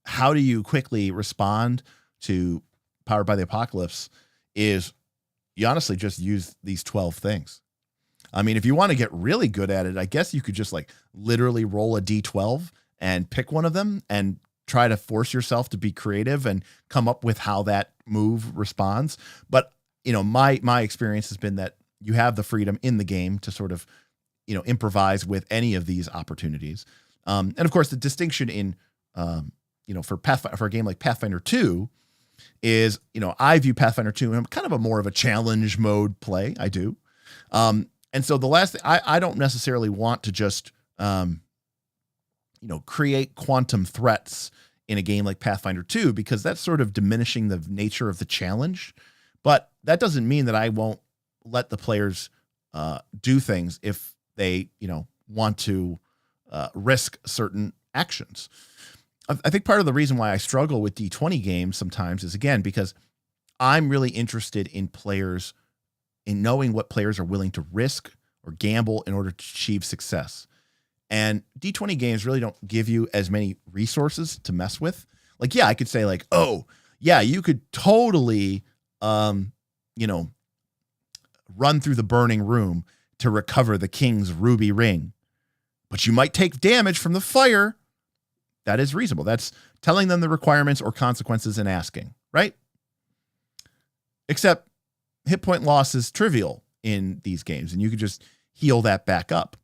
how do you quickly respond to Powered by the Apocalypse is you honestly just use these 12 things. I mean, if you want to get really good at it, I guess you could just like literally roll a D12 and pick one of them and try to force yourself to be creative and come up with how that move responds. But, my experience has been that you have the freedom in the game to sort of, improvise with any of these opportunities. And of course the distinction in, for a game like Pathfinder 2 is, I view Pathfinder 2 in kind of a more of a challenge mode play. I do. And so the last thing, I don't necessarily want to just, create quantum threats in a game like Pathfinder 2, because that's sort of diminishing the nature of the challenge. But that doesn't mean that I won't let the players do things if they, want to risk certain actions. I think part of the reason why I struggle with D20 games sometimes is, again, because I'm really interested in players, in knowing what players are willing to risk or gamble in order to achieve success. And D20 games really don't give you as many resources to mess with. Like, yeah, I could say like, oh, yeah, you could totally, run through the burning room to recover the king's ruby ring, but you might take damage from the fire. That is reasonable. That's telling them the requirements or consequences and asking, right? Except hit point loss is trivial in these games, and you could just heal that back up.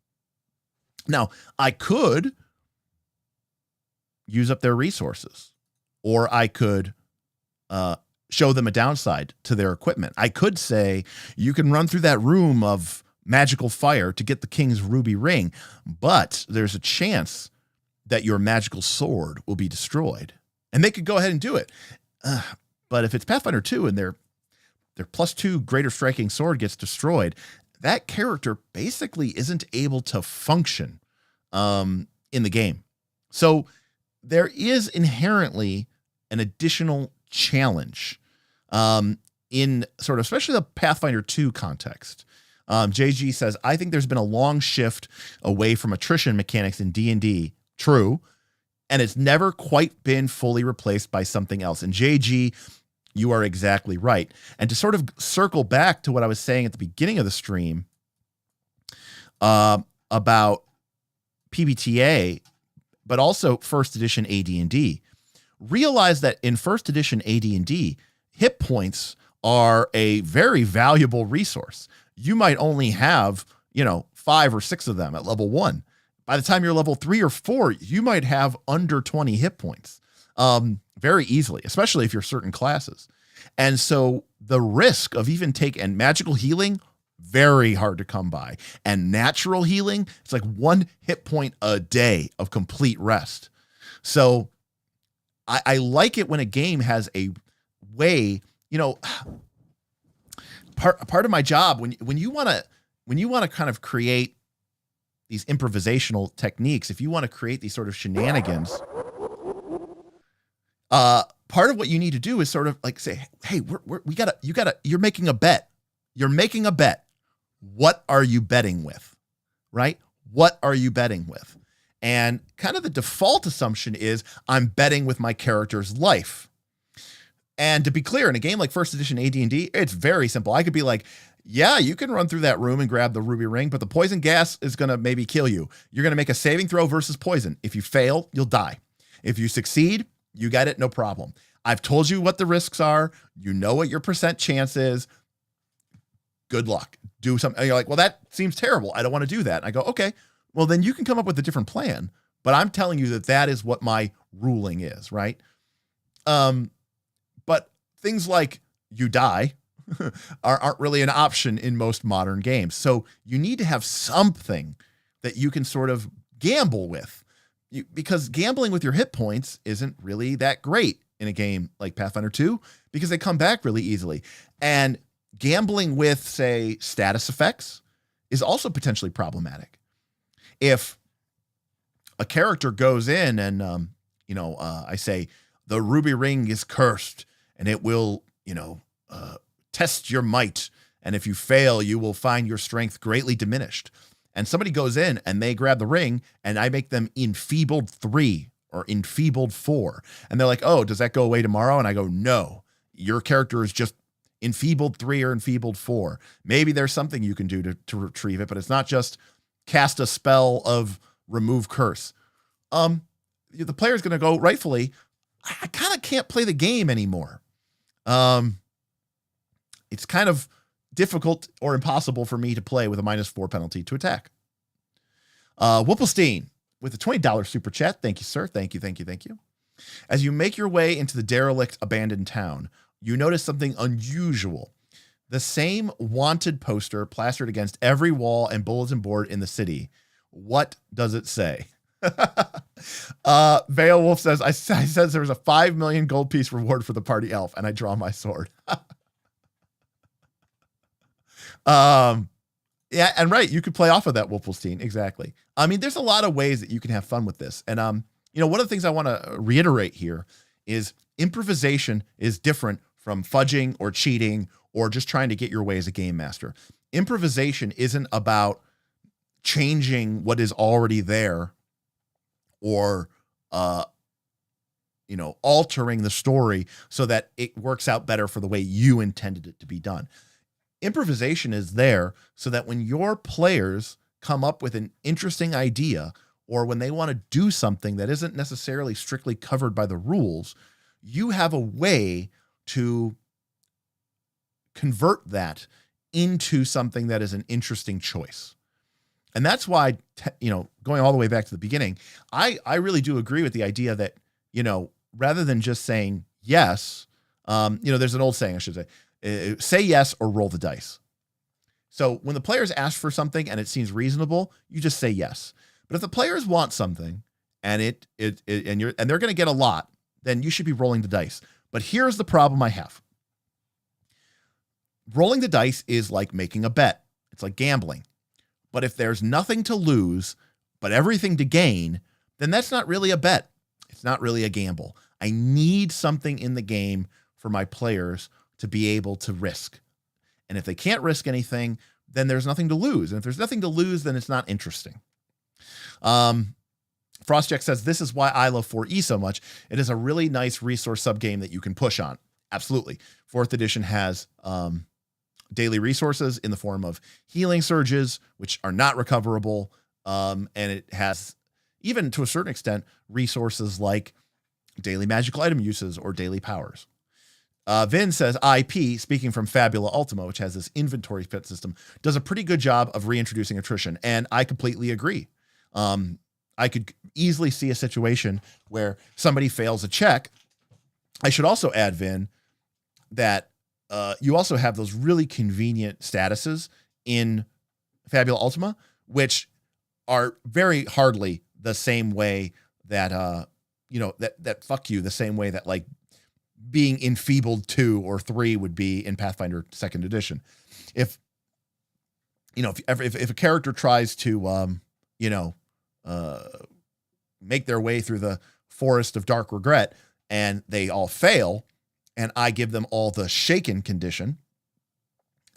Now, I could use up their resources, or I could show them a downside to their equipment. I could say, you can run through that room of magical fire to get the king's ruby ring, but there's a chance that your magical sword will be destroyed. And they could go ahead and do it. But if it's Pathfinder 2 and their +2 greater striking sword gets destroyed, that character basically isn't able to function in the game. So there is inherently an additional challenge in sort of, especially the Pathfinder 2 context. JG says, I think there's been a long shift away from attrition mechanics in D&D. True. And it's never quite been fully replaced by something else. And JG, you are exactly right. And to sort of circle back to what I was saying at the beginning of the stream about PbtA, but also first edition AD&D, realize that in first edition AD&D, hit points are a very valuable resource. You might only have, 5 or 6 of them at level 1. By the time you're level 3 or 4, you might have under 20 hit points very easily, especially if you're certain classes. And so the risk of even and magical healing, very hard to come by. And natural healing, it's like 1 hit point a day of complete rest. So I like it when a game has a way, part of my job, when you want to kind of create these improvisational techniques, if you want to create these sort of shenanigans, part of what you need to do is sort of like say, hey, you're making a bet. You're making a bet. What are you betting with? Right? What are you betting with? And kind of the default assumption is I'm betting with my character's life. And to be clear, in a game like first edition AD&D, it's very simple. I could be like, yeah, you can run through that room and grab the ruby ring, but the poison gas is going to maybe kill you. You're going to make a saving throw versus poison. If you fail, you'll die. If you succeed, you get it, no problem. I've told you what the risks are. You know what your percent chance is. Good luck. Do something. And you're like, well, that seems terrible. I don't want to do that. And I go, okay, well, then you can come up with a different plan. But I'm telling you that that is what my ruling is, right? But things like you die aren't really an option in most modern games. So you need to have something that you can sort of gamble with. Because gambling with your hit points isn't really that great in a game like Pathfinder 2 because they come back really easily. And gambling with, say, status effects is also potentially problematic. If a character goes in and, I say, the ruby ring is cursed and it will, test your might. And if you fail, you will find your strength greatly diminished. And somebody goes in and they grab the ring and I make them enfeebled 3 or enfeebled 4. And they're like, oh, does that go away tomorrow? And I go, no, your character is just enfeebled 3 or enfeebled 4. Maybe there's something you can do to retrieve it, but it's not just cast a spell of remove curse. The player's going to go rightfully, I kind of can't play the game anymore. It's kind of difficult or impossible for me to play with a -4 penalty to attack. Whipplestein with a $20 super chat. Thank you, sir. Thank you. As you make your way into the derelict abandoned town, you notice something unusual. The same wanted poster plastered against every wall and bulletin board in the city. What does it say? Beowulf says, I says there was a 5 million gold piece reward for the party elf, and I draw my sword. Yeah, and right, you could play off of that, Wolfenstein. Exactly. I mean, there's a lot of ways that you can have fun with this. And, one of the things I want to reiterate here is improvisation is different from fudging or cheating or just trying to get your way as a game master. Improvisation isn't about changing what is already there or, altering the story so that it works out better for the way you intended it to be done. Improvisation is there so that when your players come up with an interesting idea or when they want to do something that isn't necessarily strictly covered by the rules, you have a way to convert that into something that is an interesting choice. And that's why, going all the way back to the beginning, I really do agree with the idea that, rather than just saying yes, there's an old saying, I should say yes or roll the dice. So when the players ask for something and it seems reasonable, you just say yes. But if the players want something and they're going to get a lot, then you should be rolling the dice. But here's the problem I have. Rolling the dice is like making a bet. It's like gambling. But if there's nothing to lose, but everything to gain, then that's not really a bet. It's not really a gamble. I need something in the game for my players to be able to risk. And if they can't risk anything, then there's nothing to lose. And if there's nothing to lose, then it's not interesting. Frostjack says, this is why I love 4E so much. It is a really nice resource subgame that you can push on. Absolutely. 4th edition has daily resources in the form of healing surges, which are not recoverable. And it has, even to a certain extent, resources like daily magical item uses or daily powers. Vin says, IP, speaking from Fabula Ultima, which has this inventory pit system, does a pretty good job of reintroducing attrition. And I completely agree. I could easily see a situation where somebody fails a check. I should also add, Vin, that you also have those really convenient statuses in Fabula Ultima, which are very hardly the same way that, that fuck you, the same way that like being enfeebled 2 or 3 would be in Pathfinder 2nd edition. If a character tries to, you know, make their way through the forest of dark regret and they all fail, and I give them all the shaken condition,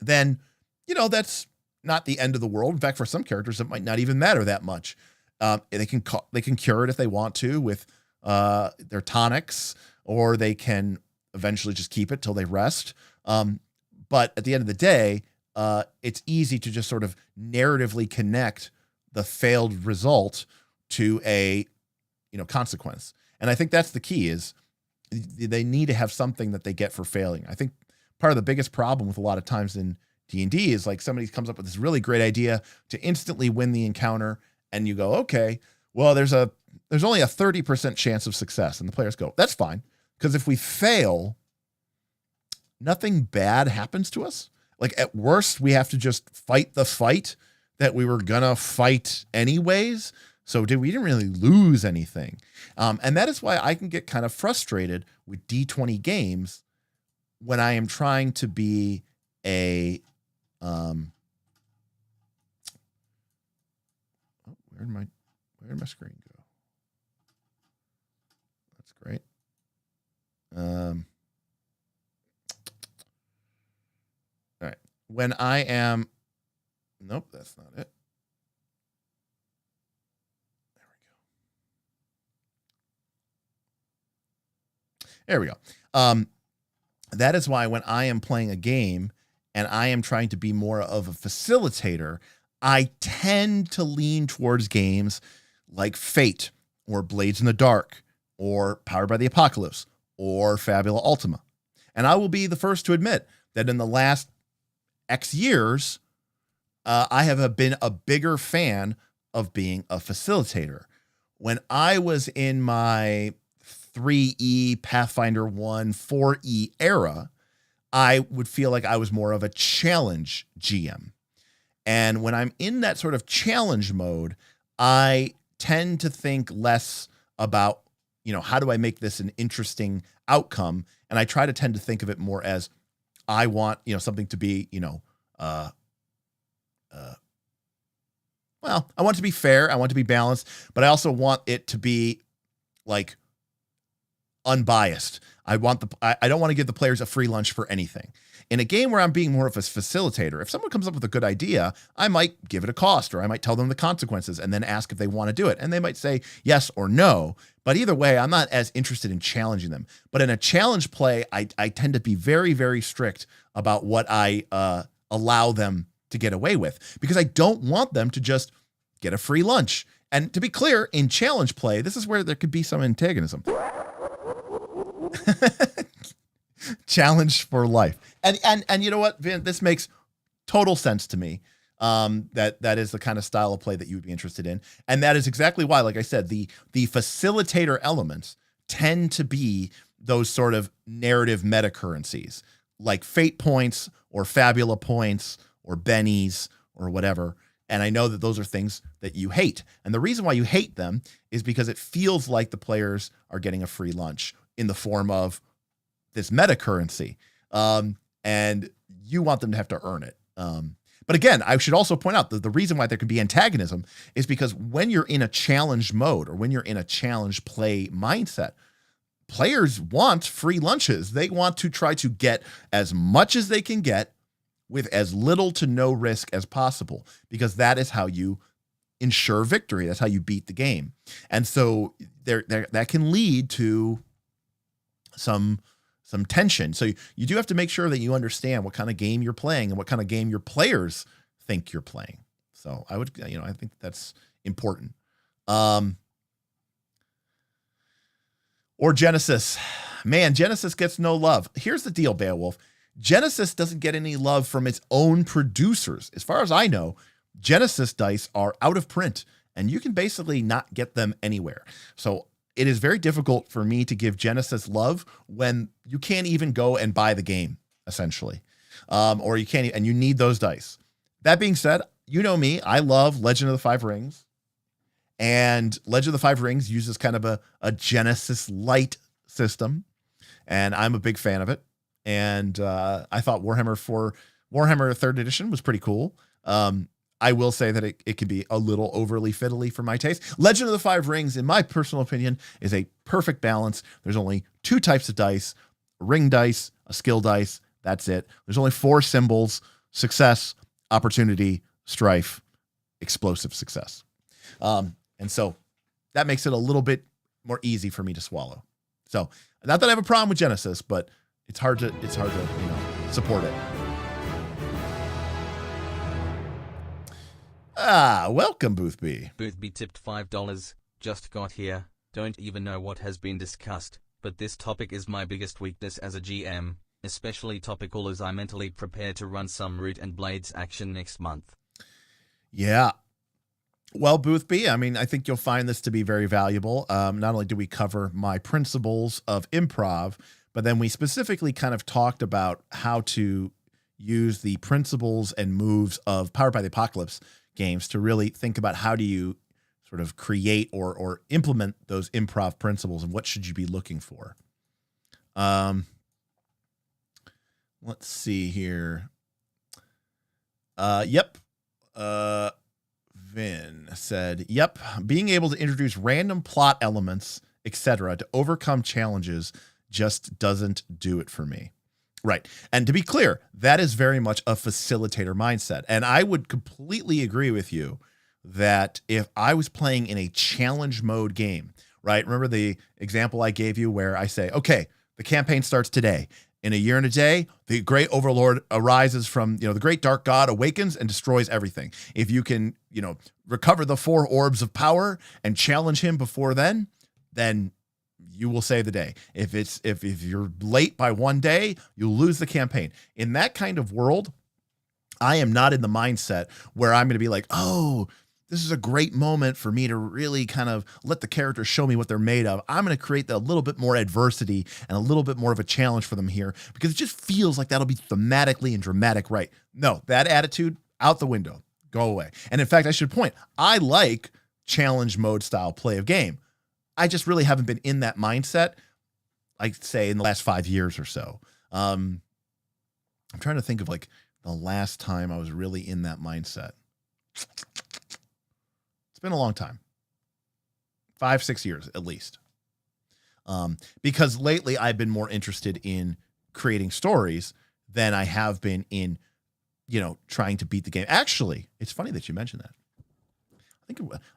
then, that's not the end of the world. In fact, for some characters, it might not even matter that much. They can cure it if they want to with their tonics, or they can eventually just keep it till they rest. But at the end of the day, it's easy to just sort of narratively connect the failed result to a, consequence. And I think that's the key, is they need to have something that they get for failing. I think part of the biggest problem with a lot of times in D&D is like somebody comes up with this really great idea to instantly win the encounter, and you go, okay, well, there's only a 30% chance of success. And the players go, that's fine. Because if we fail, nothing bad happens to us. Like at worst, we have to just fight the fight that we were gonna fight anyways. So we didn't really lose anything. And that is why I can get kind of frustrated with D20 games when I am trying to be a, where did my screen go? That's great. All right. When I am, nope, that's not it. There we go. That is why when I am playing a game and I am trying to be more of a facilitator, I tend to lean towards games like Fate or Blades in the Dark or Powered by the Apocalypse or Fabula Ultima. And I will be the first to admit that in the last X years, I have been a bigger fan of being a facilitator. When I was in my 3E, Pathfinder 1, 4E era, I would feel like I was more of a challenge GM. And when I'm in that sort of challenge mode, I tend to think less about, how do I make this an interesting outcome? And I try to tend to think of it more as I want, something to be, well, I want it to be fair. I want it to be balanced, but I also want it to be like unbiased. I don't want to give the players a free lunch for anything. In a game where I'm being more of a facilitator, if someone comes up with a good idea, I might give it a cost, or I might tell them the consequences and then ask if they want to do it. And they might say yes or no. But either way, I'm not as interested in challenging them. But in a challenge play, I tend to be very, very strict about what I allow them to get away with, because I don't want them to just get a free lunch. And to be clear, in challenge play, this is where there could be some antagonism. Challenge for life. And you know what, Vin, this makes total sense to me. That is the kind of style of play that you would be interested in. And that is exactly why, like I said, the facilitator elements tend to be those sort of narrative meta currencies, like fate points or fabula points or bennies or whatever. And I know that those are things that you hate. And the reason why you hate them is because it feels like the players are getting a free lunch in the form of this meta currency. And you want them to have to earn it. But again, I should also point out that the reason why there can be antagonism is because when you're in a challenge mode or when you're in a challenge play mindset, players want free lunches. They want to try to get as much as they can get with as little to no risk as possible, because that is how you ensure victory. That's how you beat the game. And so there that can lead to some tension. So you do have to make sure that you understand what kind of game you're playing and what kind of game your players think you're playing. So I would, I think that's important. Or Genesis. Man, Genesis gets no love. Here's the deal, Beowulf. Genesis doesn't get any love from its own producers. As far as I know, Genesis dice are out of print, and you can basically not get them anywhere. So it is very difficult for me to give Genesis love when you can't even go and buy the game, essentially. Or you can't, and you need those dice. That being said, you know me, I love Legend of the Five Rings. And Legend of the Five Rings uses kind of a Genesis light system, and I'm a big fan of it. And I thought Warhammer 3rd edition was pretty cool. I will say that it can be a little overly fiddly for my taste. Legend of the Five Rings, in my personal opinion, is a perfect balance. There's only 2 types of dice, a ring dice, a skill dice. That's it. There's only 4 symbols: success, opportunity, strife, explosive success. And so that makes it a little bit more easy for me to swallow. So not that I have a problem with Genesis, but it's hard to support it. Welcome, Booth B. Booth B tipped $5. Just got here. Don't even know what has been discussed, but this topic is my biggest weakness as a GM, especially topical as I mentally prepare to run some Root and Blades action next month. Yeah. Well, Booth B, I mean, I think you'll find this to be very valuable. Not only do we cover my principles of improv, but then we specifically kind of talked about how to use the principles and moves of Powered by the Apocalypse games to really think about how do you sort of create or implement those improv principles and what should you be looking for. Let's see here. Yep. Vin said, yep, being able to introduce random plot elements, etc., to overcome challenges just doesn't do it for me. Right. And to be clear, that is very much a facilitator mindset. And I would completely agree with you that if I was playing in a challenge mode game, right? Remember the example I gave you where I say, okay, the campaign starts today. In a year and a day, the great overlord arises from, the great dark god awakens and destroys everything. If you can, recover the 4 orbs of power and challenge him before then you will save the day. If you're late by 1 day, you'll lose the campaign. In that kind of world, I am not in the mindset where I'm going to be like, oh, this is a great moment for me to really kind of let the characters show me what they're made of. I'm going to create a little bit more adversity and a little bit more of a challenge for them here because it just feels like that'll be thematically and dramatic right. No, that attitude, out the window. Go away. And in fact, I should point, I like challenge mode style play of game. I just really haven't been in that mindset, I'd say, in the last 5 years or so. I'm trying to think of like the last time I was really in that mindset. It's been a long time. 5-6 years at least. Because lately I've been more interested in creating stories than I have been in, trying to beat the game. Actually, it's funny that you mentioned that. I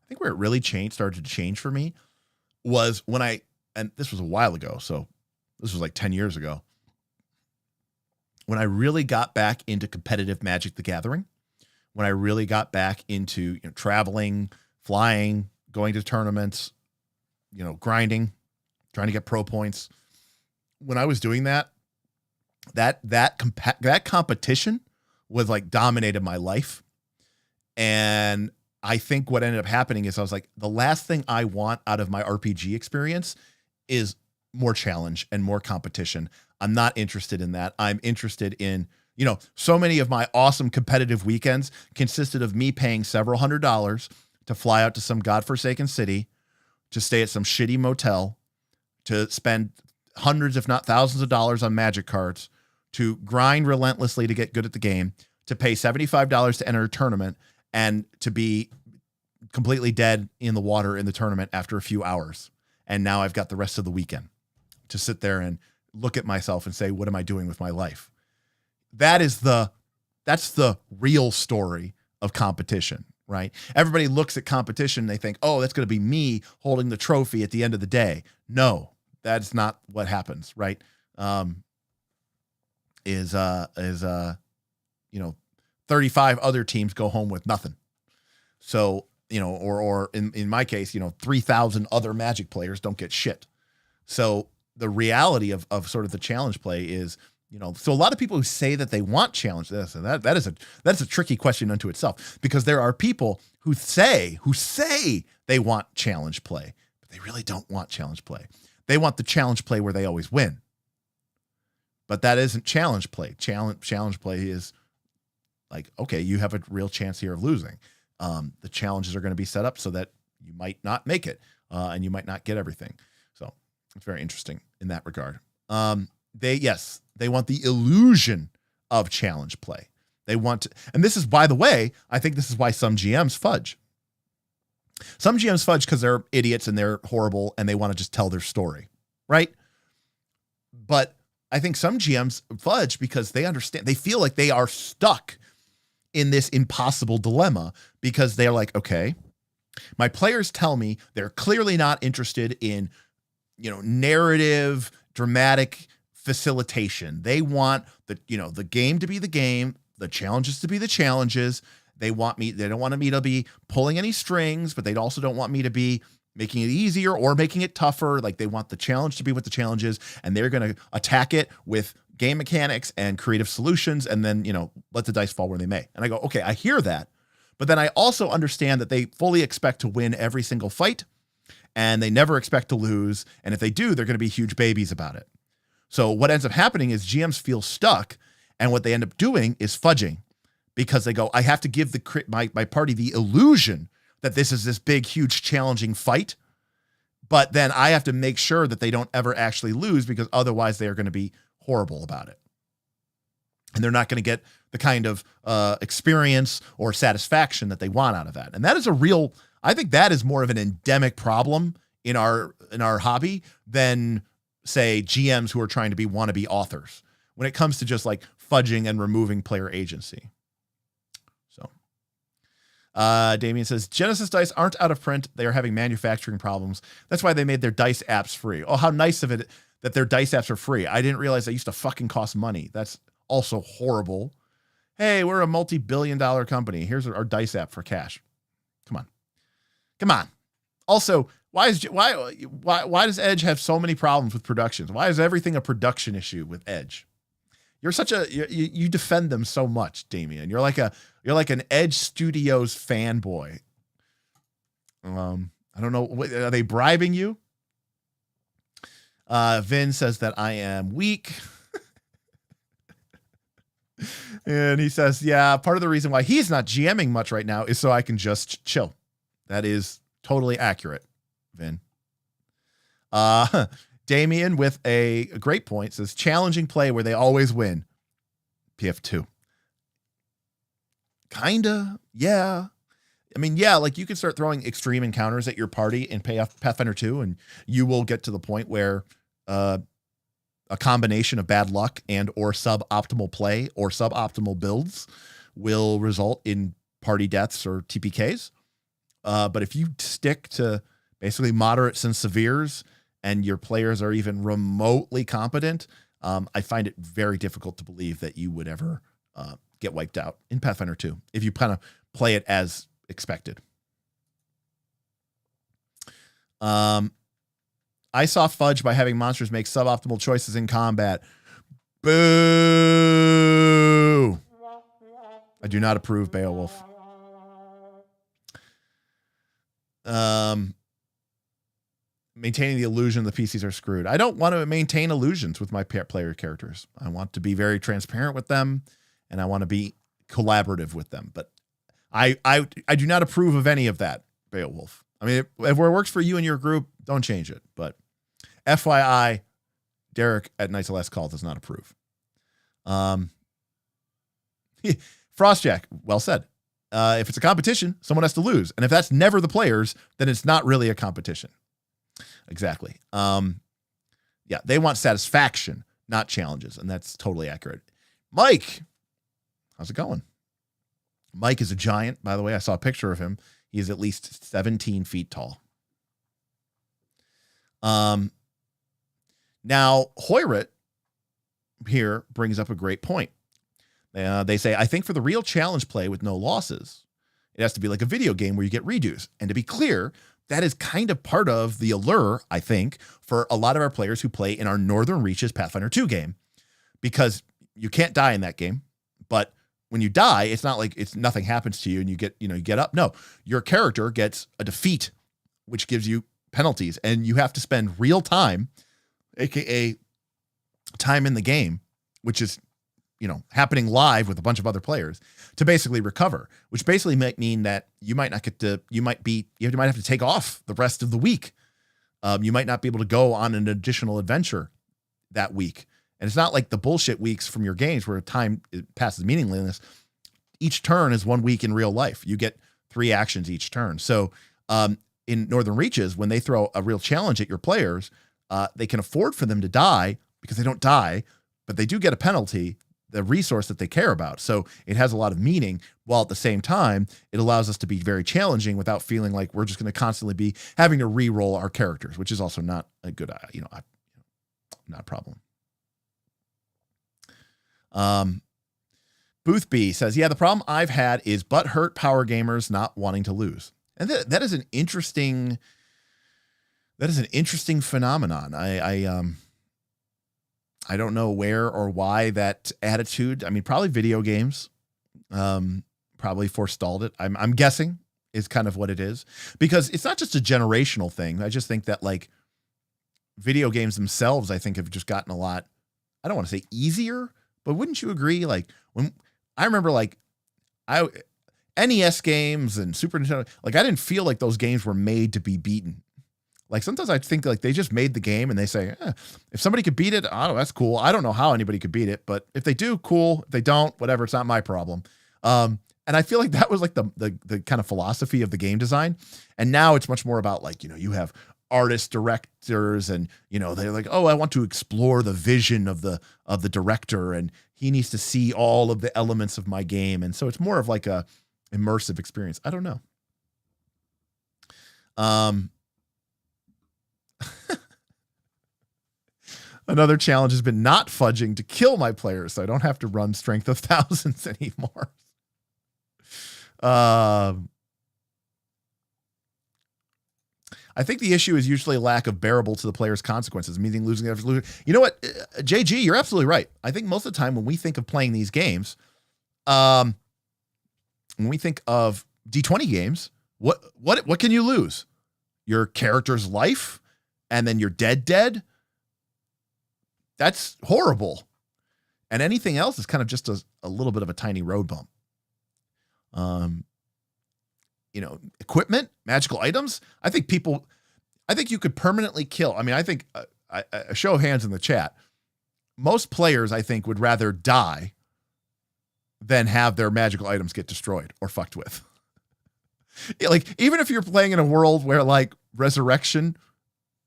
think where it really started to change for me was when and this was a while ago, so this was like 10 years ago, when I really got back into competitive Magic the Gathering, when I really got back into traveling, flying, going to tournaments, grinding, trying to get pro points. When I was doing that competition was like dominated my life. And I think what ended up happening is I was like, the last thing I want out of my RPG experience is more challenge and more competition. I'm not interested in that. I'm interested in, so many of my awesome competitive weekends consisted of me paying several $100s to fly out to some godforsaken city, to stay at some shitty motel, to spend hundreds, if not thousands of dollars on Magic cards, to grind relentlessly to get good at the game, to pay $75 to enter a tournament, and to be completely dead in the water in the tournament after a few hours. And now I've got the rest of the weekend to sit there and look at myself and say, what am I doing with my life? That's the real story of competition, right? Everybody looks at competition and they think, oh, that's going to be me holding the trophy at the end of the day. No, that's not what happens, right? 35 other teams go home with nothing. So, or in my case, 3,000 other Magic players don't get shit. So the reality of sort of the challenge play is, so a lot of people who say that they want challenge, that's a tricky question unto itself, because there are people who say they want challenge play, but they really don't want challenge play. They want the challenge play where they always win. But that isn't challenge play. Challenge play is like, okay, you have a real chance here of losing. The challenges are going to be set up so that you might not make it, and you might not get everything. So it's very interesting in that regard. They want the illusion of challenge play. They want to, and this is, by the way, I think this is why some GMs fudge. Some GMs fudge because they're idiots and they're horrible and they want to just tell their story, right? But I think some GMs fudge because they understand, they feel like they are stuck in this impossible dilemma because they're like, okay, my players tell me they're clearly not interested in, narrative, dramatic facilitation. They want the game to be the game, the challenges to be the challenges. They don't want me to be pulling any strings, but they also don't want me to be making it easier or making it tougher. Like they want the challenge to be what the challenge is, and they're going to attack it with game mechanics and creative solutions, and then, let the dice fall where they may. And I go, okay, I hear that. But then I also understand that they fully expect to win every single fight, and they never expect to lose. And if they do, they're going to be huge babies about it. So what ends up happening is GMs feel stuck, and what they end up doing is fudging, because they go, I have to give my party the illusion that this is this big, huge, challenging fight. But then I have to make sure that they don't ever actually lose, because otherwise they are going to be horrible about it. And they're not going to get the kind of experience or satisfaction that they want out of that. And that is I think that is more of an endemic problem in our hobby than, say, GMs who are trying to be wannabe authors when it comes to just like fudging and removing player agency. So Damien says, Genesis dice aren't out of print. They are having manufacturing problems. That's why they made their dice apps free. Oh, how nice of it that their dice apps are free. I didn't realize they used to fucking cost money. That's also horrible. Hey, we're a multi-billion-dollar company. Here's our dice app for cash. Come on. Also, why does Edge have so many problems with productions? Why is everything a production issue with Edge? You're you defend them so much, Damien. You're like an Edge Studios fanboy. I don't know. Are they bribing you? Vin says that I am weak. And he says, yeah, part of the reason why he's not GMing much right now is so I can just chill. That is totally accurate, Vin. Damien with a great point says, challenging play where they always win. PF2. Kinda. Yeah. I mean, yeah, like you can start throwing extreme encounters at your party in Pathfinder 2, and you will get to the point where a combination of bad luck and or suboptimal play or suboptimal builds will result in party deaths or TPKs. But if you stick to basically moderates and severes and your players are even remotely competent, I find it very difficult to believe that you would ever get wiped out in Pathfinder 2 if you kind of play it as expected. I saw fudge by having monsters make suboptimal choices in combat. Boo! I do not approve, Beowulf. Maintaining the illusion the PCs are screwed. I don't want to maintain illusions with my player characters. I want to be very transparent with them, and I want to be collaborative with them. But I do not approve of any of that, Beowulf. I mean, if it works for you and your group, don't change it. But FYI, Derek at Knights of Last Call does not approve. Frostjack, well said. If it's a competition, someone has to lose. And if that's never the players, then it's not really a competition. Exactly. Yeah, they want satisfaction, not challenges. And that's totally accurate. Mike, how's it going? Mike is a giant, by the way. I saw a picture of him. He is at least 17 feet tall. Now, Hoyrit here brings up a great point. They say, I think for the real challenge play with no losses, it has to be like a video game where you get redos. And to be clear, that is kind of part of the allure, I think, for a lot of our players who play in our Northern Reaches Pathfinder 2 game, because you can't die in that game. But when you die, it's not like nothing happens to you and you get up. No, your character gets a defeat, which gives you penalties, and you have to spend real time, aka time in the game, which is happening live with a bunch of other players, to basically recover, which basically might mean that you might have to take off the rest of the week. You might not be able to go on an additional adventure that week. And it's not like the bullshit weeks from your games where time passes meaningless. each turn is 1 week in real life. You get 3 actions each turn. So in Northern Reaches, when they throw a real challenge at your players, they can afford for them to die because they don't die, but they do get a penalty, the resource that they care about. So it has a lot of meaning, while at the same time, it allows us to be very challenging without feeling like we're just going to constantly be having to re-roll our characters, which is also not a good, not a problem. Booth B says, yeah, the problem I've had is butthurt power gamers not wanting to lose. And that is an interesting phenomenon. I don't know where or why that attitude, I mean, probably video games, probably forestalled it. I'm guessing is kind of what it is, because it's not just a generational thing. I just think that like video games themselves, I think have just gotten a lot, I don't want to say easier, but wouldn't you agree? Like when I remember like NES games and Super Nintendo, like I didn't feel like those games were made to be beaten. Like sometimes I think like they just made the game and they say, if somebody could beat it, oh, that's cool. I don't know how anybody could beat it, but if they do, cool. If they don't, whatever, it's not my problem. And I feel like that was like the kind of philosophy of the game design. And now it's much more about like, you have artists, directors, and they're like, oh, I want to explore the vision of the director, and he needs to see all of the elements of my game. And so it's more of like a immersive experience. I don't know. Another challenge has been not fudging to kill my players, so I don't have to run Strength of Thousands anymore. I think the issue is usually a lack of bearable to the player's consequences, meaning losing. You know what, JG, you're absolutely right. I think most of the time when we think of playing these games, when we think of D20 games, what can you lose? Your character's life, and then you're dead. That's horrible. And anything else is kind of just a little bit of a tiny road bump. Equipment, magical items. I think you could permanently kill. I mean, I think a show of hands in the chat. Most players, I think, would rather die than have their magical items get destroyed or fucked with. Like, even if you're playing in a world where like resurrection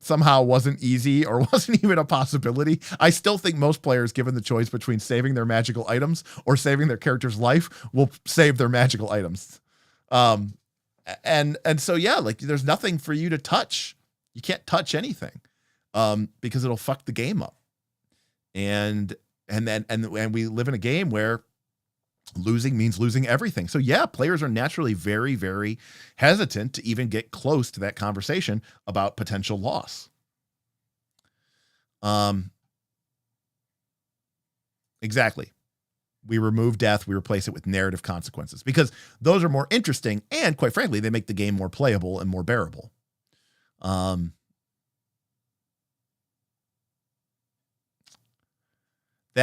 somehow wasn't easy or wasn't even a possibility, I still think most players, given the choice between saving their magical items or saving their character's life, will save their magical items. And so, yeah, like there's nothing for you to touch. You can't touch anything, because it'll fuck the game up. And we live in a game where losing means losing everything. So yeah, players are naturally very, very hesitant to even get close to that conversation about potential loss. Exactly. We remove death, we replace it with narrative consequences, because those are more interesting, and quite frankly, they make the game more playable and more bearable. That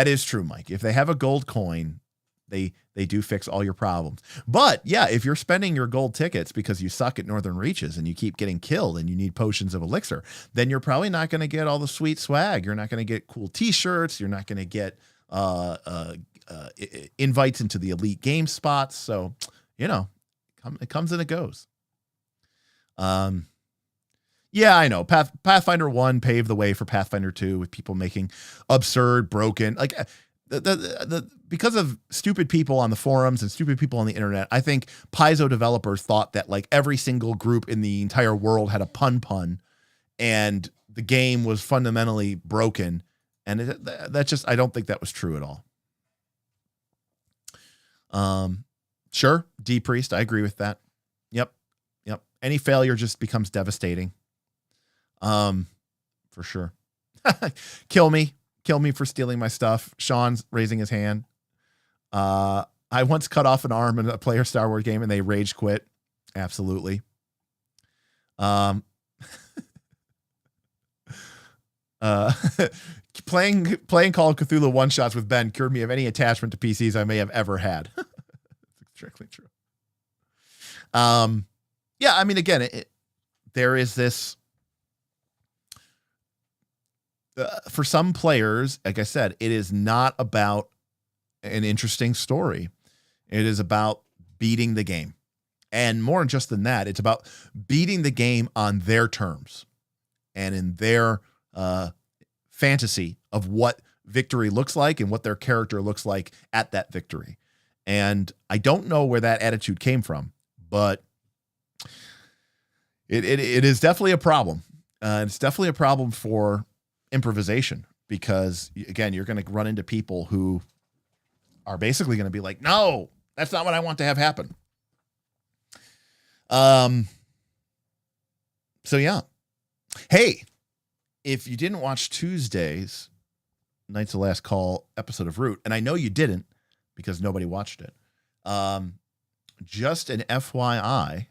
is true, Mike. If they have a gold coin, they do fix all your problems. But yeah, if you're spending your gold tickets because you suck at Northern Reaches and you keep getting killed and you need potions of elixir, then you're probably not going to get all the sweet swag. You're not going to get cool t-shirts. You're not going to get invites into the elite game spots. So, it comes and it goes. Yeah, I know. Pathfinder 1 paved the way for Pathfinder 2 with people making absurd, broken, like because of stupid people on the forums and stupid people on the internet. I think Paizo developers thought that like every single group in the entire world had a pun, and the game was fundamentally broken. And that just, I don't think that was true at all. Sure. D Priest. I agree with that. Yep. Any failure just becomes devastating. For sure. Kill me for stealing my stuff. Sean's raising his hand. I once cut off an arm in a player Star Wars game and they rage quit. Absolutely. Playing Call of Cthulhu one shots with Ben cured me of any attachment to PCs I may have ever had. That's exactly true. Yeah, I mean, again, there is this, for some players, like I said, it is not about an interesting story. It is about beating the game. And more just than that, it's about beating the game on their terms and in their fantasy of what victory looks like and what their character looks like at that victory. And I don't know where that attitude came from, but it is definitely a problem. It's definitely a problem for improvisation because, again, you're going to run into people who are basically going to be like, no, that's not what I want to have happen. So yeah. Hey, if you didn't watch Tuesday's Knights of Last Call episode of Root, and I know you didn't because nobody watched it, just an FYI,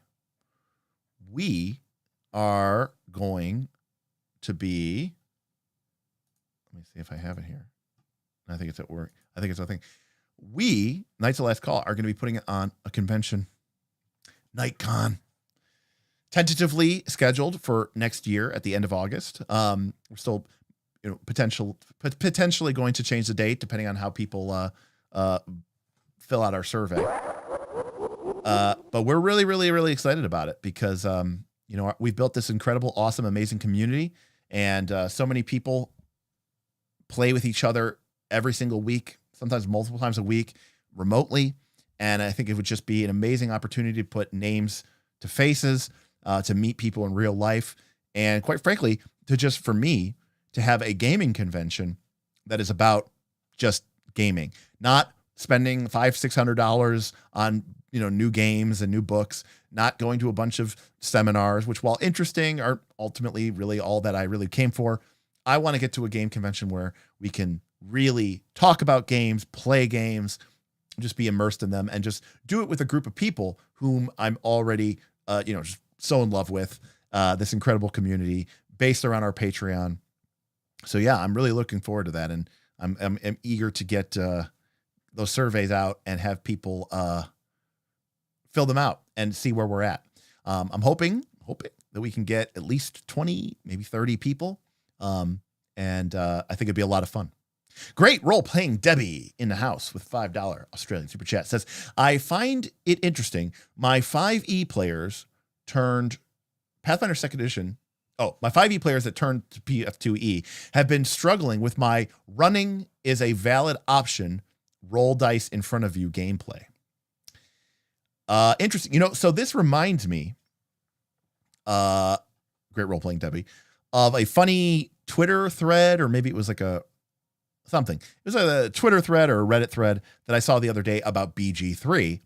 we are going to be, let me see if I have it here. I think it's at work. I think it's a thing. We, Knights of Last Call, are going to be putting it on a convention, NightCon, tentatively scheduled for next year at the end of August. We're still, potentially going to change the date depending on how people fill out our survey. But we're really, really, really excited about it because, we've built this incredible, awesome, amazing community, and so many people play with each other every single week, sometimes multiple times a week, remotely. And I think it would just be an amazing opportunity to put names to faces, to meet people in real life, and quite frankly, for me, to have a gaming convention that is about just gaming, not spending $500-$600 on new games and new books, not going to a bunch of seminars, which, while interesting, are ultimately really all that I really came for. I want to get to a game convention where we can really talk about games, play games, just be immersed in them, and just do it with a group of people whom I'm already, just so in love with, this incredible community based around our Patreon. So yeah, I'm really looking forward to that. And I'm eager to get those surveys out and have people fill them out and see where we're at. I'm hoping that we can get at least 20, maybe 30 people. And I think it'd be a lot of fun. Great role-playing Debbie in the house with $5 Australian Super Chat says, I find it interesting. My 5e players turned Pathfinder 2nd Edition. Oh, my 5e players that turned to PF2E have been struggling with my running is a valid option, roll dice in front of you gameplay. Interesting. So this reminds me, great role-playing Debbie, of a funny Twitter thread, or maybe it was like something. It was a Twitter thread or a Reddit thread that I saw the other day about BG3,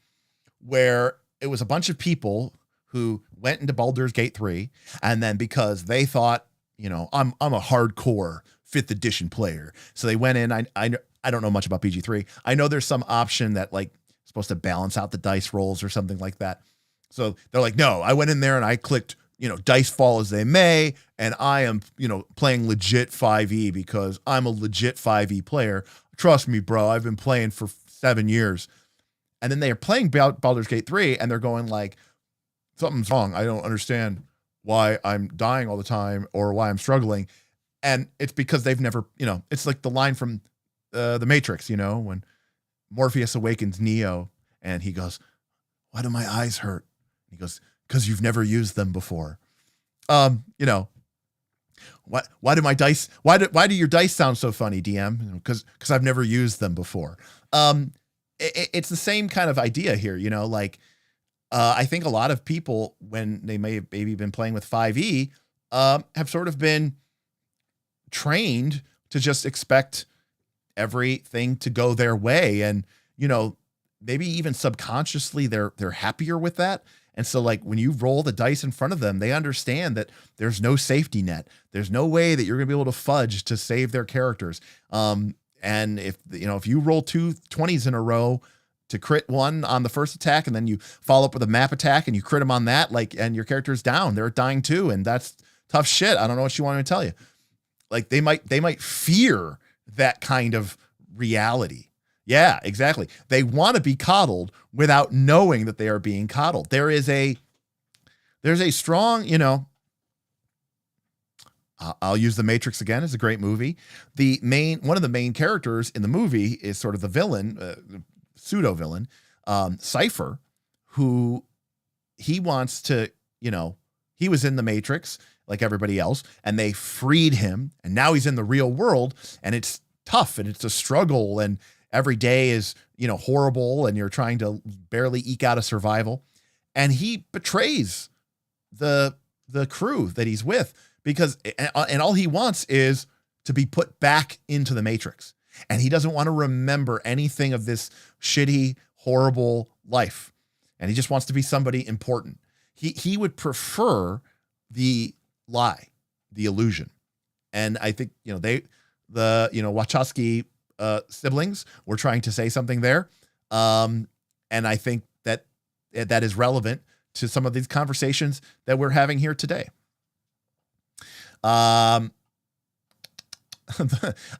where it was a bunch of people who went into Baldur's Gate 3, and then because they thought, I'm a hardcore 5th edition player, so they went in. I don't know much about BG3. I know there's some option that supposed to balance out the dice rolls or something like that. So they're like, no, I went in there and I clicked, dice fall as they may, and I am, playing legit 5e because I'm a legit 5e player. Trust me, bro, I've been playing for 7 years. And then they are playing Baldur's Gate 3, and they're going like, something's wrong. I don't understand why I'm dying all the time or why I'm struggling. And it's because they've never, it's like the line from The Matrix, when Morpheus awakens Neo and he goes, why do my eyes hurt? He goes, because you've never used them before. Why do my dice, why do your dice sound so funny, DM? Because I've never used them before. It's the same kind of idea here, I think a lot of people, when they may have maybe been playing with 5e, have sort of been trained to just expect everything to go their way. And, maybe even subconsciously they're happier with that. And so when you roll the dice in front of them, they understand that there's no safety net. There's no way that you're going to be able to fudge to save their characters. And if you roll 2 20s in a row to crit one on the first attack, and then you follow up with a map attack and you crit them on that, and your character's down, they're dying too. And that's tough shit. I don't know what you want me to tell you. They might fear that kind of reality. Yeah, exactly. They want to be coddled without knowing that they are being coddled. There's a strong, I'll use The Matrix again. It's a great movie. One of the main characters in the movie is sort of the villain, pseudo villain, Cypher, who he wants to, he was in the Matrix like everybody else, and they freed him, and now he's in the real world, and it's tough, and it's a struggle, and every day is, horrible, and you're trying to barely eke out a survival. And he betrays the crew that he's with because, and all he wants is to be put back into the Matrix. And he doesn't want to remember anything of this shitty, horrible life. And he just wants to be somebody important. He would prefer the lie, the illusion. And I think, the Wachowski siblings were trying to say something there. And I think that is relevant to some of these conversations that we're having here today. I'm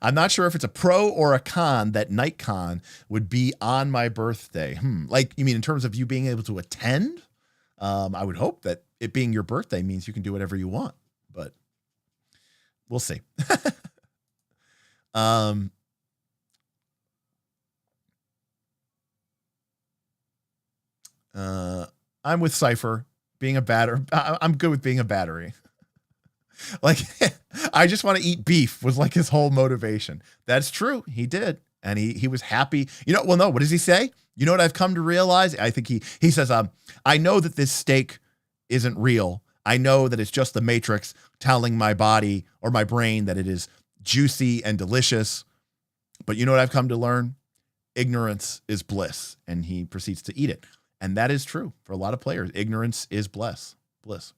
not sure if it's a pro or a con that NightCon would be on my birthday. Like, you mean in terms of you being able to attend? I would hope that it being your birthday means you can do whatever you want, but we'll see. I'm with Cypher being a batter. I'm good with being a battery. Like, I just want to eat beef was like his whole motivation. That's true. He did. And he was happy. Well, no, what does he say? You know what I've come to realize? I think he says, I know that this steak isn't real. I know that it's just the Matrix telling my body or my brain that it is juicy and delicious. But you know what I've come to learn? Ignorance is bliss. And he proceeds to eat it. And that is true for a lot of players. Ignorance is bliss. Let's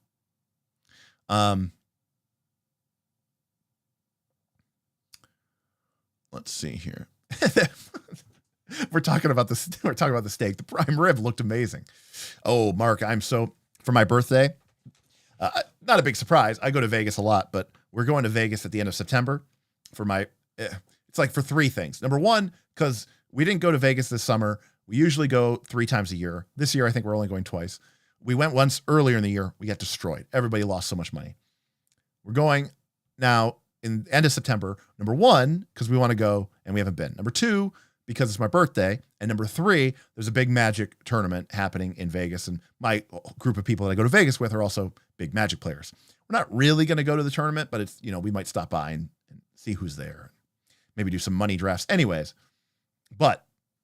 see here. We're talking about the steak. The prime rib looked amazing. Oh, Mark, for my birthday, not a big surprise. I go to Vegas a lot, but we're going to Vegas at the end of September for it's like for three things. Number one, because we didn't go to Vegas this summer. We usually go 3 times a year. This year, I think we're only going twice. We went once earlier in the year. We got destroyed. Everybody lost so much money. We're going now in the end of September. Number one, because we want to go and we haven't been. Number two, because it's my birthday. And number three, there's a big Magic tournament happening in Vegas. And my group of people that I go to Vegas with are also big Magic players. We're not really going to go to the tournament, but it's, we might stop by and see who's there. Maybe do some money drafts. Anyways, but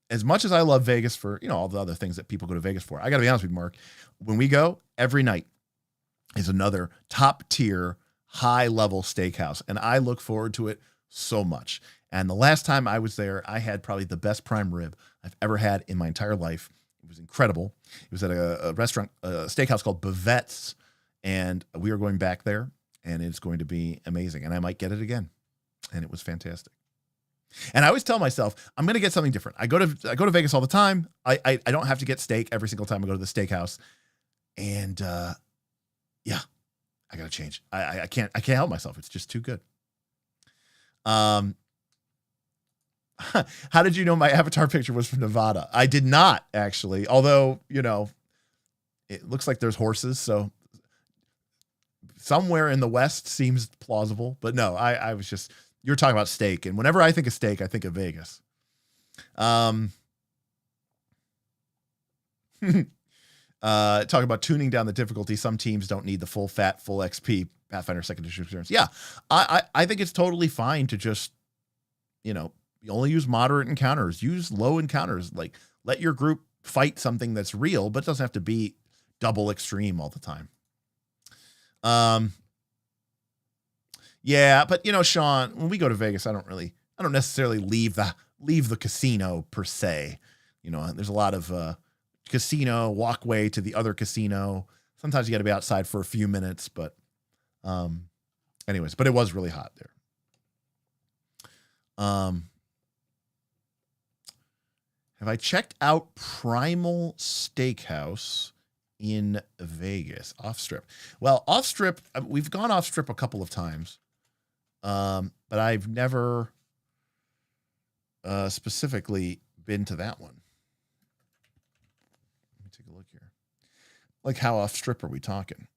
as much as I love Vegas for, all the other things that people go to Vegas for, I got to be honest with you, Mark, when we go, every night is another top tier, high level steakhouse. And I look forward to it so much. And the last time I was there, I had probably the best prime rib I've ever had in my entire life. It was incredible. It was at a restaurant, a steakhouse called PbtA. And we are going back there and it's going to be amazing. And I might get it again. And it was fantastic. And I always tell myself, I'm going to get something different. I go to Vegas all the time. I don't have to get steak every single time I go to the steakhouse. And yeah, I got to change. I can't help myself. It's just too good. How did you know my avatar picture was from Nevada? I did not actually, although, it looks like there's horses. So somewhere in the West seems plausible, but no, I was just, you're talking about steak. And whenever I think of steak, I think of Vegas. Talk about tuning down the difficulty. Some teams don't need the full fat, full XP Pathfinder second edition experience. Yeah. I think it's totally fine to just, you only use moderate encounters, use low encounters, like let your group fight something that's real, but it doesn't have to be double extreme all the time. Yeah, but Sean, when we go to Vegas, I don't necessarily leave the casino per se. There's a lot of casino walkway to the other casino. Sometimes you got to be outside for a few minutes, but anyways, but it was really hot there. Have I checked out Primal Steakhouse in Vegas off strip? Well, off strip, we've gone off strip a couple of times. But I've never specifically been to that one. Let me take a look here. Like, how off strip are we talking?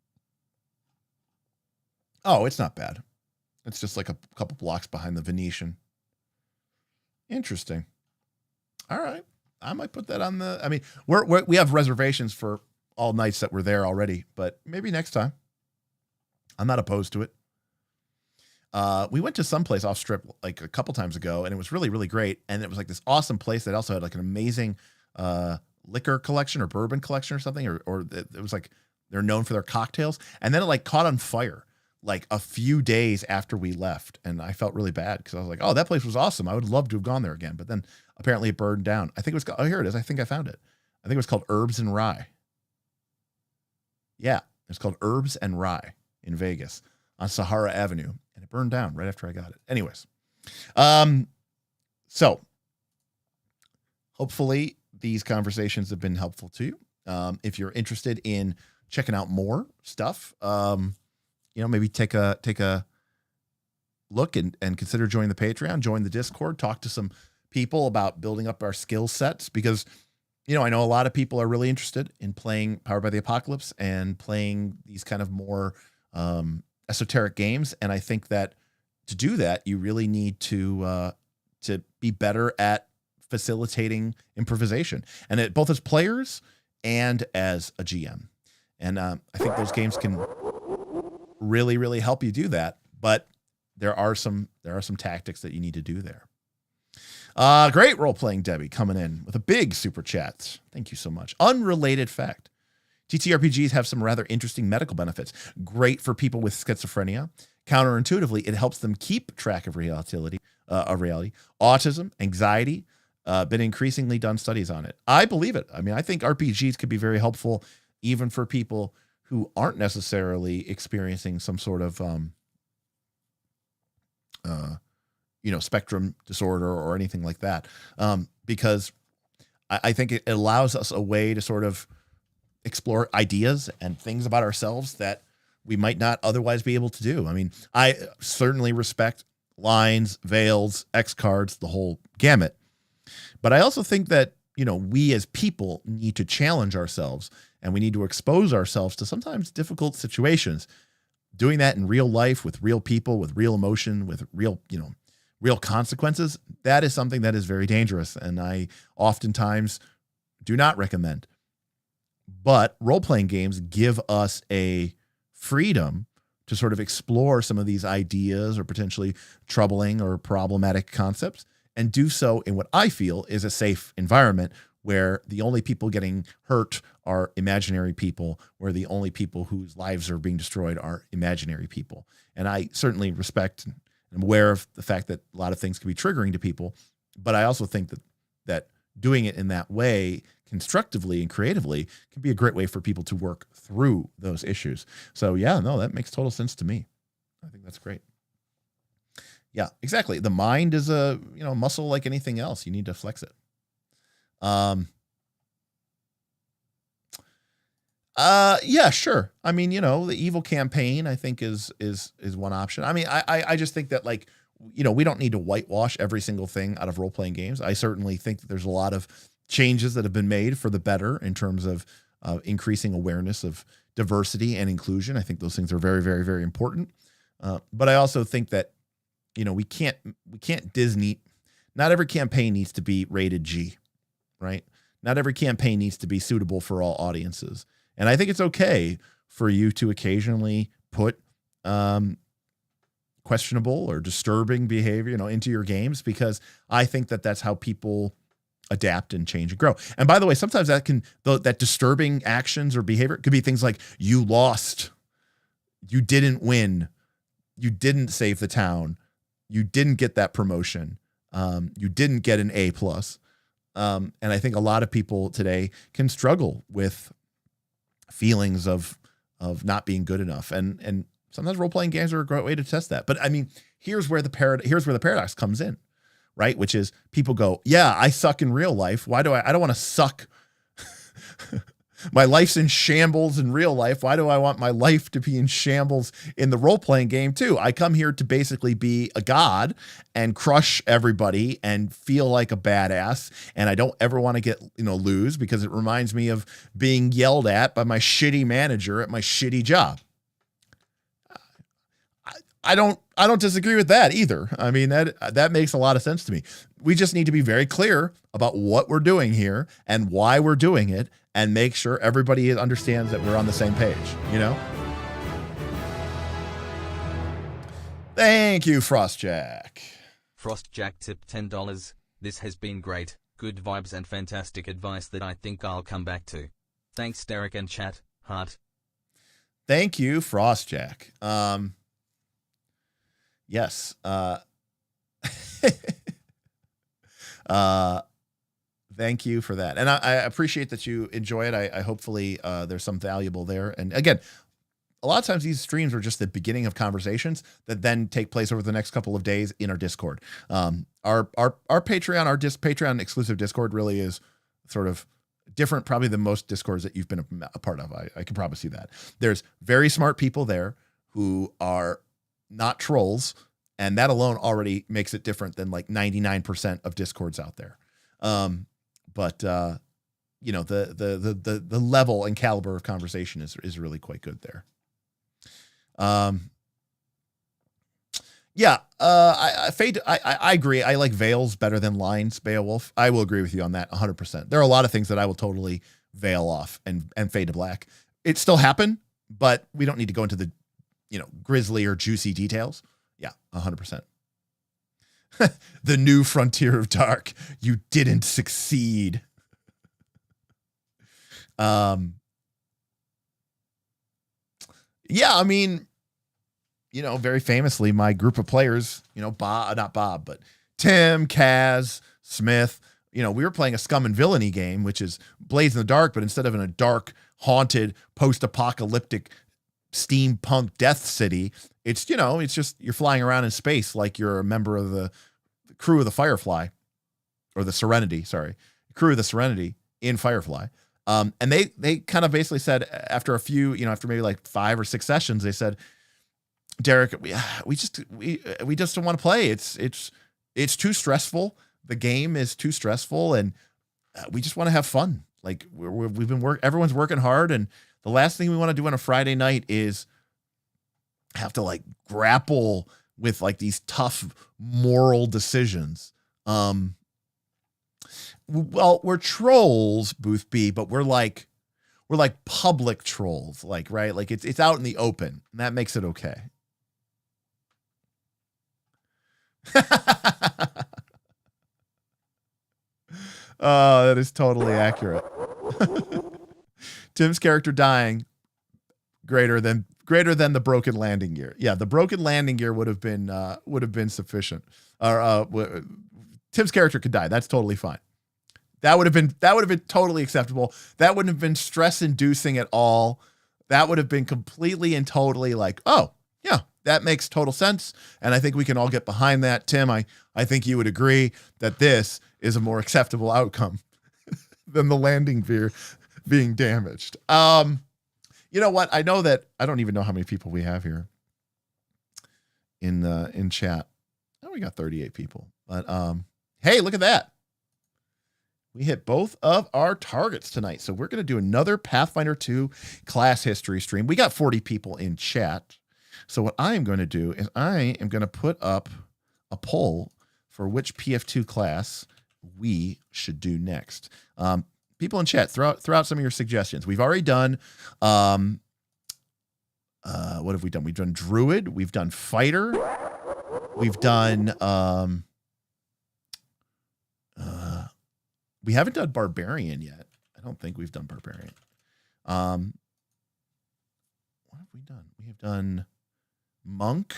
Oh, it's not bad. It's just like a couple blocks behind the Venetian. Interesting. All right. I might put that on the. I mean, we have reservations for all nights that we're there already, but maybe next time. I'm not opposed to it. We went to some place off strip like a couple times ago, and it was really, really great. And it was like this awesome place that also had like an amazing liquor collection or bourbon collection or something, or it was like they're known for their cocktails. And then it like caught on fire like a few days after we left, and I felt really bad because I was like, oh, that place was awesome. I would love to have gone there again, but then apparently it burned down. I think it was. Oh, here it is. I think I found it. I think it was called Herbs and Rye. Yeah, it's called Herbs and Rye in Vegas on Sahara Avenue, and it burned down right after I got it. Anyways, so hopefully these conversations have been helpful to you. If you're interested in checking out more stuff, maybe take a look and consider joining the Patreon, join the Discord, talk to some people about building up our skill sets, because I know a lot of people are really interested in playing Powered by the Apocalypse and playing these kind of more esoteric games. And I think that to do that, you really need to be better at facilitating improvisation, and both as players and as a GM. And I think those games can really, really help you do that. But there are some tactics that you need to do there. Great role-playing Debbie coming in with a big super chat. Thank you so much. Unrelated fact. TTRPGs have some rather interesting medical benefits. Great for people with schizophrenia. Counterintuitively, it helps them keep track of reality. Autism, anxiety, been increasingly done studies on it. I believe it. I mean, I think RPGs could be very helpful even for people who aren't necessarily experiencing some sort of spectrum disorder or anything like that, because I think it allows us a way to sort of explore ideas and things about ourselves that we might not otherwise be able to do. I mean, I certainly respect lines, veils, X cards, the whole gamut. But I also think that, we as people need to challenge ourselves, and we need to expose ourselves to sometimes difficult situations. Doing that in real life with real people, with real emotion, with real consequences, that is something that is very dangerous, and I oftentimes do not recommend. But role-playing games give us a freedom to sort of explore some of these ideas or potentially troubling or problematic concepts, and do so in what I feel is a safe environment where the only people getting hurt are imaginary people, where the only people whose lives are being destroyed are imaginary people. And I certainly respect and I'm aware of the fact that a lot of things can be triggering to people, but I also think that doing it in that way, constructively and creatively, can be a great way for people to work through those issues. So yeah, no, that makes total sense to me. I think that's great. Yeah, exactly. The mind is a muscle like anything else. You need to flex it. Yeah, sure. I mean, the evil campaign, I think is one option. I mean, I just think that we don't need to whitewash every single thing out of role-playing games. I certainly think that there's a lot of changes that have been made for the better in terms of increasing awareness of diversity and inclusion. I think those things are very, very, very important. But I also think that, we can't Disney. Not every campaign needs to be rated G, right? Not every campaign needs to be suitable for all audiences. And I think it's okay for you to occasionally put questionable or disturbing behavior, into your games, because I think that that's how people adapt and change and grow. And by the way, sometimes that disturbing actions or behavior could be things like you lost, you didn't win, you didn't save the town, you didn't get that promotion, you didn't get an A+. And I think a lot of people today can struggle with feelings of not being good enough. And sometimes role-playing games are a great way to test that. But I mean, here's where the paradox comes in, right? Which is people go, yeah, I suck in real life. I don't want to suck. My life's in shambles in real life. Why do I want my life to be in shambles in the role-playing game too? I come here to basically be a god and crush everybody and feel like a badass. And I don't ever want to get, lose, because it reminds me of being yelled at by my shitty manager at my shitty job. I don't disagree with that either. I mean, that makes a lot of sense to me. We just need to be very clear about what we're doing here and why we're doing it, and make sure everybody understands that we're on the same page, you know? Thank you, Frostjack. Frostjack tipped $10. This has been great, good vibes and fantastic advice that I think I'll come back to. Thanks Derek and chat, heart. Thank you, Frostjack. Yes. Thank you for that. And I appreciate that you enjoy it. I hopefully there's some valuable there. And again, a lot of times these streams are just the beginning of conversations that then take place over the next couple of days in our Discord. Our Patreon, our Patreon exclusive Discord really is sort of different, probably than most Discords that you've been a part of. I can probably see that. There's very smart people there who are not trolls, and that alone already makes it different than like 99% of Discords out there. But you know, the level and caliber of conversation is really quite good there. Yeah, I agree. I like veils better than lines, Beowulf. I will agree with you on that 100%. There are a lot of things that I will totally veil off and fade to black. It still happen, but we don't need to go into the, you know, grisly or juicy details. Yeah, 100%. The new frontier of dark. You didn't succeed. Yeah, I mean, you know, very famously, my group of players, you know, not Bob, but Tim, Kaz, Smith, you know, we were playing a scum and villainy game, which is Blades in the Dark, but instead of in a dark, haunted, post-apocalyptic, steampunk death city, it's, you know, it's just you're flying around in space like you're a member of the crew of the Firefly, or the Serenity, crew of the Serenity in Firefly. And they kind of basically said after a few, you know, after maybe like 5 or 6 sessions, they said, Derek, we just don't want to play. It's too stressful. The game is too stressful, and we just want to have fun. Like everyone's working hard, and the last thing we want to do on a Friday night is have to like grapple with like these tough moral decisions. Well, we're trolls, Booth B, but we're like public trolls, like, right? Like it's out in the open, and that makes it okay. Oh, that is totally accurate. Tim's character dying greater than the broken landing gear. Yeah, the broken landing gear would have been sufficient. Or Tim's character could die. That's totally fine. That would have been totally acceptable. That wouldn't have been stress inducing at all. That would have been completely and totally like, oh yeah, that makes total sense. And I think we can all get behind that. Tim, I think you would agree that this is a more acceptable outcome than the landing gear being damaged. You know what? I know that I don't even know how many people we have here in chat. Oh, we got 38 people. But hey, look at that. We hit both of our targets tonight. So we're going to do another Pathfinder 2 class history stream. We got 40 people in chat. So what I am going to do is I am going to put up a poll for which PF2 class we should do next. People in chat, throw out some of your suggestions. We've already done, what have we done? We've done Druid. We've done Fighter. We've done, we haven't done Barbarian yet. I don't think we've done Barbarian. What have we done? We have done Monk.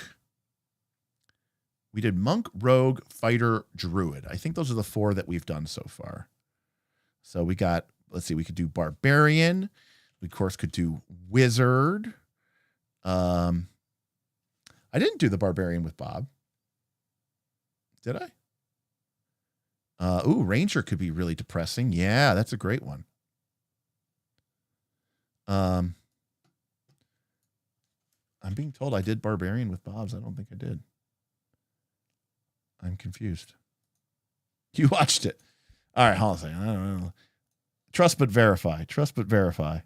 We did Monk, Rogue, Fighter, Druid. I think those are the 4 that we've done so far. So we got, let's see, we could do Barbarian. We, of course, could do Wizard. I didn't do the Barbarian with Bob. Did I? Ooh, Ranger could be really depressing. Yeah, that's a great one. I'm being told I did Barbarian with Bob's. I don't think I did. I'm confused. You watched it. All right, hold on a second. I don't know. Trust but verify. Trust but verify.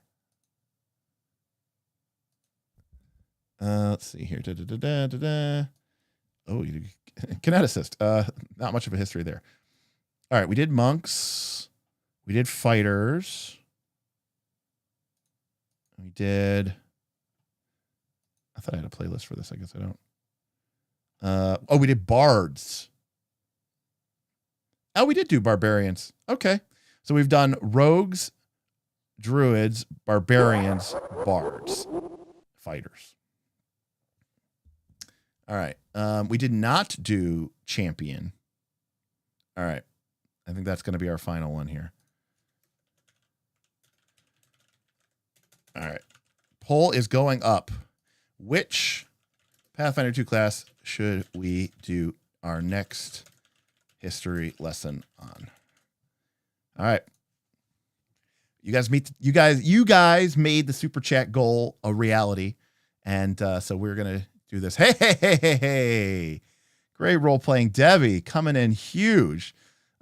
Let's see here. Oh, kineticist. Not much of a history there. All right, we did monks. We did fighters. We did. I thought I had a playlist for this. I guess I don't. We did bards. Oh, we did do barbarians. Okay. So we've done rogues, druids, barbarians, bards, fighters. All right. We did not do champion. All right. I think that's going to be our final one here. All right. Poll is going up. Which Pathfinder 2 class should we do our next history lesson on? All right. You guys made the super chat goal a reality. And so we're going to do this. Hey. Great role playing. Debbie coming in huge.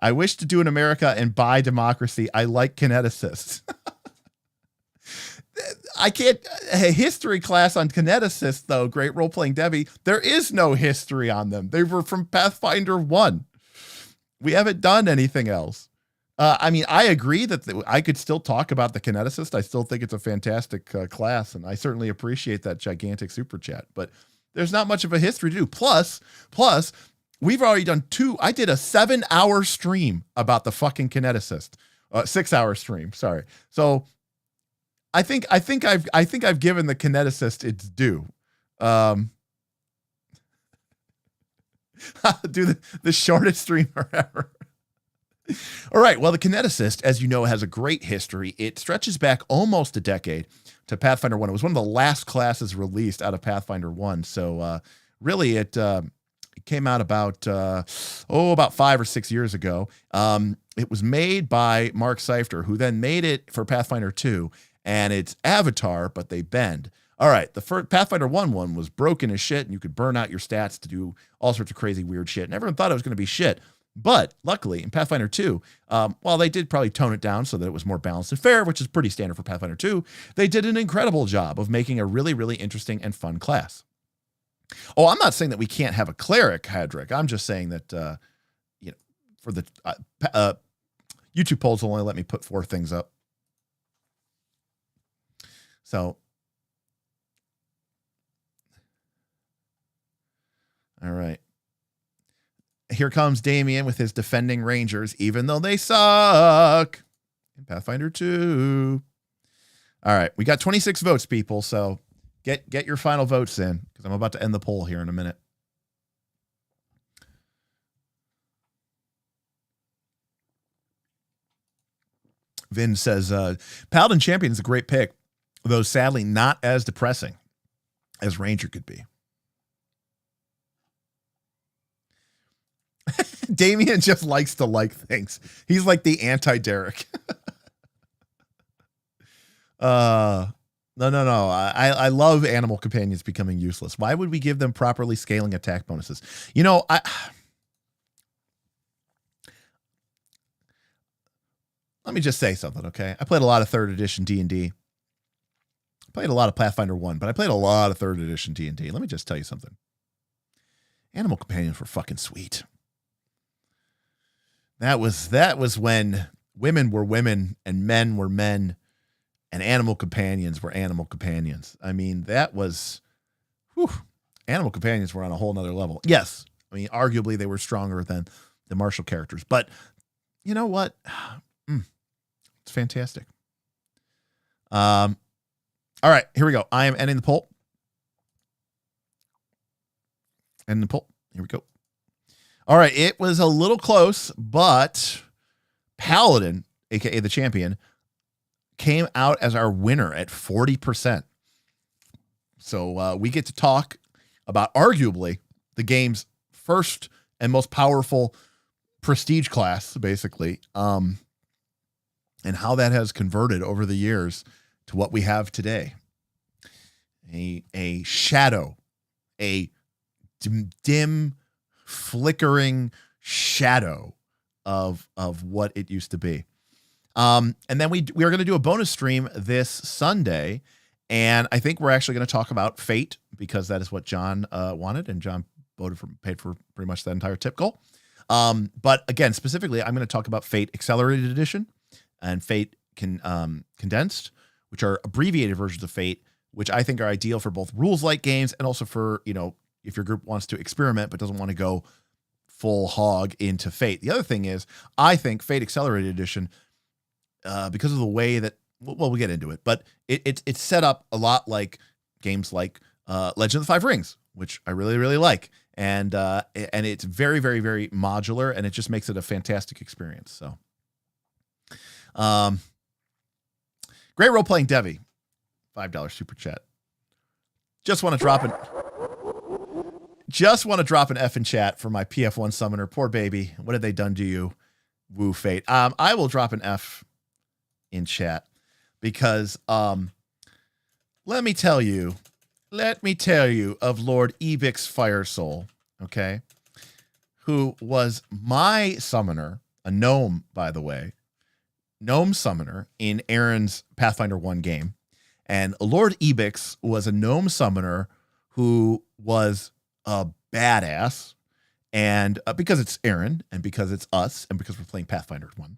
I wish to do in America and buy democracy. I like kineticists. I can't. A history class on kineticists, though. Great role playing, Debbie. There is no history on them. They were from Pathfinder 1. We haven't done anything else. I mean, I agree that I could still talk about the kineticist. I still think it's a fantastic class, and I certainly appreciate that gigantic super chat. But there's not much of a history to do. Plus, we've already done I did a 7-hour stream about the fucking kineticist. 6-hour stream. Sorry. So I think I've given the kineticist its due. Do the shortest stream ever. All right. Well, the kineticist, as you know, has a great history. It stretches back almost a decade to Pathfinder 1. It was one of the last classes released out of Pathfinder 1. So really it came out about 5 or 6 years ago. It was made by Mark Seifter, who then made it for Pathfinder 2. And it's Avatar, but they bend. All right, the first Pathfinder 1 was broken as shit, and you could burn out your stats to do all sorts of crazy, weird shit. And everyone thought it was going to be shit. But luckily, in Pathfinder 2, while they did probably tone it down so that it was more balanced and fair, which is pretty standard for Pathfinder 2, they did an incredible job of making a really, really interesting and fun class. Oh, I'm not saying that we can't have a cleric, Hadrick. I'm just saying that, for the YouTube polls will only let me put 4 things up. So, all right. Here comes Damien with his defending Rangers, even though they suck in Pathfinder 2. All right. We got 26 votes, people. So get your final votes in because I'm about to end the poll here in a minute. Vin says, Paladin Champion is a great pick, though sadly not as depressing as Ranger could be. Damien just likes to like things. He's like the anti-Derek. No. I love animal companions becoming useless. Why would we give them properly scaling attack bonuses? Let me just say something, okay? I played a lot of 3rd edition D&D. I played a lot of Pathfinder 1, but I played a lot of 3rd edition D&D. Let me just tell you something. Animal companions were fucking sweet. That was when women were women and men were men and animal companions were animal companions. I mean, animal companions were on a whole nother level. Yes. I mean, arguably they were stronger than the martial characters, but you know what? It's fantastic. All right, here we go. I am ending the poll. Ending the poll. Here we go. All right, it was a little close, but Paladin, aka the champion, came out as our winner at 40%. So we get to talk about arguably the game's first and most powerful prestige class, basically, and how that has converted over the years to what we have today. A shadow, a dim, flickering shadow of what it used to be. And then we are going to do a bonus stream this Sunday, and I think we're actually going to talk about Fate, because that is what John wanted, and John paid for pretty much that entire tip goal. But again, specifically, I'm going to talk about Fate Accelerated Edition and Fate Condensed, which are abbreviated versions of Fate, which I think are ideal for both rules-like games and also for, if your group wants to experiment but doesn't want to go full hog into Fate. The other thing is, I think Fate Accelerated Edition, because of the way that, we'll get into it, but it's set up a lot like games like Legend of the Five Rings, which I really, really like. And it's very, very, very modular, and it just makes it a fantastic experience. So, great role-playing Devi, $5 super chat. Just want to drop an F in chat for my PF1 summoner. Poor baby. What have they done to you? Woo Fate. I will drop an F in chat because let me tell you of Lord Ebix Fire Soul, okay, who was my summoner, a gnome, by the way, gnome summoner in Aaron's Pathfinder 1 game. And Lord Ebix was a gnome summoner who was a badass. And because it's Aaron, and because it's us, and because we're playing Pathfinder 1,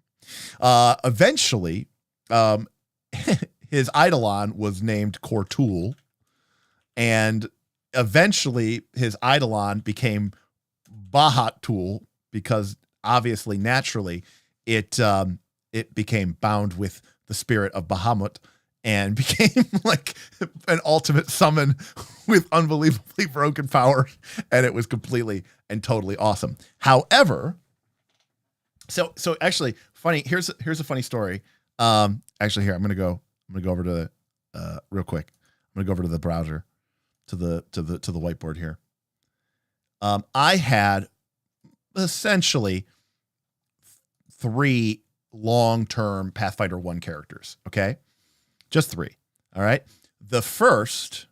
eventually his Eidolon was named Cortool. And eventually his Eidolon became Bahat Tool because obviously, naturally, it became bound with the spirit of Bahamut and became like an ultimate summon with unbelievably broken power. And it was completely and totally awesome. However, so actually funny, here's a funny story. Actually here, I'm going to go over to the, real quick. I'm going to go over to the browser. To the whiteboard here. I had essentially 3 long-term Pathfinder 1 characters. Okay, just 3. All right. The first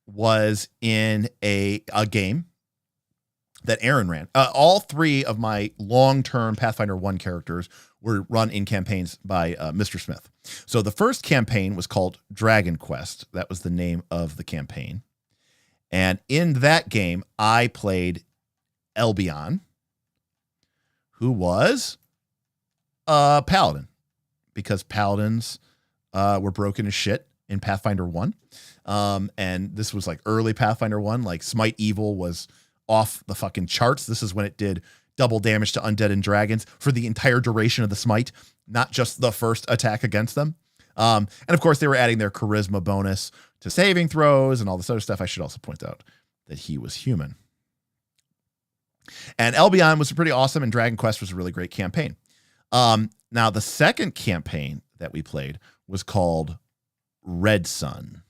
was in a game that Aaron ran. All 3 of my long-term Pathfinder 1 characters were run in campaigns by Mr. Smith. So the first campaign was called Dragon Quest. That was the name of the campaign. And in that game, I played Elbion, who was a paladin, because paladins were broken as shit in Pathfinder 1. And this was like early Pathfinder 1, like Smite Evil was off the fucking charts. This is when it did double damage to undead and dragons for the entire duration of the smite, not just the first attack against them. And of course, they were adding their charisma bonus to saving throws and all this other stuff. I should also point out that he was human. And Elbion was pretty awesome, and Dragon Quest was a really great campaign. Now, the second campaign that we played was called Red Sun.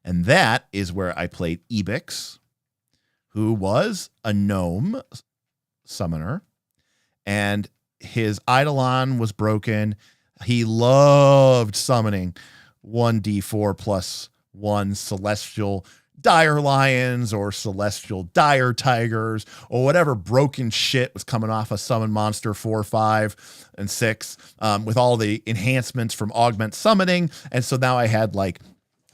And that is where I played Ebix, who was a gnome summoner, and his Eidolon was broken. He loved summoning 1d4 plus 1 celestial dire lions or celestial dire tigers or whatever broken shit was coming off a summon monster 4, 5, and 6 with all the enhancements from augment summoning. And so now I had like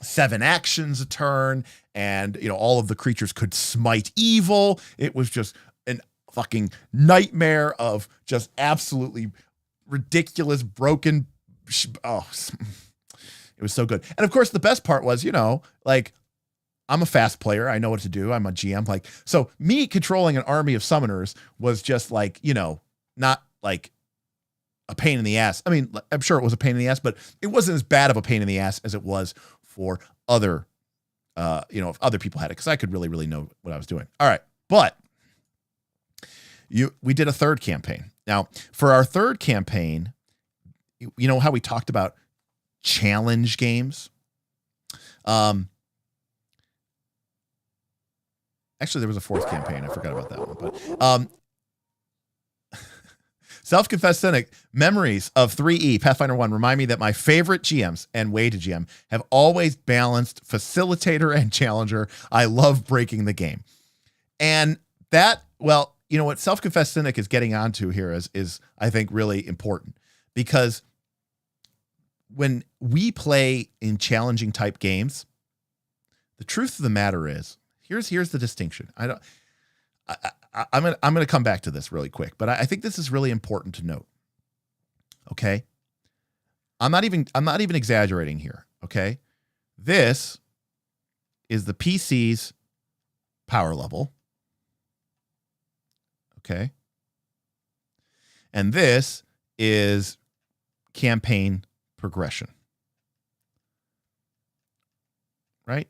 7 actions a turn, and all of the creatures could smite evil. It was just an fucking nightmare of just absolutely ridiculous broken it was so good. And of course the best part was, like, I'm a fast player, I know what to do, I'm a GM, like, so me controlling an army of summoners was just like, not like a pain in the ass. I mean, I'm sure it was a pain in the ass, but it wasn't as bad of a pain in the ass as it was for other if other people had it, because I could really, really know what I was doing. All right. But we did a third campaign. Now, for our third campaign, you know how we talked about challenge games? Actually, there was a fourth campaign. I forgot about that one. But self-confessed cynic, memories of 3E Pathfinder 1 remind me that my favorite GMs and way to GM have always balanced facilitator and challenger. I love breaking the game. And that, well, you know what self-confessed cynic is getting onto here is I think really important, because when we play in challenging type games, The truth of the matter is, here's the distinction. I'm gonna come back to this really quick, but I think this is really important to note. Okay, I'm not even exaggerating here. Okay, this is the PC's power level. Okay, and this is campaign progression. Right?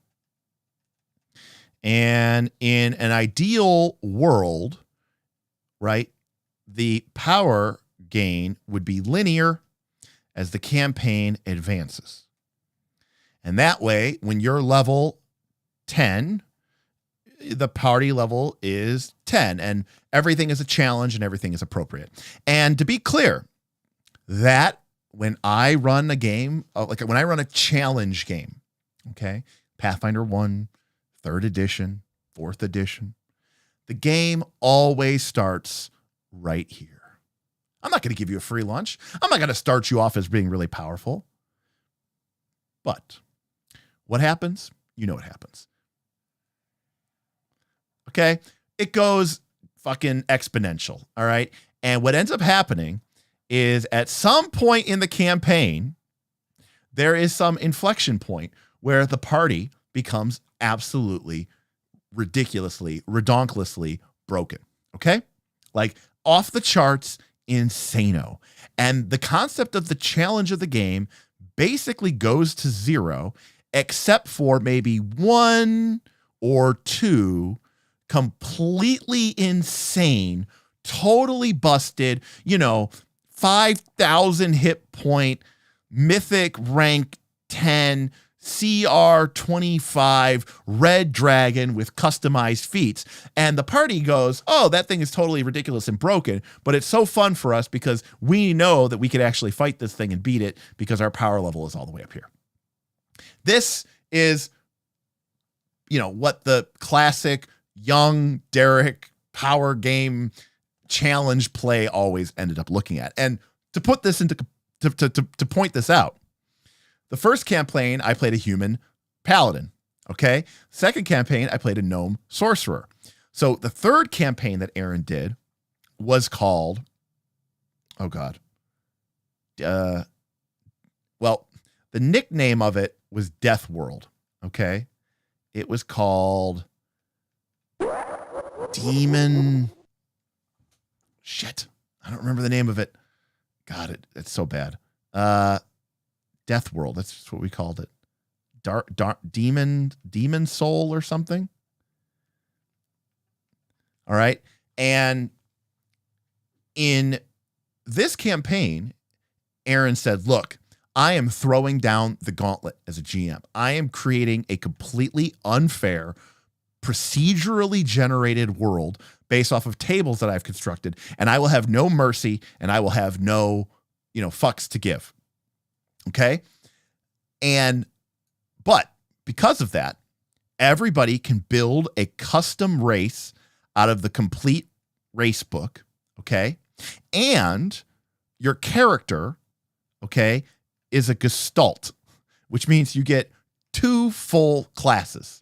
And in an ideal world, right, the power gain would be linear as the campaign advances. And that way, when you're level 10, the party level is 10, and everything is a challenge and everything is appropriate. And to be clear, that when I run a game, like when I run a challenge game, okay, Pathfinder 1, 3rd edition, 4th edition, the game always starts right here. I'm not going to give you a free lunch. I'm not going to start you off as being really powerful. But what happens? You know what happens. Okay? It goes fucking exponential, all right? And what ends up happening is at some point in the campaign, there is some inflection point where the party becomes absolutely, ridiculously, redonkulously broken. Okay? Like off the charts, insano. And the concept of the challenge of the game basically goes to zero, except for maybe 1 or 2 completely insane, totally busted, 5,000 hit point, mythic rank 10, CR 25 red dragon with customized feats. And the party goes, oh, that thing is totally ridiculous and broken, but it's so fun for us because we know that we could actually fight this thing and beat it because our power level is all the way up here. This is, what the classic young Derek power game challenge play always ended up looking at. And to put this into, to point this out, the first campaign, I played a human paladin, okay? Second campaign, I played a gnome sorcerer. So the third campaign that Aaron did was called, oh God. Well, the nickname of it was Death World, okay? It was called Demon... Shit. I don't remember the name of it. God, it's so bad. Death World. That's what we called it. Demon Soul or something. All right. And in this campaign, Aaron said, look, I am throwing down the gauntlet as a GM. I am creating a completely unfair, procedurally generated world based off of tables that I've constructed, and I will have no mercy and I will have no, fucks to give. Okay. But because of that, everybody can build a custom race out of the complete race book. Okay. And your character, okay, is a gestalt, which means you get 2 full classes,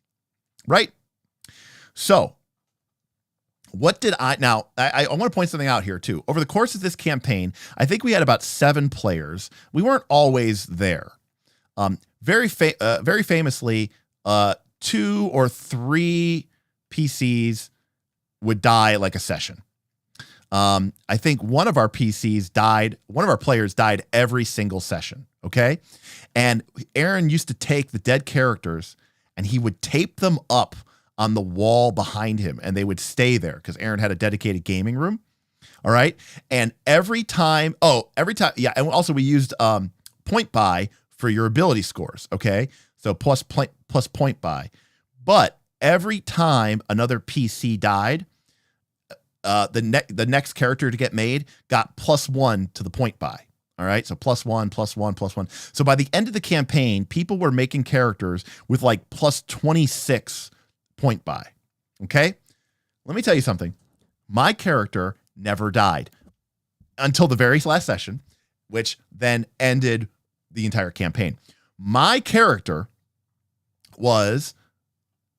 right? So what did I want to point something out here too. Over the course of this campaign, I think we had about 7 players. We weren't always there. Very famously, 2 or 3 PCs would die like a session. I think one of our players died every single session. Okay. And Aaron used to take the dead characters and he would tape them up on the wall behind him, and they would stay there because Aaron had a dedicated gaming room. All right. And every time. Yeah. And also we used point buy for your ability scores. Okay. So plus point buy. But every time another PC died, the next character to get made got +1 to the point buy. All right. So +1, +1, +1. So by the end of the campaign, people were making characters with like +26 point buy. Okay. Let me tell you something. My character never died until the very last session, which then ended the entire campaign. My character was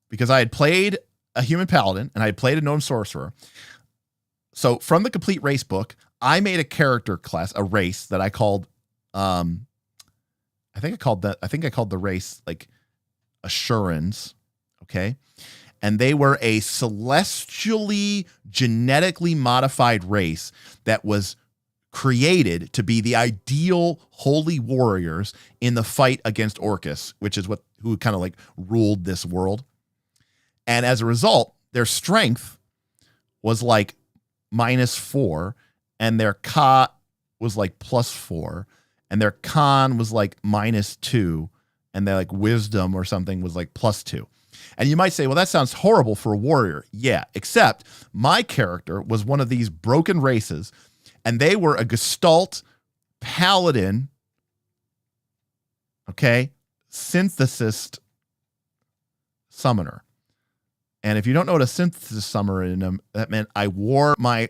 because I had played a human paladin and I had played a gnome sorcerer. So from the complete race book, I made a character class, a race that I called, I think I called the race like Assurance. Okay. And they were a celestially genetically modified race that was created to be the ideal holy warriors in the fight against Orcus, which is who kind of like ruled this world. And as a result, their strength was like -4, and their ka was like +4, and their con was like -2, and their like wisdom or something was like +2. And you might say, well, that sounds horrible for a warrior. Yeah, except my character was one of these broken races, and they were a Gestalt paladin, okay, synthesist summoner. And if you don't know what a synthesis summoner is, that meant I wore my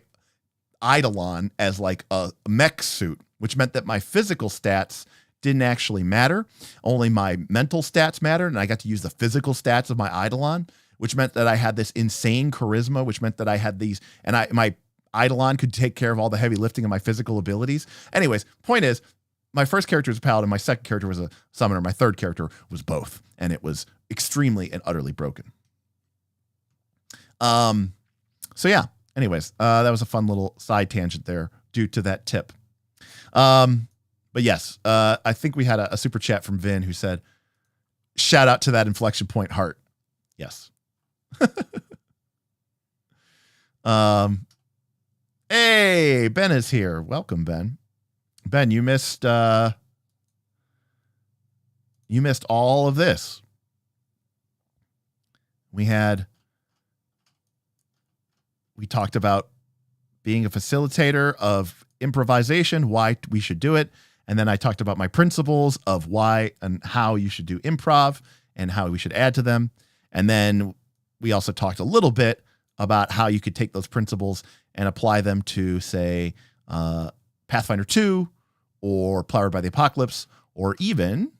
Eidolon as like a mech suit, which meant that my physical stats didn't actually matter. Only my mental stats mattered, and I got to use the physical stats of my Eidolon, which meant that I had this insane charisma, which meant that I had these, and my Eidolon could take care of all the heavy lifting of my physical abilities. Anyways, point is, my first character was a paladin, my second character was a summoner, my third character was both, and it was extremely and utterly broken. So yeah, anyways, that was a fun little side tangent there due to that tip. But yes, I think we had a super chat from Vin who said, shout out to that inflection point heart. Yes. Hey, Ben is here. Welcome, Ben. Ben, you missed all of this. We talked about being a facilitator of improvisation, why we should do it. And then I talked about my principles of why and how you should do improv and how we should add to them. And then we also talked a little bit about how you could take those principles and apply them to, say, Pathfinder 2 or Powered by the Apocalypse, or even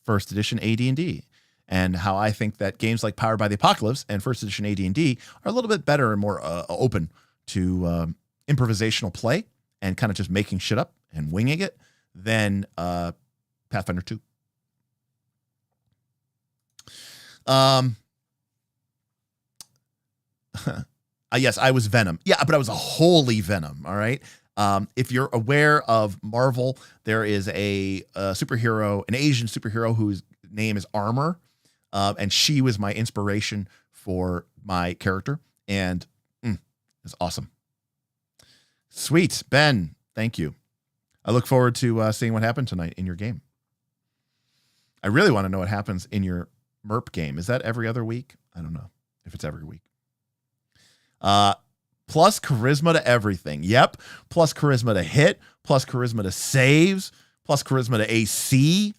first edition AD&D. And how I think that games like Powered by the Apocalypse and first edition AD&D are a little bit better and more open to improvisational play and kind of just making shit up and winging it than Pathfinder 2. Yes, I was Venom. Yeah, but I was a holy Venom, all right? If you're aware of Marvel, there is a superhero, an Asian superhero whose name is Armor. And she was my inspiration for my character, and it's awesome. Sweet, Ben. Thank you. I look forward to seeing what happened tonight in your game. I really want to know what happens in your MERP game. Is that every other week? I don't know if it's every week. Plus charisma to everything. Yep. Plus charisma to hit. Plus charisma to saves. Plus charisma to AC.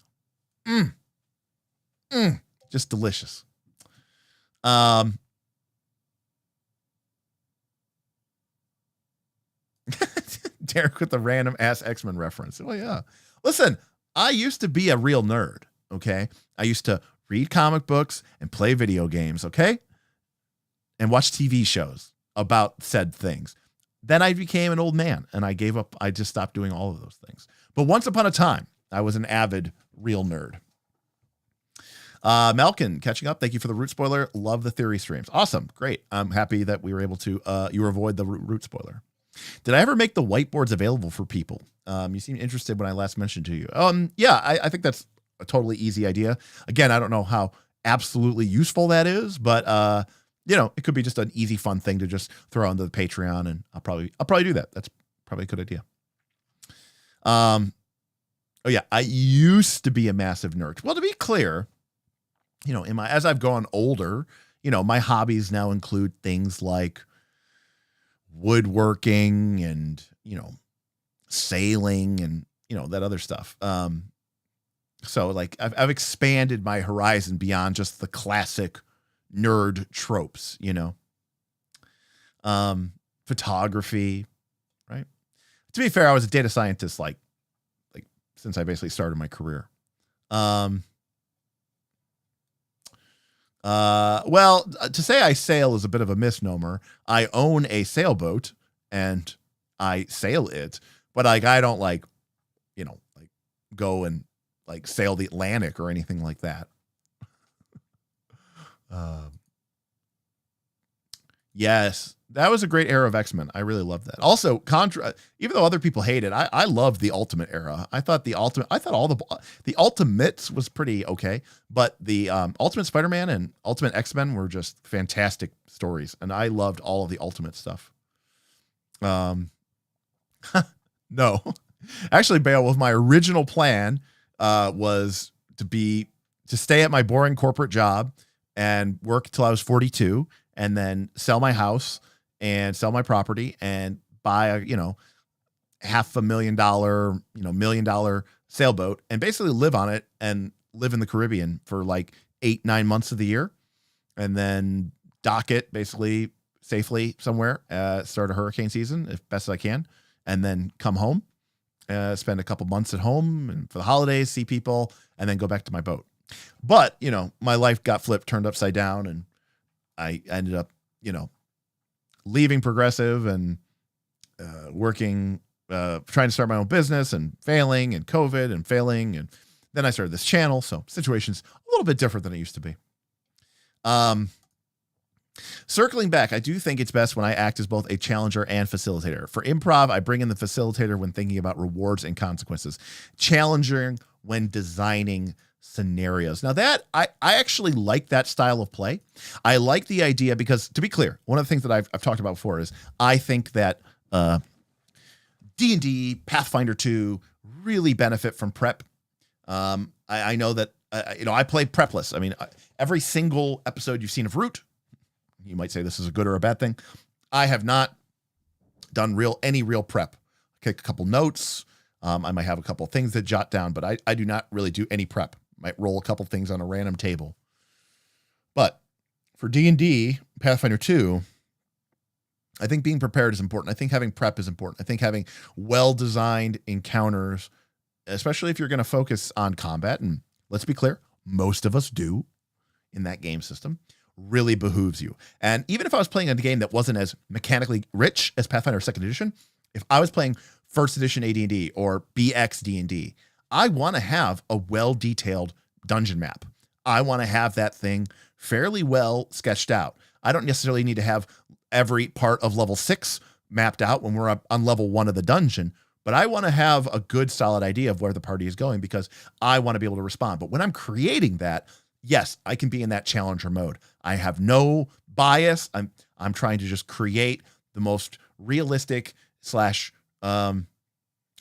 Just delicious. Derek with the random ass X-Men reference. Well, yeah. Listen, I used to be a real nerd, okay? I used to read comic books and play video games, okay? And watch TV shows about said things. Then I became an old man and I gave up. I just stopped doing all of those things. But once upon a time, I was an avid real nerd. Malkin, catching up. Thank you for the root spoiler. Love the theory streams. Awesome. Great. I'm happy that we were able to, you avoid the root spoiler. Did I ever make the whiteboards available for people? You seemed interested when I last mentioned to you. Yeah, I think that's a totally easy idea. Again, I don't know how absolutely useful that is, but, it could be just an easy, fun thing to just throw onto the Patreon, and I'll probably do that. That's probably a good idea. Oh yeah. I used to be a massive nerd. Well, to be clear, as I've gone older, my hobbies now include things like woodworking and, sailing and, that other stuff. So like I've expanded my horizon beyond just the classic nerd tropes, photography, right? To be fair, I was a data scientist, like since I basically started my career. Well, to say I sail is a bit of a misnomer. I own a sailboat and I sail it, but like I don't like go and like sail the Atlantic or anything like that. Yes, that was a great era of X-Men. I really loved that. Also, even though other people hate it, I loved the Ultimate era. I thought all the Ultimates was pretty okay, but the Ultimate Spider-Man and Ultimate X-Men were just fantastic stories, and I loved all of the Ultimate stuff. No, actually, Beowulf, my original plan was to stay at my boring corporate job and work till I was 42, and then sell my house and sell my property and buy a $500,000, $1 million sailboat and basically live on it and live in the Caribbean for like 8-9 months of the year, and then dock it basically safely somewhere, start a hurricane season as best as I can, and then come home, spend a couple months at home and for the holidays, see people, and then go back to my boat. But, my life got turned upside down, and I ended up, leaving Progressive and working, trying to start my own business and failing, and COVID and failing. And then I started this channel. So situation's a little bit different than it used to be. Circling back, I do think it's best when I act as both a challenger and facilitator. For improv, I bring in the facilitator when thinking about rewards and consequences. Challenging when designing scenarios. Now that I actually like that style of play. I like the idea because, to be clear, one of the things that I've talked about before is I think that D&D, Pathfinder 2 really benefit from prep. I know that I play prepless. I mean, every single episode you've seen of Root, you might say this is a good or a bad thing. I have not done any real prep. Take a couple notes. I might have a couple things to jot down, but I do not really do any prep. Might roll a couple things on a random table. But for D&D, Pathfinder 2, I think being prepared is important. I think having prep is important. I think having well-designed encounters, especially if you're going to focus on combat, and let's be clear, most of us do in that game system, really behooves you. And even if I was playing a game that wasn't as mechanically rich as Pathfinder 2nd Edition, if I was playing 1st Edition AD&D or BX D&D, I want to have a well-detailed dungeon map. I want to have that thing fairly well sketched out. I don't necessarily need to have every part of level 6 mapped out when we're up on level 1 of the dungeon, but I want to have a good solid idea of where the party is going because I want to be able to respond. But when I'm creating that, yes, I can be in that challenger mode. I have no bias. I'm trying to just create the most realistic /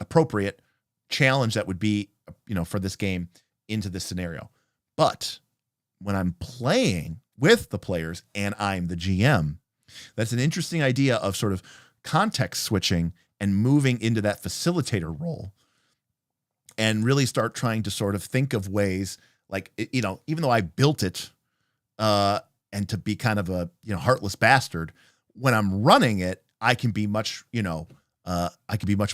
appropriate challenge that would be, for this game into this scenario. But when I'm playing with the players and I'm the GM, that's an interesting idea of sort of context switching and moving into that facilitator role and really start trying to sort of think of ways like, even though I built it and to be kind of a, heartless bastard, when I'm running it, I can be much,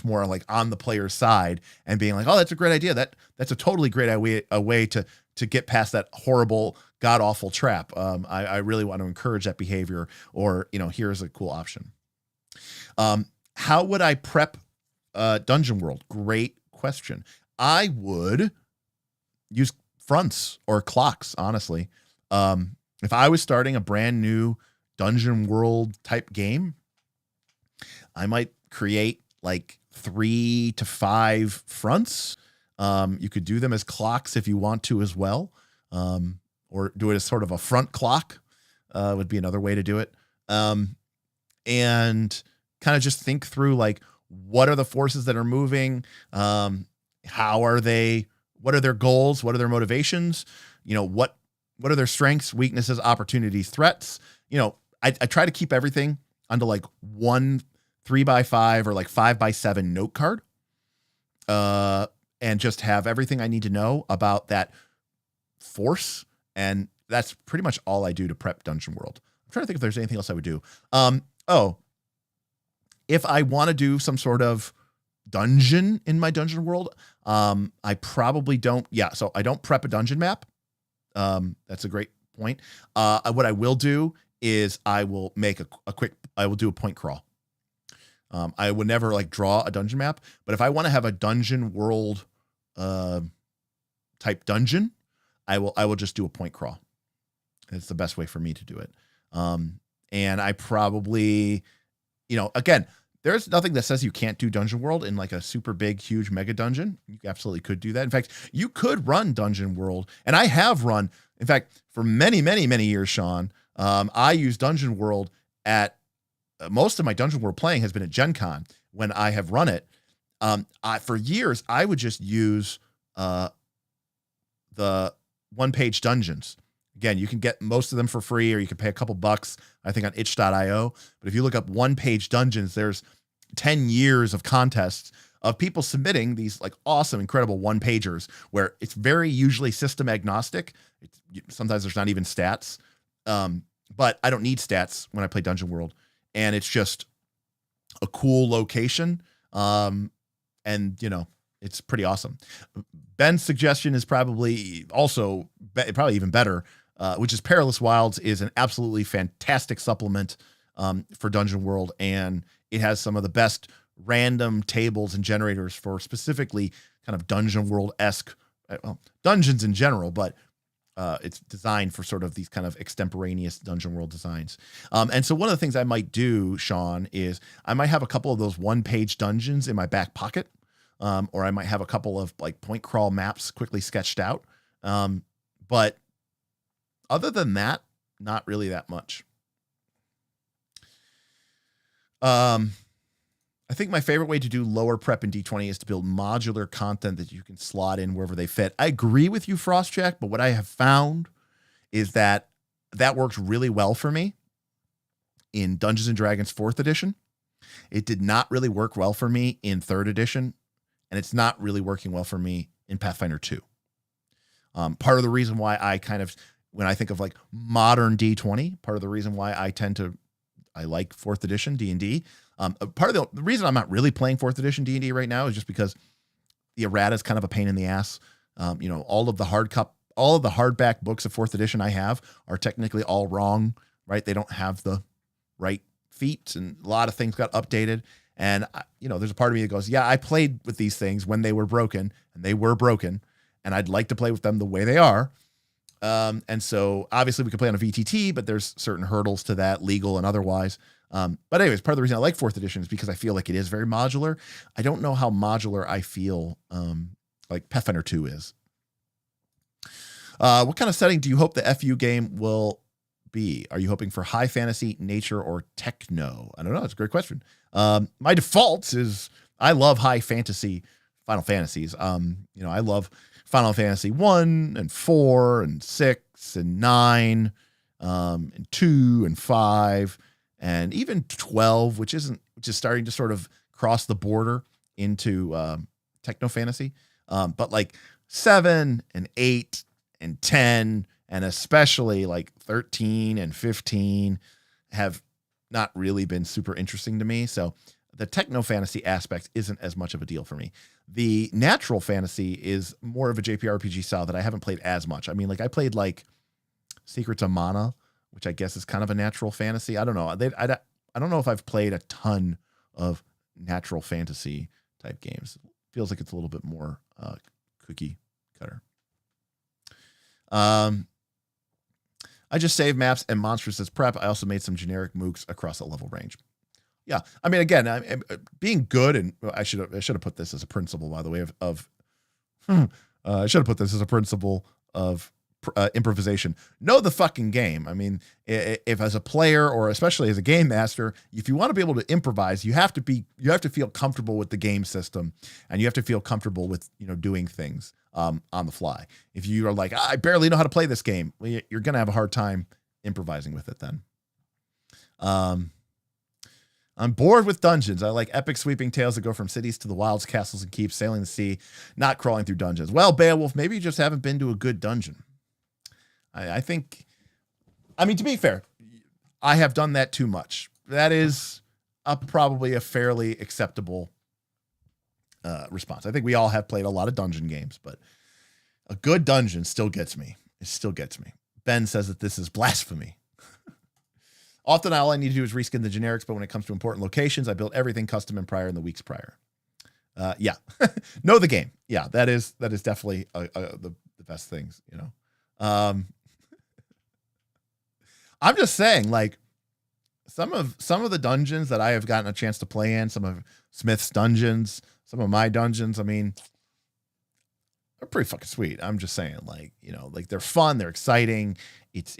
more like on the player's side and being like, oh, that's a great idea. That's a totally great way to get past that horrible, god awful trap. I really want to encourage that behavior, or, here's a cool option. How would I prep Dungeon World? Great question. I would use fronts or clocks, honestly. If I was starting a brand new Dungeon World type game, I might create like 3 to 5 fronts. You could do them as clocks if you want to as well, or do it as sort of a front clock would be another way to do it. And kind of just think through like, what are the forces that are moving? How are they? What are their goals? What are their motivations? What are their strengths, weaknesses, opportunities, threats? I try to keep everything onto like one 3x5 or like 5x7 note card, and just have everything I need to know about that force. And that's pretty much all I do to prep Dungeon World. I'm trying to think if there's anything else I would do. If I want to do some sort of dungeon in my Dungeon World, I probably don't. Yeah. So I don't prep a dungeon map. That's a great point. What I will do is I will make I will do a point crawl. I would never like draw a dungeon map, but if I want to have a dungeon world type dungeon, I will just do a point crawl. It's the best way for me to do it. And I probably, again, there's nothing that says you can't do dungeon world in like a super big, huge mega dungeon. You absolutely could do that. In fact, you could run dungeon world, and I have run, in fact, for many, many, many years, Sean, I use dungeon world at most of my dungeon world playing has been at Gen Con when I have run it. For years, I would just use the one-page dungeons. Again, you can get most of them for free, or you can pay a couple bucks, I think, on itch.io. But if you look up one-page dungeons, there's 10 years of contests of people submitting these like awesome, incredible one-pagers where it's very usually system agnostic. Sometimes there's not even stats. But I don't need stats when I play Dungeon World. And it's just a cool location. And, it's pretty awesome. Ben's suggestion is probably also probably even better, which is Perilous Wilds is an absolutely fantastic supplement for Dungeon World, and it has some of the best random tables and generators for specifically kind of Dungeon World-esque, dungeons in general, but it's designed for sort of these kind of extemporaneous Dungeon World designs. And so one of the things I might do, Sean, is I might have a couple of those one-page dungeons in my back pocket. Or I might have a couple of like point crawl maps quickly sketched out. But other than that, not really that much. I think my favorite way to do lower prep in D20 is to build modular content that you can slot in wherever they fit. I agree with you, Frostjack, but what I have found is that works really well for me in Dungeons and Dragons 4th edition. It did not really work well for me in 3rd edition. And it's not really working well for me in Pathfinder 2. Part of the reason why I when I think of like modern D20, part of the reason why I like 4th edition D&D. Part of the reason I'm not really playing 4th edition D&D right now is just because the errata is kind of a pain in the ass. All of the hardback books of 4th edition I have are technically all wrong, right? They don't have the right feats, and a lot of things got updated. And, there's a part of me that goes, yeah, I played with these things when they were broken, and they were broken, and I'd like to play with them the way they are. And so obviously we can play on a VTT, but there's certain hurdles to that, legal and otherwise. But anyways, part of the reason I like 4th edition is because I feel like it is very modular. I don't know how modular I feel like Pathfinder 2 is. What kind of setting do you hope the FU game will be? Are you hoping for high fantasy, nature, or techno? I don't know. It's a great question. My default is I love high fantasy Final Fantasies. I love Final Fantasy 1 and 4 and 6 and 9 and 2 and 5 and even 12, which is starting to sort of cross the border into techno fantasy. But like 7 and 8 and 10 and especially like 13 and 15 have not really been super interesting to me. So the techno fantasy aspect isn't as much of a deal for me. The natural fantasy is more of a JPRPG style that I haven't played as much. I mean, like I played like Secrets of Mana, which I guess is kind of a natural fantasy. I don't know. I don't know if I've played a ton of natural fantasy type games. It feels like it's a little bit more cookie cutter. I just saved maps and monsters as prep. I also made some generic mooks across a level range. Yeah, I mean, again, being good, and I should have put this as a principle, by the way, I should have put this as a principle of improvisation. Know the fucking game. I mean, if as a player or especially as a game master, if you want to be able to improvise, you have to feel comfortable with the game system, and you have to feel comfortable with doing things on the fly. If you are like, I barely know how to play this game, well, you're gonna have a hard time improvising with it then. I'm bored with dungeons. I like epic sweeping tales that go from cities to the wilds, castles, and keeps, sailing the sea, not crawling through dungeons. Well, Beowulf, maybe you just haven't been to a good dungeon. I think, to be fair, I have done that too much. That is probably a fairly acceptable response. I think we all have played a lot of dungeon games, but a good dungeon still gets me. It still gets me. Ben says that this is blasphemy. Often all I need to do is reskin the generics, but when it comes to important locations, I built everything custom and prior in the weeks prior. Yeah. Know the game. Yeah, that is definitely the best things, you know. I'm just saying, like, some of the dungeons that I have gotten a chance to play in, some of Smith's dungeons, some of my dungeons, I mean, they're pretty fucking sweet. I'm just saying, like, you know, like they're fun, they're exciting. It's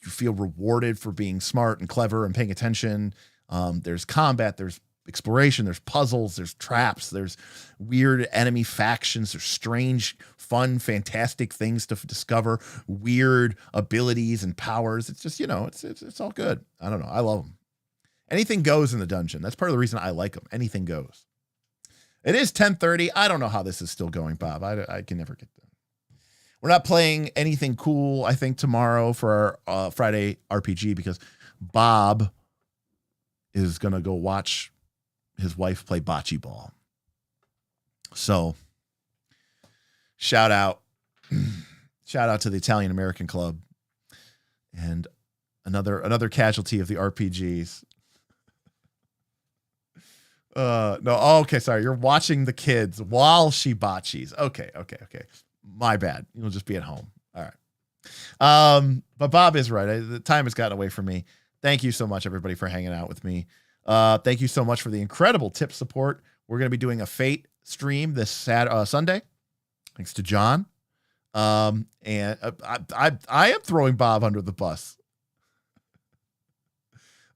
you feel rewarded for being smart and clever and paying attention. There's combat, there's exploration, there's puzzles, there's traps, there's weird enemy factions, there's strange, fun, fantastic things to discover, weird abilities and powers. It's just, you know, it's all good. I don't know. I love them. Anything goes in the dungeon. That's part of the reason I like them. Anything goes. It is 10:30. I don't know how this is still going, Bob. I can never get done. We're not playing anything cool, I think, tomorrow for our Friday RPG because Bob is going to go watch his wife play bocce ball. So shout out to the Italian American Club and another casualty of the RPGs. No. Oh, okay. Sorry. You're watching the kids while she bocces. Okay. My bad. You'll just be at home. All right. But Bob is right. The time has gotten away from me. Thank you so much, everybody, for hanging out with me. Thank you so much for the incredible tip support. We're going to be doing a Fate stream this Sunday. Thanks to John. And I am throwing Bob under the bus.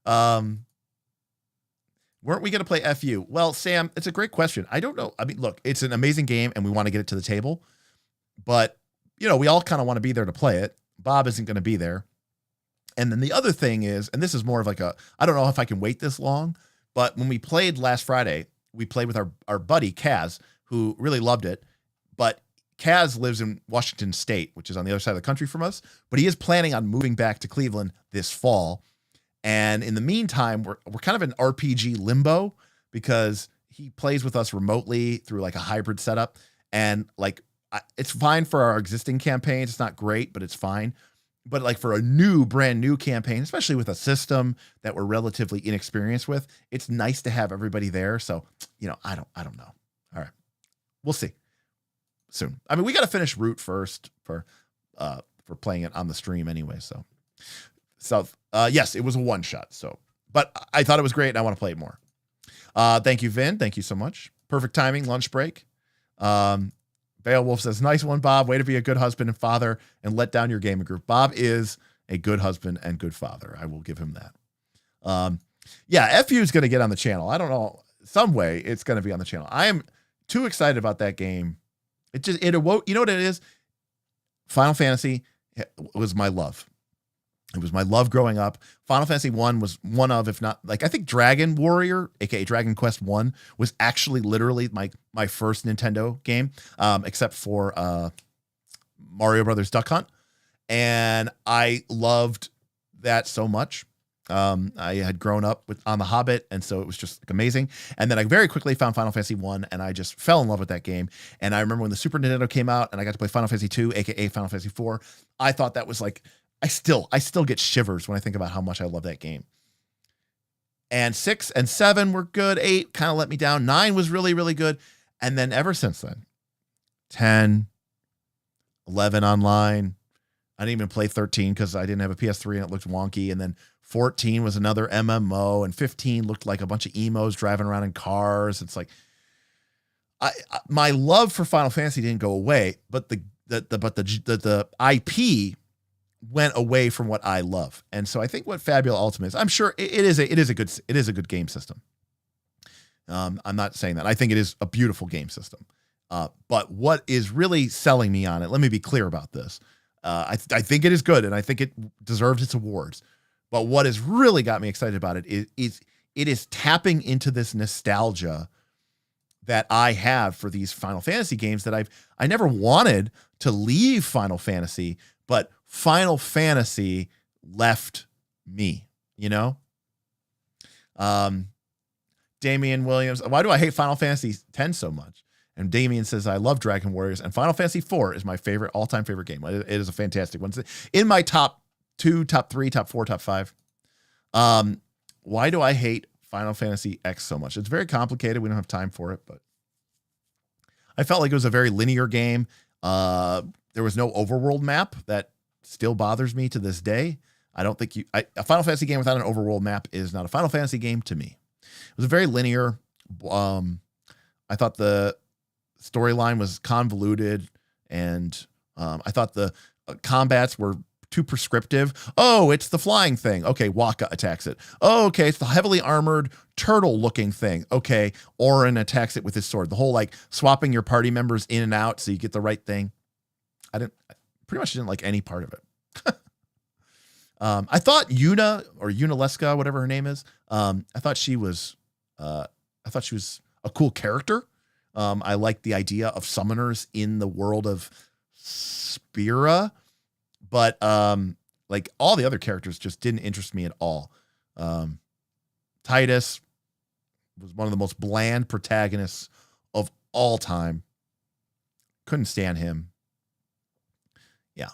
Weren't we going to play FU? Well, Sam, it's a great question. I don't know. I mean, look, it's an amazing game and we want to get it to the table, but you know, we all kind of want to be there to play it. Bob isn't going to be there. And then the other thing is, and this is more of like I don't know if I can wait this long, but when we played last Friday, we played with our buddy Kaz, who really loved it. But Kaz lives in Washington State, which is on the other side of the country from us, but he is planning on moving back to Cleveland this fall. And in the meantime, we're kind of in RPG limbo because he plays with us remotely through like a hybrid setup. And like, it's fine for our existing campaigns. It's not great, but it's fine. But like for a brand new campaign, especially with a system that we're relatively inexperienced with, it's nice to have everybody there. So, you know, I don't know. All right. We'll see soon. I mean, we got to finish Root first for playing it on the stream anyway. So yes, it was a one shot. So, but I thought it was great and I want to play it more. Thank you, Vin. Thank you so much. Perfect timing, lunch break. Beowulf says, nice one, Bob. Way to be a good husband and father and let down your gaming group. Bob is a good husband and good father. I will give him that. Yeah, FU is going to get on the channel. I don't know. Some way it's going to be on the channel. I am too excited about that game. It awoke. You know what it is? Final Fantasy was my love. It was my love growing up. Final Fantasy 1 was one of, if not, like, I think Dragon Warrior, aka Dragon Quest 1, was actually literally my first Nintendo game, except for Mario Brothers Duck Hunt. And I loved that so much. I had grown up on The Hobbit, and so it was just like amazing. And then I very quickly found Final Fantasy 1, and I just fell in love with that game. And I remember when the Super Nintendo came out, and I got to play Final Fantasy 2, aka Final Fantasy 4. I thought that was like, I still get shivers when I think about how much I love that game. And 6 and 7 were good. 8 kind of let me down. 9 was really, really good. And then ever since then, 10, 11 online. I didn't even play 13 because I didn't have a PS3 and it looked wonky. And then 14 was another MMO, and 15 looked like a bunch of emos driving around in cars. It's like, my love for Final Fantasy didn't go away, but the IP went away from what I love. And so I think what Fabula Ultimate is, I'm sure it is a good game system. I'm not saying that. I think it is a beautiful game system. But what is really selling me on it, let me be clear about this. I think it is good, and I think it deserves its awards. But what has really got me excited about it is it is tapping into this nostalgia that I have for these Final Fantasy games that I never wanted to leave Final Fantasy, but Final Fantasy left me, you know? Damian Williams, why do I hate Final Fantasy X so much? And Damien says, I love Dragon Warriors, and Final Fantasy IV is my all-time favorite game. It is a fantastic one. It's in my top 2, top 3, top 4, top 5. Why do I hate Final Fantasy X so much? It's very complicated. We don't have time for it, but I felt like it was a very linear game. There was no overworld map. That still bothers me to this day. I don't think a Final Fantasy game without an overworld map is not a Final Fantasy game to me. It was a very linear. I thought the storyline was convoluted, and I thought the combats were too prescriptive. Oh, it's the flying thing. Okay, Waka attacks it. Oh, okay, it's the heavily armored turtle-looking thing. Okay, Auron attacks it with his sword. The whole like swapping your party members in and out so you get the right thing. I pretty much didn't like any part of it. I thought Unaleska, whatever her name is, I thought she was a cool character. I liked the idea of summoners in the world of Spira, but like all the other characters just didn't interest me at all. Titus was one of the most bland protagonists of all time. Couldn't stand him. Yeah.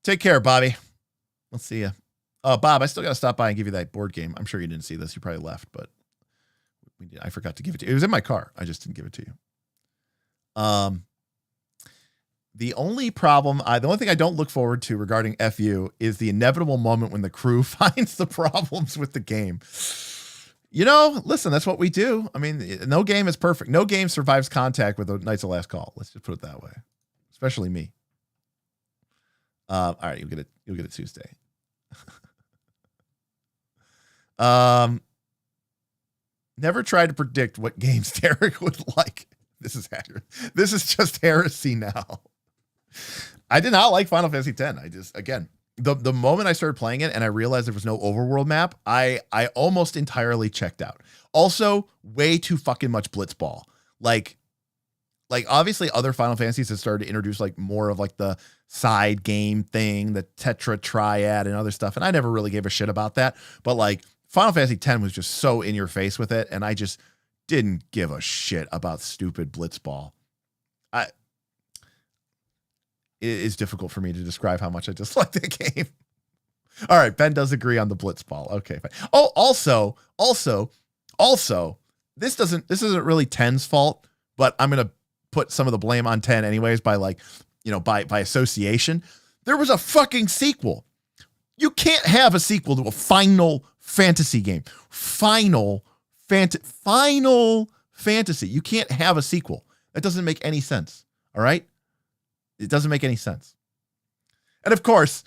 Take care, Bobby. Let's see you. Oh, Bob, I still got to stop by and give you that board game. I'm sure you didn't see this. You probably left, but I forgot to give it to you. It was in my car. I just didn't give it to you. The only thing I don't look forward to regarding FU is the inevitable moment when the crew finds the problems with the game. You know, listen, that's what we do. I mean, no game is perfect. No game survives contact with the Knights of Last Call. Let's just put it that way. Especially me. All right, you'll get it Tuesday. Never tried to predict what games Derek would like. This is just heresy now. I did not like Final Fantasy X. The moment I started playing it and I realized there was no overworld map, I almost entirely checked out. Also, way too fucking much blitzball. Like obviously other Final Fantasies have started to introduce like more of like the side game thing, the Tetra Triad and other stuff. And I never really gave a shit about that. But like Final Fantasy X was just so in your face with it. And I just didn't give a shit about stupid blitzball. It is difficult for me to describe how much I dislike the game. All right. Ben does agree on the blitzball. Okay. Fine. Oh, also, this isn't really 10's fault, but I'm going to put some of the blame on 10 anyways by association. There was a fucking sequel. You can't have a sequel to a Final Fantasy game. Final Fantasy. You can't have a sequel. That doesn't make any sense. All right? It doesn't make any sense. And of course,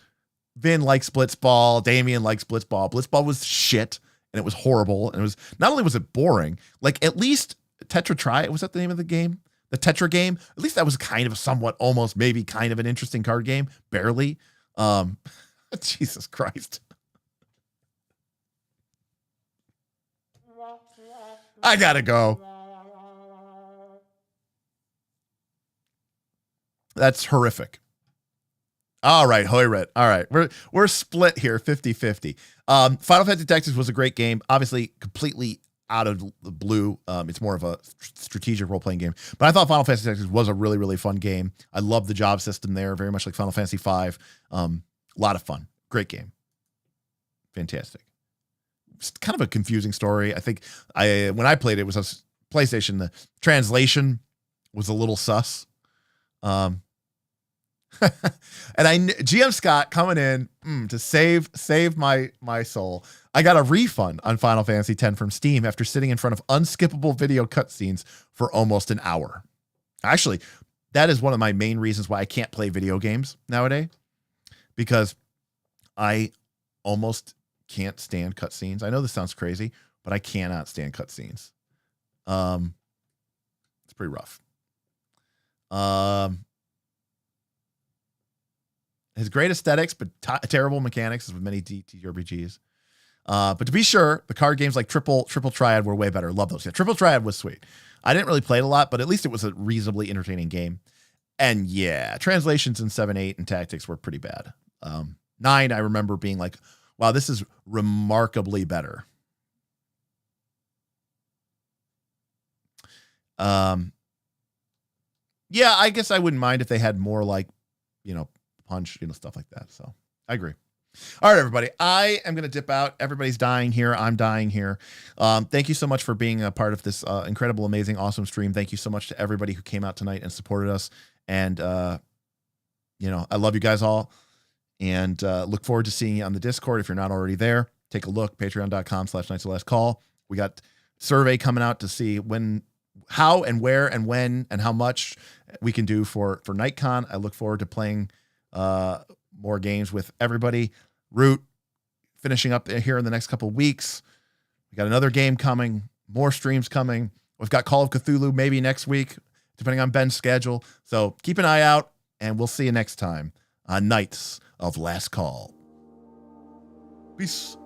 Vin likes blitzball. Damien likes blitzball. Blitzball was shit and it was horrible. And it was, not only was it boring, like at least Tetra Triad, was that the name of the game? The Tetra game? At least that was kind of a somewhat, almost maybe kind of an interesting card game. Barely. Jesus Christ. I gotta go. That's horrific. All right, Hoyret. All right, we're split here, 50-50. Final Fantasy Tactics was a great game. Obviously, completely out of the blue. It's more of a strategic role-playing game. But I thought Final Fantasy Tactics was a really, really fun game. I love the job system there, very much like Final Fantasy V. A lot of fun. Great game. Fantastic. It's kind of a confusing story. I think when I played it was a PlayStation. The translation was a little sus. And GM Scott coming in to save my soul. I got a refund on Final Fantasy X from Steam after sitting in front of unskippable video cutscenes for almost an hour. Actually, that is one of my main reasons why I can't play video games nowadays, because I almost can't stand cutscenes. I know this sounds crazy, but I cannot stand cutscenes. It's pretty rough. His great aesthetics, but terrible mechanics, as with many TTRPGs. But to be sure, the card games like Triple Triad were way better. Love those. Yeah, Triple Triad was sweet. I didn't really play it a lot, but at least it was a reasonably entertaining game. And yeah, translations in 7, 8, and Tactics were pretty bad. 9, I remember being like, wow, this is remarkably better. Yeah, I guess I wouldn't mind if they had more like, punch, stuff like that. So I agree. All right, everybody. I am going to dip out. Everybody's dying here. I'm dying here. Thank you so much for being a part of this incredible, amazing, awesome stream. Thank you so much to everybody who came out tonight and supported us. And, I love you guys all. And look forward to seeing you on the Discord. If you're not already there, take a look. Patreon.com/NightsOfLastCall. We got survey coming out to see how and where and when and how much we can do for NightCon. I look forward to playing more games with everybody. Root finishing up here in the next couple of weeks. We got another game coming, more streams coming. We've got Call of Cthulhu maybe next week, depending on Ben's schedule. So keep an eye out, and we'll see you next time on Nights of Last Call. Peace.